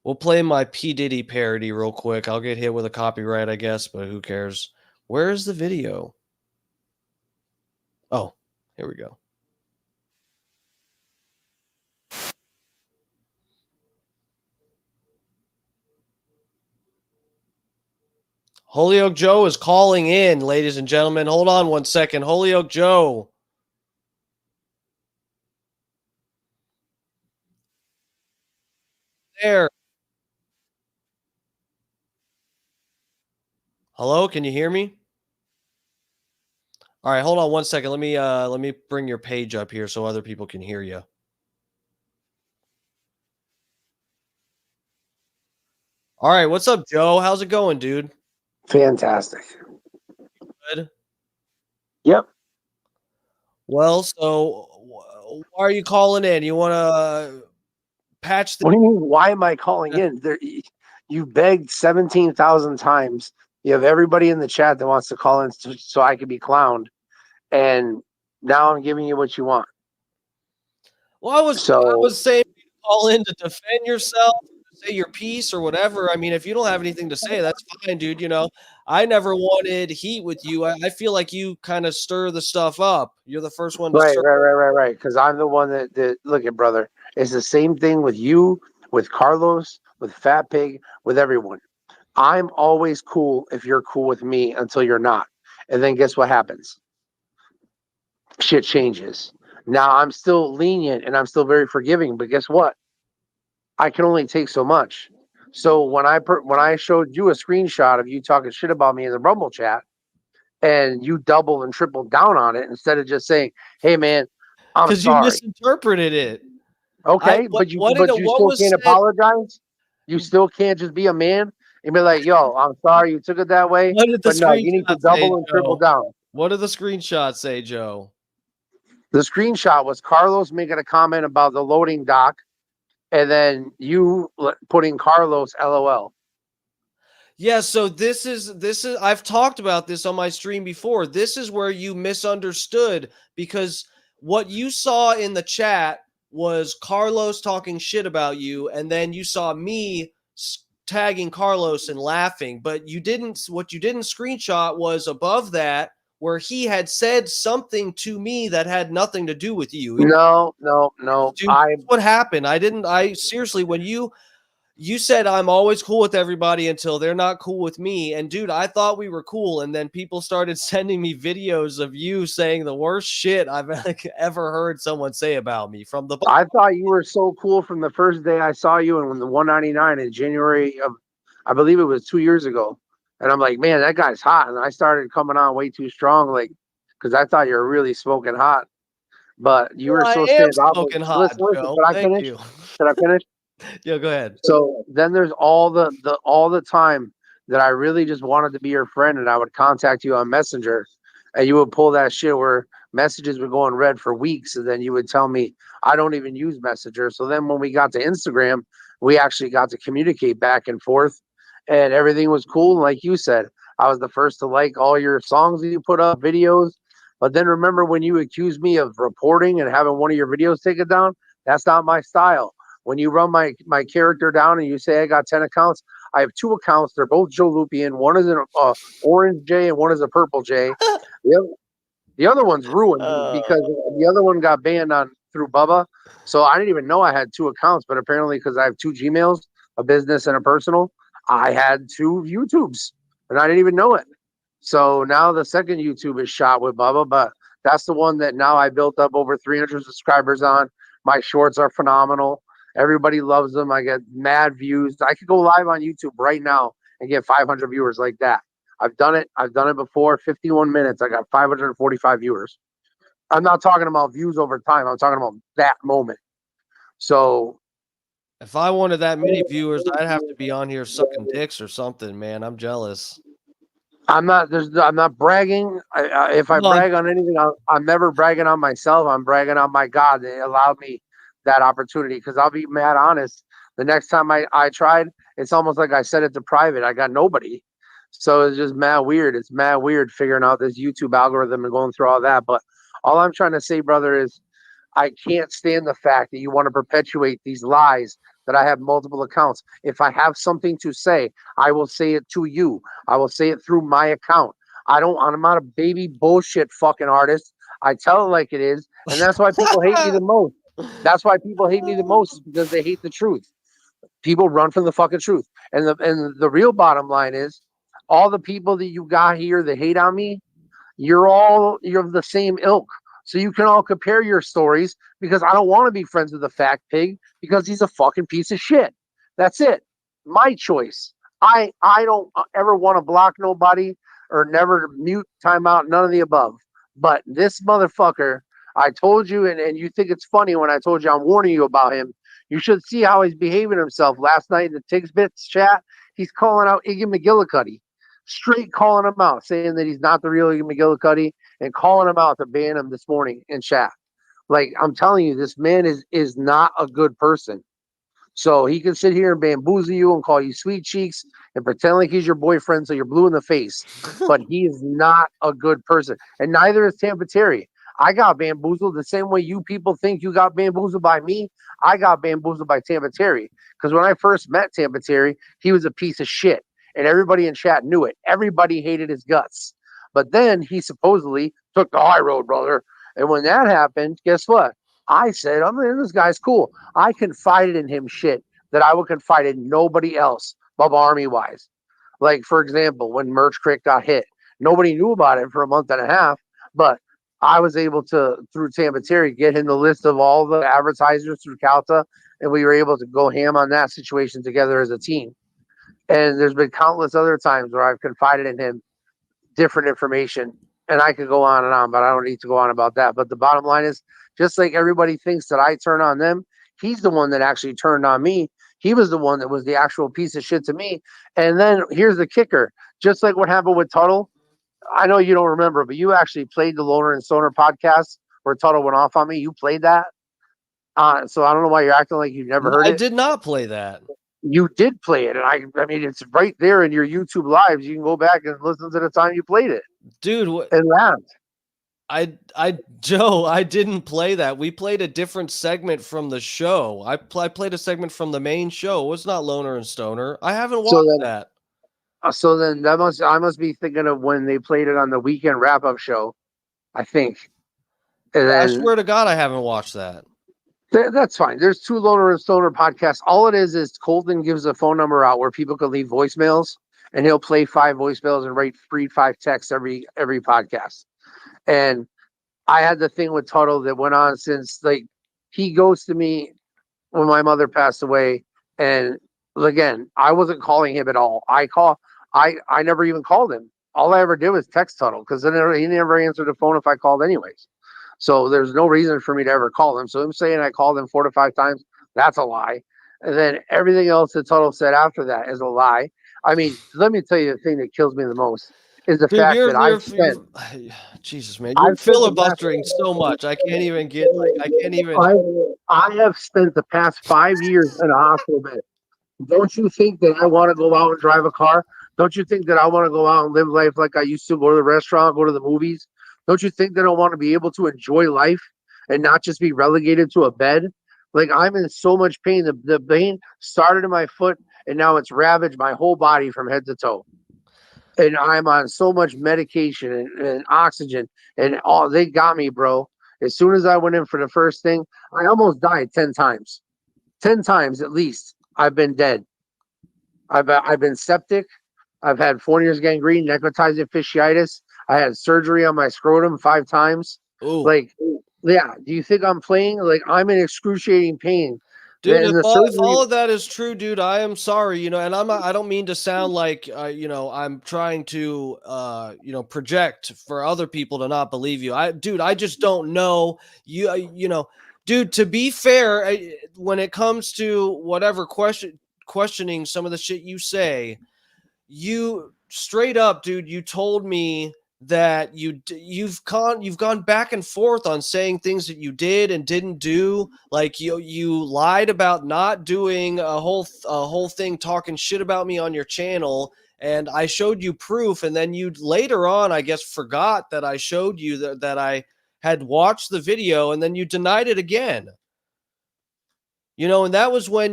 We'll play my P. Diddy parody real quick. I'll get hit with a copyright, I guess, but who cares? Where is the video? Oh, here we go. Holyoke Joe is calling in, ladies and gentlemen. Hold on one second. Holyoke Joe. There. Hello, can you hear me? All right, hold on one second. Let me bring your page up here so other people can hear you. All right, what's up, Joe? How's it going, dude? Fantastic. Good. Yep. Well, so why are you calling in? You want to patch the... What do you mean? Why am I calling in? You begged 17,000 times. You have everybody in the chat that wants to call in so I can be clowned, and now I'm giving you what you want. Well, I was saying call in to defend yourself, say your piece or whatever. I mean, if you don't have anything to say, that's fine, dude. I never wanted heat with you. I feel like you kind of stir the stuff up. You're the first one to Right. Because I'm the one that look at, brother. It's the same thing with you, with Carlos, with Fat Pig, with everyone. I'm always cool if you're cool with me until you're not. And then guess what happens? Shit changes. Now I'm still lenient and I'm still very forgiving, but guess what? I can only take so much. So when I showed you a screenshot of you talking shit about me in the Rumble chat, and you double and triple down on it instead of just saying, "Hey, man, I'm Because you sorry." misinterpreted it. Okay, What but you what still was can't said? apologize. You still can't just be a man and be like, "Yo, I'm sorry you took it that way." What did the But no, you need to screenshot say, double and triple Joe? down. What did the screenshot say, Joe? The screenshot was Carlos making a comment about the loading dock, and then you putting Carlos LOL. Yeah, so this is I've talked about this on my stream before. This is where you misunderstood, because what you saw in the chat was Carlos talking shit about you, and then you saw me tagging Carlos and laughing, but what you didn't screenshot was above that, where he had said something to me that had nothing to do with you. No. Dude, that's what happened. I seriously, when you said I'm always cool with everybody until they're not cool with me. And dude, I thought we were cool. And then people started sending me videos of you saying the worst shit I've ever heard someone say about me from the. I thought you were so cool from the first day I saw you in the 199 in January of, I believe it was 2 years ago. And I'm like, man, that guy's hot. And I started coming on way too strong, like, because I thought you were really smoking hot. But you were I so am standout. smoking hot, Listen, Joe. can I Thank finish? you. Can I finish? Yeah, go ahead. So then there's all the time that I really just wanted to be your friend, and I would contact you on Messenger, and you would pull that shit where messages would go on red for weeks, and then you would tell me I don't even use Messenger. So then when we got to Instagram, we actually got to communicate back and forth, and everything was cool. And like you said, I was the first to like all your songs that you put up, videos. But then remember when you accused me of reporting and having one of your videos taken down? That's not my style. When you run my character down and you say I got 10 accounts, I have 2 accounts. They're both Joe Lupian. One is an orange J and one is a purple J. The other one's ruined because the other one got banned on through Bubba. So I didn't even know I had 2 accounts, but apparently because I have 2 Gmails, a business and a personal, I had 2 YouTubes and I didn't even know it. So now the second YouTube is shot with Bubba, but that's the one that now I built up over 300 subscribers on. My shorts are phenomenal. Everybody loves them. I get mad views. I could go live on YouTube right now and get 500 viewers like that. I've done it. I've done it before. 51 minutes. I got 545 viewers. I'm not talking about views over time. I'm talking about that moment. So if I wanted that many viewers, I'd have to be on here sucking dicks or something, man. I'm jealous. I'm not bragging. If I brag on anything, I'm never bragging on myself. I'm bragging on my God that allowed me that opportunity. Because I'll be mad honest. The next time I tried, it's almost like I said it to private. I got nobody. So it's just mad weird. It's mad weird figuring out this YouTube algorithm and going through all that. But all I'm trying to say, brother, is I can't stand the fact that you want to perpetuate these lies that I have multiple accounts. If I have something to say, I will say it to you. I will say it through my account. I'm not a baby bullshit fucking artist. I tell it like it is. And that's why people hate me the most. That's why people hate me the most, is because they hate the truth. People run from the fucking truth. And the real bottom line is all the people that you got here that hate on me, you're of the same ilk. So you can all compare your stories, because I don't want to be friends with the fat pig because he's a fucking piece of shit. That's it. My choice. I don't ever want to block nobody or never mute, timeout, none of the above. But this motherfucker, I told you, and you think it's funny when I told you I'm warning you about him. You should see how he's behaving himself last night in the Tigs Bits chat. He's calling out Iggy McGillicuddy. Straight calling him out, saying that he's not the real Iggy McGillicuddy, and calling him out to ban him this morning in chat. Like, I'm telling you, this man is not a good person. So he can sit here and bamboozle you and call you sweet cheeks and pretend like he's your boyfriend so you're blue in the face. But he is not a good person. And neither is Tampa Terry. I got bamboozled the same way you people think you got bamboozled by me. I got bamboozled by Tampa Terry. Because when I first met Tampa Terry, he was a piece of shit. And everybody in chat knew it. Everybody hated his guts. But then he supposedly took the high road, brother. And when that happened, guess what? I said, this guy's cool. I confided in him shit that I would confide in nobody else, Bubba Army wise. Like, for example, when Merch Creek got hit, nobody knew about it for a month and a half, but I was able to, through Tampa Terry, get him the list of all the advertisers through Calta, and we were able to go ham on that situation together as a team. And there's been countless other times where I've confided in him different information. And I could go on, but I don't need to go on about that. But the bottom line is, just like everybody thinks that I turn on them, he's the one that actually turned on me. He was the one that was the actual piece of shit to me. And then here's the kicker. Just like what happened with Tuttle, I know you don't remember, but you actually played the Loner and Stoner podcast where Tuttle went off on me. You played that. So I don't know why you're acting like you never heard I it. did not play that. You did play it. And I mean, it's right there in your YouTube lives. You can go back and listen to the time you played it. Dude, and laughed. Joe, I didn't play that. We played a different segment from the show. I played a segment from the main show. It was not Loner and Stoner. I haven't watched that. So then I must be thinking of when they played it on the weekend wrap up show, I think. And I then, swear to God, I haven't watched that. that's fine. There's 2 Loner and Stoner podcasts. All it is Colton gives a phone number out where people can leave voicemails, and he'll play 5 voicemails and read 5 texts every podcast. And I had the thing with Tuttle that went on since, like, he goes to me when my mother passed away. And again, I wasn't calling him at all. I never even called him. All I ever did was text Tuttle because he never answered the phone if I called anyways. So there's no reason for me to ever call him. So him saying I called him 4 to 5 times, that's a lie. And then everything else that Tuttle said after that is a lie. I mean, let me tell you the thing that kills me the most is the fact that I've spent. Jesus, man, you're filibustering so much. I can't even get I have spent the past 5 years in a hospital bed. Don't you think that I want to go out and drive a car? Don't you think that I want to go out and live life like I used to, go to the restaurant, go to the movies? Don't you think that I want to be able to enjoy life and not just be relegated to a bed? Like, I'm in so much pain. The pain started in my foot, and now it's ravaged my whole body from head to toe. And I'm on so much medication and oxygen and all. They got me, bro. As soon as I went in for the first thing, I almost died 10 times. 10 times at least. I've been dead. I've been septic. I've had Fournier's gangrene, necrotizing fasciitis. I had surgery on my scrotum 5 times. Ooh. Like, yeah. Do you think I'm playing? Like, I'm in excruciating pain. Dude, if all of that is true, dude, I am sorry, and I don't mean to sound like, I'm trying to, project for other people to not believe you. I just don't know dude, to be fair, when it comes to whatever questioning some of the shit you say, you straight up, dude, you told me that you've gone back and forth on saying things that you did and didn't do. Like you lied about not doing a whole thing talking shit about me on your channel, and I showed you proof, and then you later on, I guess, forgot that I showed you that I had watched the video, and then you denied it again. And that was when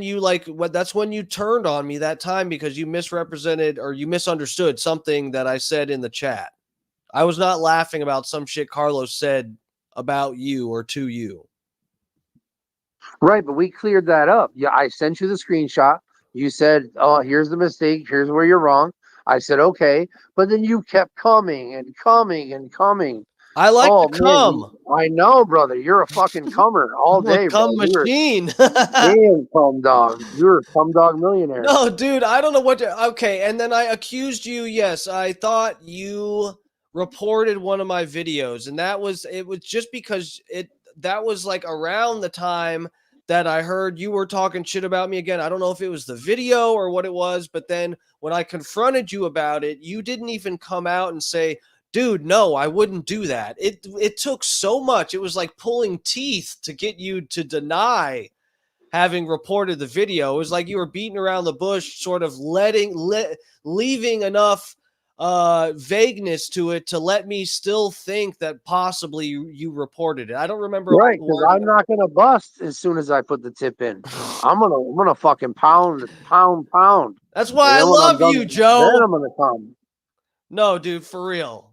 that's when you turned on me that time, because you misrepresented or you misunderstood something that I said in the chat. I was not laughing about some shit Carlos said about you or to you. Right, but we cleared that up. Yeah, I sent you the screenshot. You said, "Oh, here's the mistake. Here's where you're wrong." I said, "Okay," but then you kept coming and coming and coming. I like to come. I know, brother. You're a fucking comer all day, come machine. Damn, cum dog. You're a cum dog millionaire. No, dude, I don't know what to. Okay, and then I accused you. Yes, I thought you reported one of my videos, and it was just because that was like around the time that I heard you were talking shit about me again. I don't know if it was the video or what it was, but then when I confronted you about it, you didn't even come out and say, "Dude, no, I wouldn't do that." It took so much. It was like pulling teeth to get you to deny having reported the video. It was like you were beating around the bush, sort of leaving enough vagueness to it to let me still think that possibly you reported it. I don't remember. Right, because I'm not gonna bust as soon as I put the tip in. I'm gonna fucking pound. That's why I love you, Joe. Then I'm gonna come. No, dude, for real.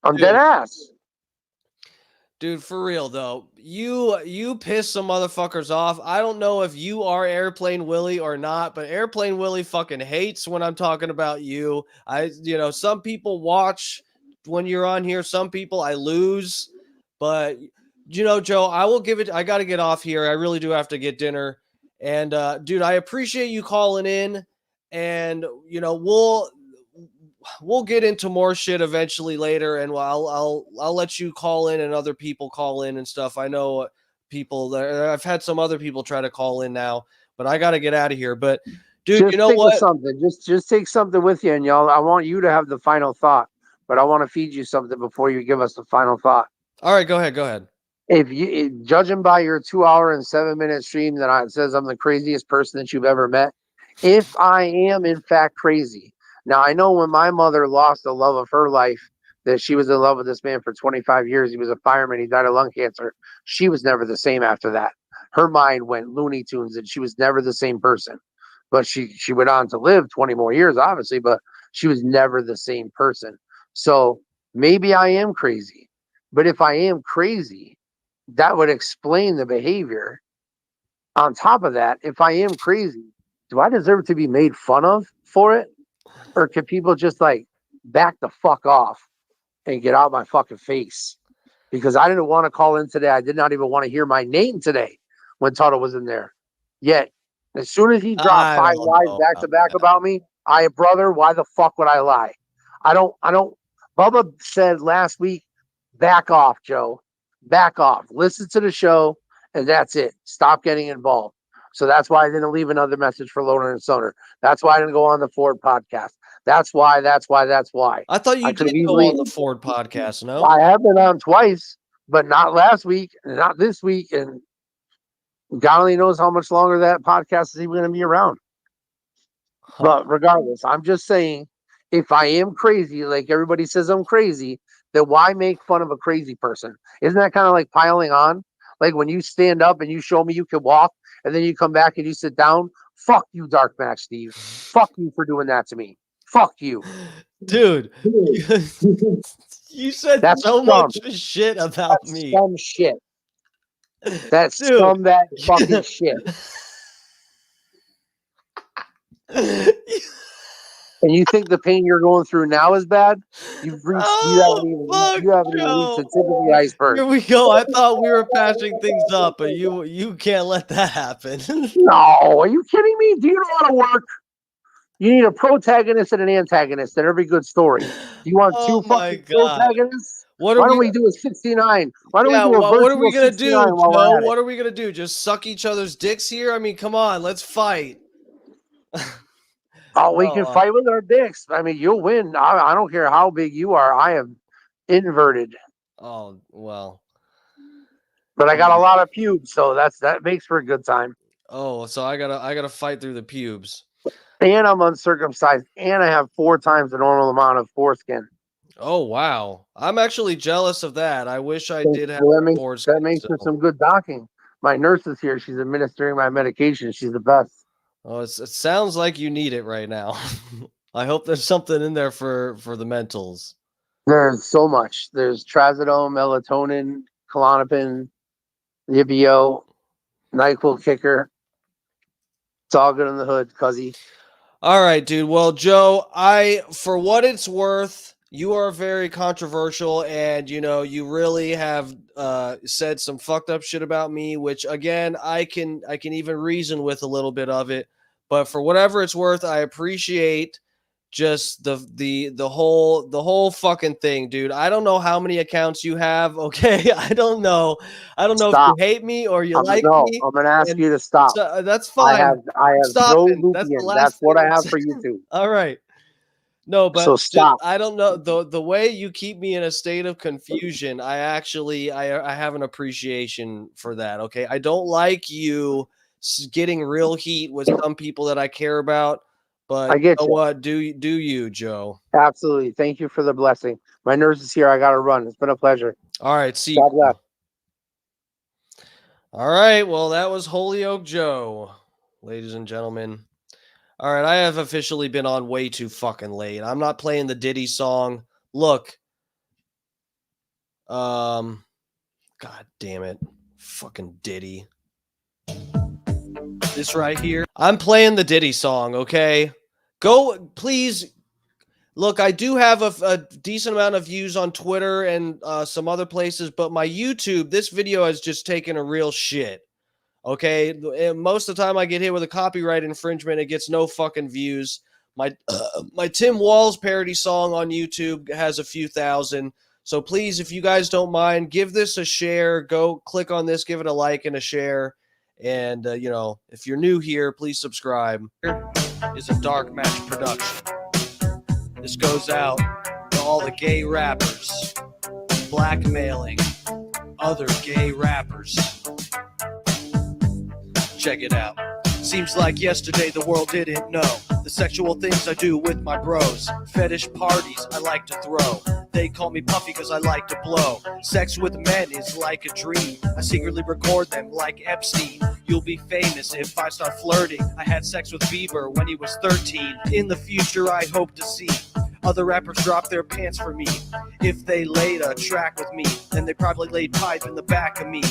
I'm dead ass. Dude, for real though, you piss some motherfuckers off. I don't know if you are Airplane Willie or not, but Airplane Willie fucking hates when I'm talking about you. Some people watch when you're on here. Some people I lose, but Joe, I got to get off here. I really do have to get dinner. And dude, I appreciate you calling in. and we'll get into more shit eventually later, and I'll let you call in and other people call in and stuff. I know people there. I've had some other people try to call in now, but I got to get out of here. But dude, just you know think what? of something. Just take something with you, and y'all. I want you to have the final thought, but I want to feed you something before you give us the final thought. All right, go ahead. If you judging by your 2 hour and 7 minute stream that it says I'm the craziest person that you've ever met, if I am in fact crazy. Now I know when my mother lost the love of her life, that she was in love with this man for 25 years. He was a fireman. He died of lung cancer. She was never the same after that. Her mind went Looney Tunes, and she was never the same person. But she went on to live 20 more years, obviously, but she was never the same person. So maybe I am crazy. But if I am crazy, that would explain the behavior. On top of that, if I am crazy, do I deserve to be made fun of for it? Or can people just like back the fuck off and get out of my fucking face? Because I didn't want to call in today. I did not even want to hear my name today when Tuttle was in there. Yet, as soon as he dropped 5 lies back to back about me, brother, why the fuck would I lie? I don't. Bubba said last week, back off, Joe. Back off. Listen to the show, and that's it. Stop getting involved. So that's why I didn't leave another message for Loner and Stoner. That's why I didn't go on the Ford podcast. That's why. I thought you did go on the Ford podcast, no? I have been on twice, but not last week, and not this week, and God only knows how much longer that podcast is even going to be around. But regardless, I'm just saying, if I am crazy, like everybody says I'm crazy, then why make fun of a crazy person? Isn't that kind of like piling on? Like when you stand up and you show me you can walk, and then you come back and you sit down. Fuck you, Dark Match Steve. Fuck you for doing that to me. Fuck you. Dude, you said That's so scum. much shit about That's me. Scum shit. That's scumbag fucking shit. And you think the pain you're going through now is bad? You haven't even reached the tip of the iceberg. Here we go. I thought we were patching things up, but you can't let that happen. No, are you kidding me? Do you know how to work? You need a protagonist and an antagonist in every good story. Do you want two fucking protagonists? Why don't we do a 69? Why don't we do a virtual what are we gonna 69 do, while Joe? we're at it? What are we gonna do? Just suck each other's dicks here? I mean, come on, let's fight. Oh, we can fight with our dicks. I mean, you'll win. I don't care how big you are. I am inverted. Oh, well. But I got a lot of pubes, so that makes for a good time. Oh, so I gotta fight through the pubes. And I'm uncircumcised, and I have 4 times the normal amount of foreskin. Oh wow, I'm actually jealous of that. I wish I did have foreskin. That makes for some good docking. My nurse is here. She's administering my medication. She's the best. Oh, it sounds like you need it right now. I hope there's something in there for the mentals. There's so much. There's trazodone, melatonin, Klonopin, Libio, NyQuil kicker. It's all good in the hood, cuzzy. All right, dude. Well, Joe, for what it's worth, you are very controversial, and you really have said some fucked up shit about me, which again I can even reason with a little bit of it. But for whatever it's worth, I appreciate just the whole fucking thing, dude. I don't know how many accounts you have. Okay, I don't know if you hate me or you like me. I'm gonna ask you to stop. That's fine. I have Joe Stopping. Lupian. That's what I have for YouTube. All right. No, but so stop. I don't know the way you keep me in a state of confusion. I have an appreciation for that. Okay, I don't like you getting real heat with some people that I care about. But I get you know you. what? Do you, Joe? Absolutely. Thank you for the blessing. My nurse is here. I got to run. It's been a pleasure. All right. See God bless. All right. Well, that was Holyoke Joe, ladies and gentlemen. All right. I have officially been on way too fucking late. I'm not playing the Diddy song. Look. God damn it. Fucking Diddy. This right here. I'm playing the Diddy song, okay? Go, please. Look, I do have a decent amount of views on Twitter and some other places, but my YouTube, this video has just taken a real shit. Okay, and most of the time I get hit with a copyright infringement. It gets no fucking views. My Tim Walls parody song on YouTube has a few thousand. So please, if you guys don't mind, give this a share. Go click on this, give it a like and a share. And, if you're new here, please subscribe. Here is a Dark Match production. This goes out to all the gay rappers blackmailing other gay rappers. Check it out. Seems like yesterday the world didn't know the sexual things I do with my bros. Fetish parties I like to throw. They call me Puffy because I like to blow. Sex with men is like a dream. I secretly record them like Epstein. You'll be famous if I start flirting. I had sex with Bieber when he was 13. In the future I hope to see other rappers drop their pants for me. If they laid a track with me, then they probably laid pipe in the back of me.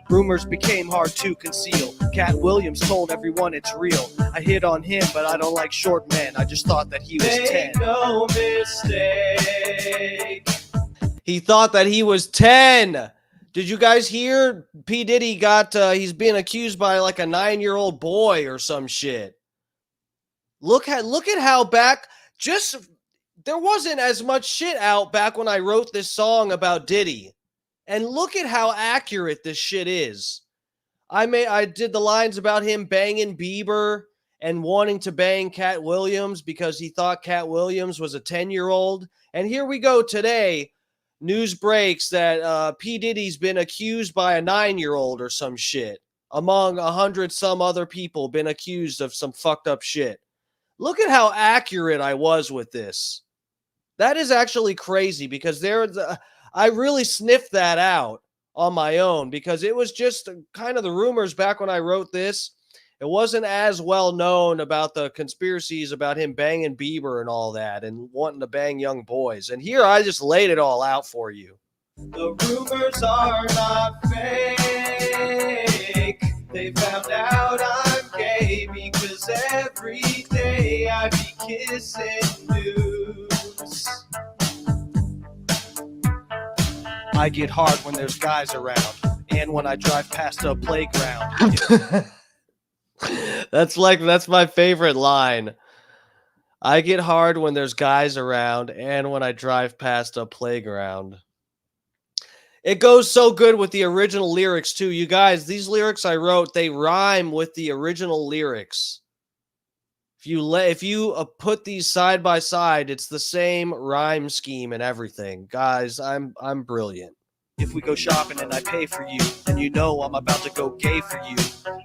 Rumors became hard to conceal. Cat Williams told everyone it's real. I hit on him, but I don't like short men. I just thought that he was 10. Make no mistake. He thought that he was 10. Did you guys hear? P. Diddy he's being accused by like a 9-year-old boy or some shit. Look at how back, there wasn't as much shit out back when I wrote this song about Diddy. And look at how accurate this shit is. I did the lines about him banging Bieber and wanting to bang Cat Williams because he thought Cat Williams was a 10-year-old. And here we go today. News breaks that P. Diddy's been accused by a 9-year-old or some shit. Among 100 some other people been accused of some fucked up shit. Look at how accurate I was with this. That is actually crazy because I really sniffed that out on my own because it was just kind of the rumors back when I wrote this. It wasn't as well known about the conspiracies about him banging Bieber and all that and wanting to bang young boys. And here I just laid it all out for you. The rumors are not fake. They found out I'm gay because every day I be kissing news. I get hard when there's guys around and when I drive past a playground. That's my favorite line. I get hard when there's guys around and when I drive past a playground. It goes so good with the original lyrics too. You guys, these lyrics I wrote, they rhyme with the original lyrics. If you put these side by side, it's the same rhyme scheme and everything. Guys, I'm brilliant. If we go shopping and I pay for you, and you know I'm about to go gay for you.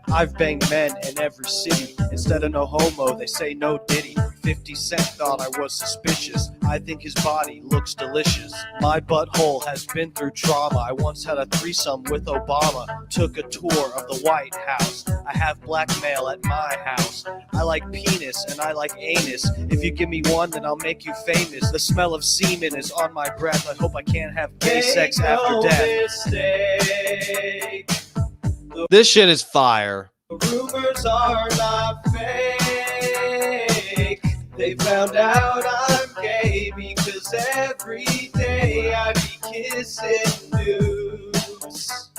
I've banged men in every city. Instead of no homo, they say no Diddy. 50 Cent thought I was suspicious. I think his body looks delicious. My butthole has been through trauma. I once had a threesome with Obama. Took a tour of the White House. I have blackmail at my house. I like penis and I like anus. If you give me one, then I'll make you famous. The smell of semen is on my breath. I hope I can't have gay sex after death. Mistake. This shit is fire. The rumors are not fake. They found out I'm gay because every day I be kissing news.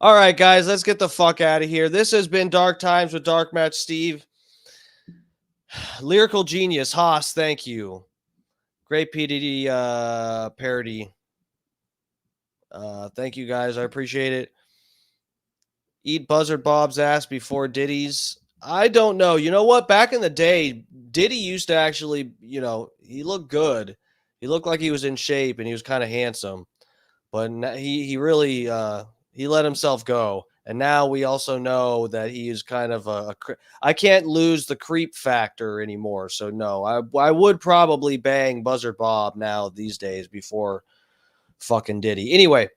All right, guys, let's get the fuck out of here. This has been Dark Times with Dark Match Steve. Lyrical genius, Haas, thank you. Great PDD parody. Thank you, guys. I appreciate it. Eat Buzzard Bob's ass before Diddy's. I don't know. You know what? Back in the day, Diddy used to actually, he looked good. He looked like he was in shape and he was kind of handsome. But he really he let himself go. And now we also know that he is kind of I can't lose the creep factor anymore. So no, I would probably bang Buzzard Bob now these days before fucking Diddy. Anyway,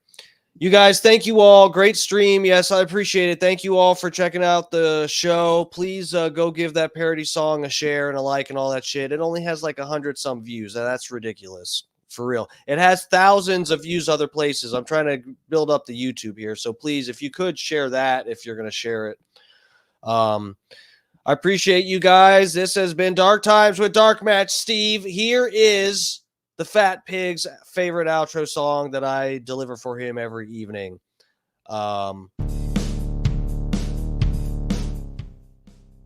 you guys, thank you all. Great stream. Yes, I appreciate it. Thank you all for checking out the show. Please go give that parody song a share and a like and all that shit. It only has like 100 some views. That's ridiculous. For real. It has thousands of views other places. I'm trying to build up the YouTube here. So please, if you could share that, if you're going to share it. I appreciate you guys. This has been Dark Times with Dark Match Steve. Here is the Fat Pig's favorite outro song that I deliver for him every evening.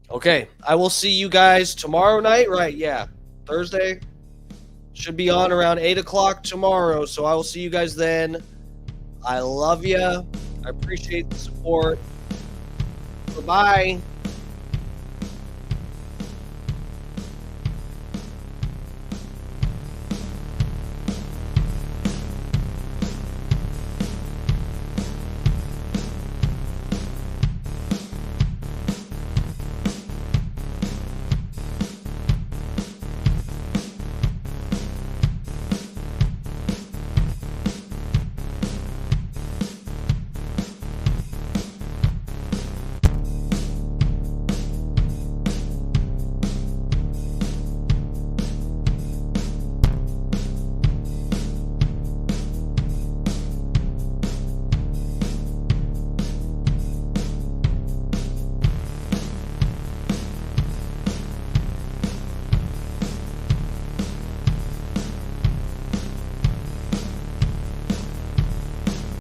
Okay, I will see you guys tomorrow night, right? Yeah, Thursday. Should be on around 8 o'clock tomorrow, so I will see you guys then. I love you. I appreciate the support. Bye-bye.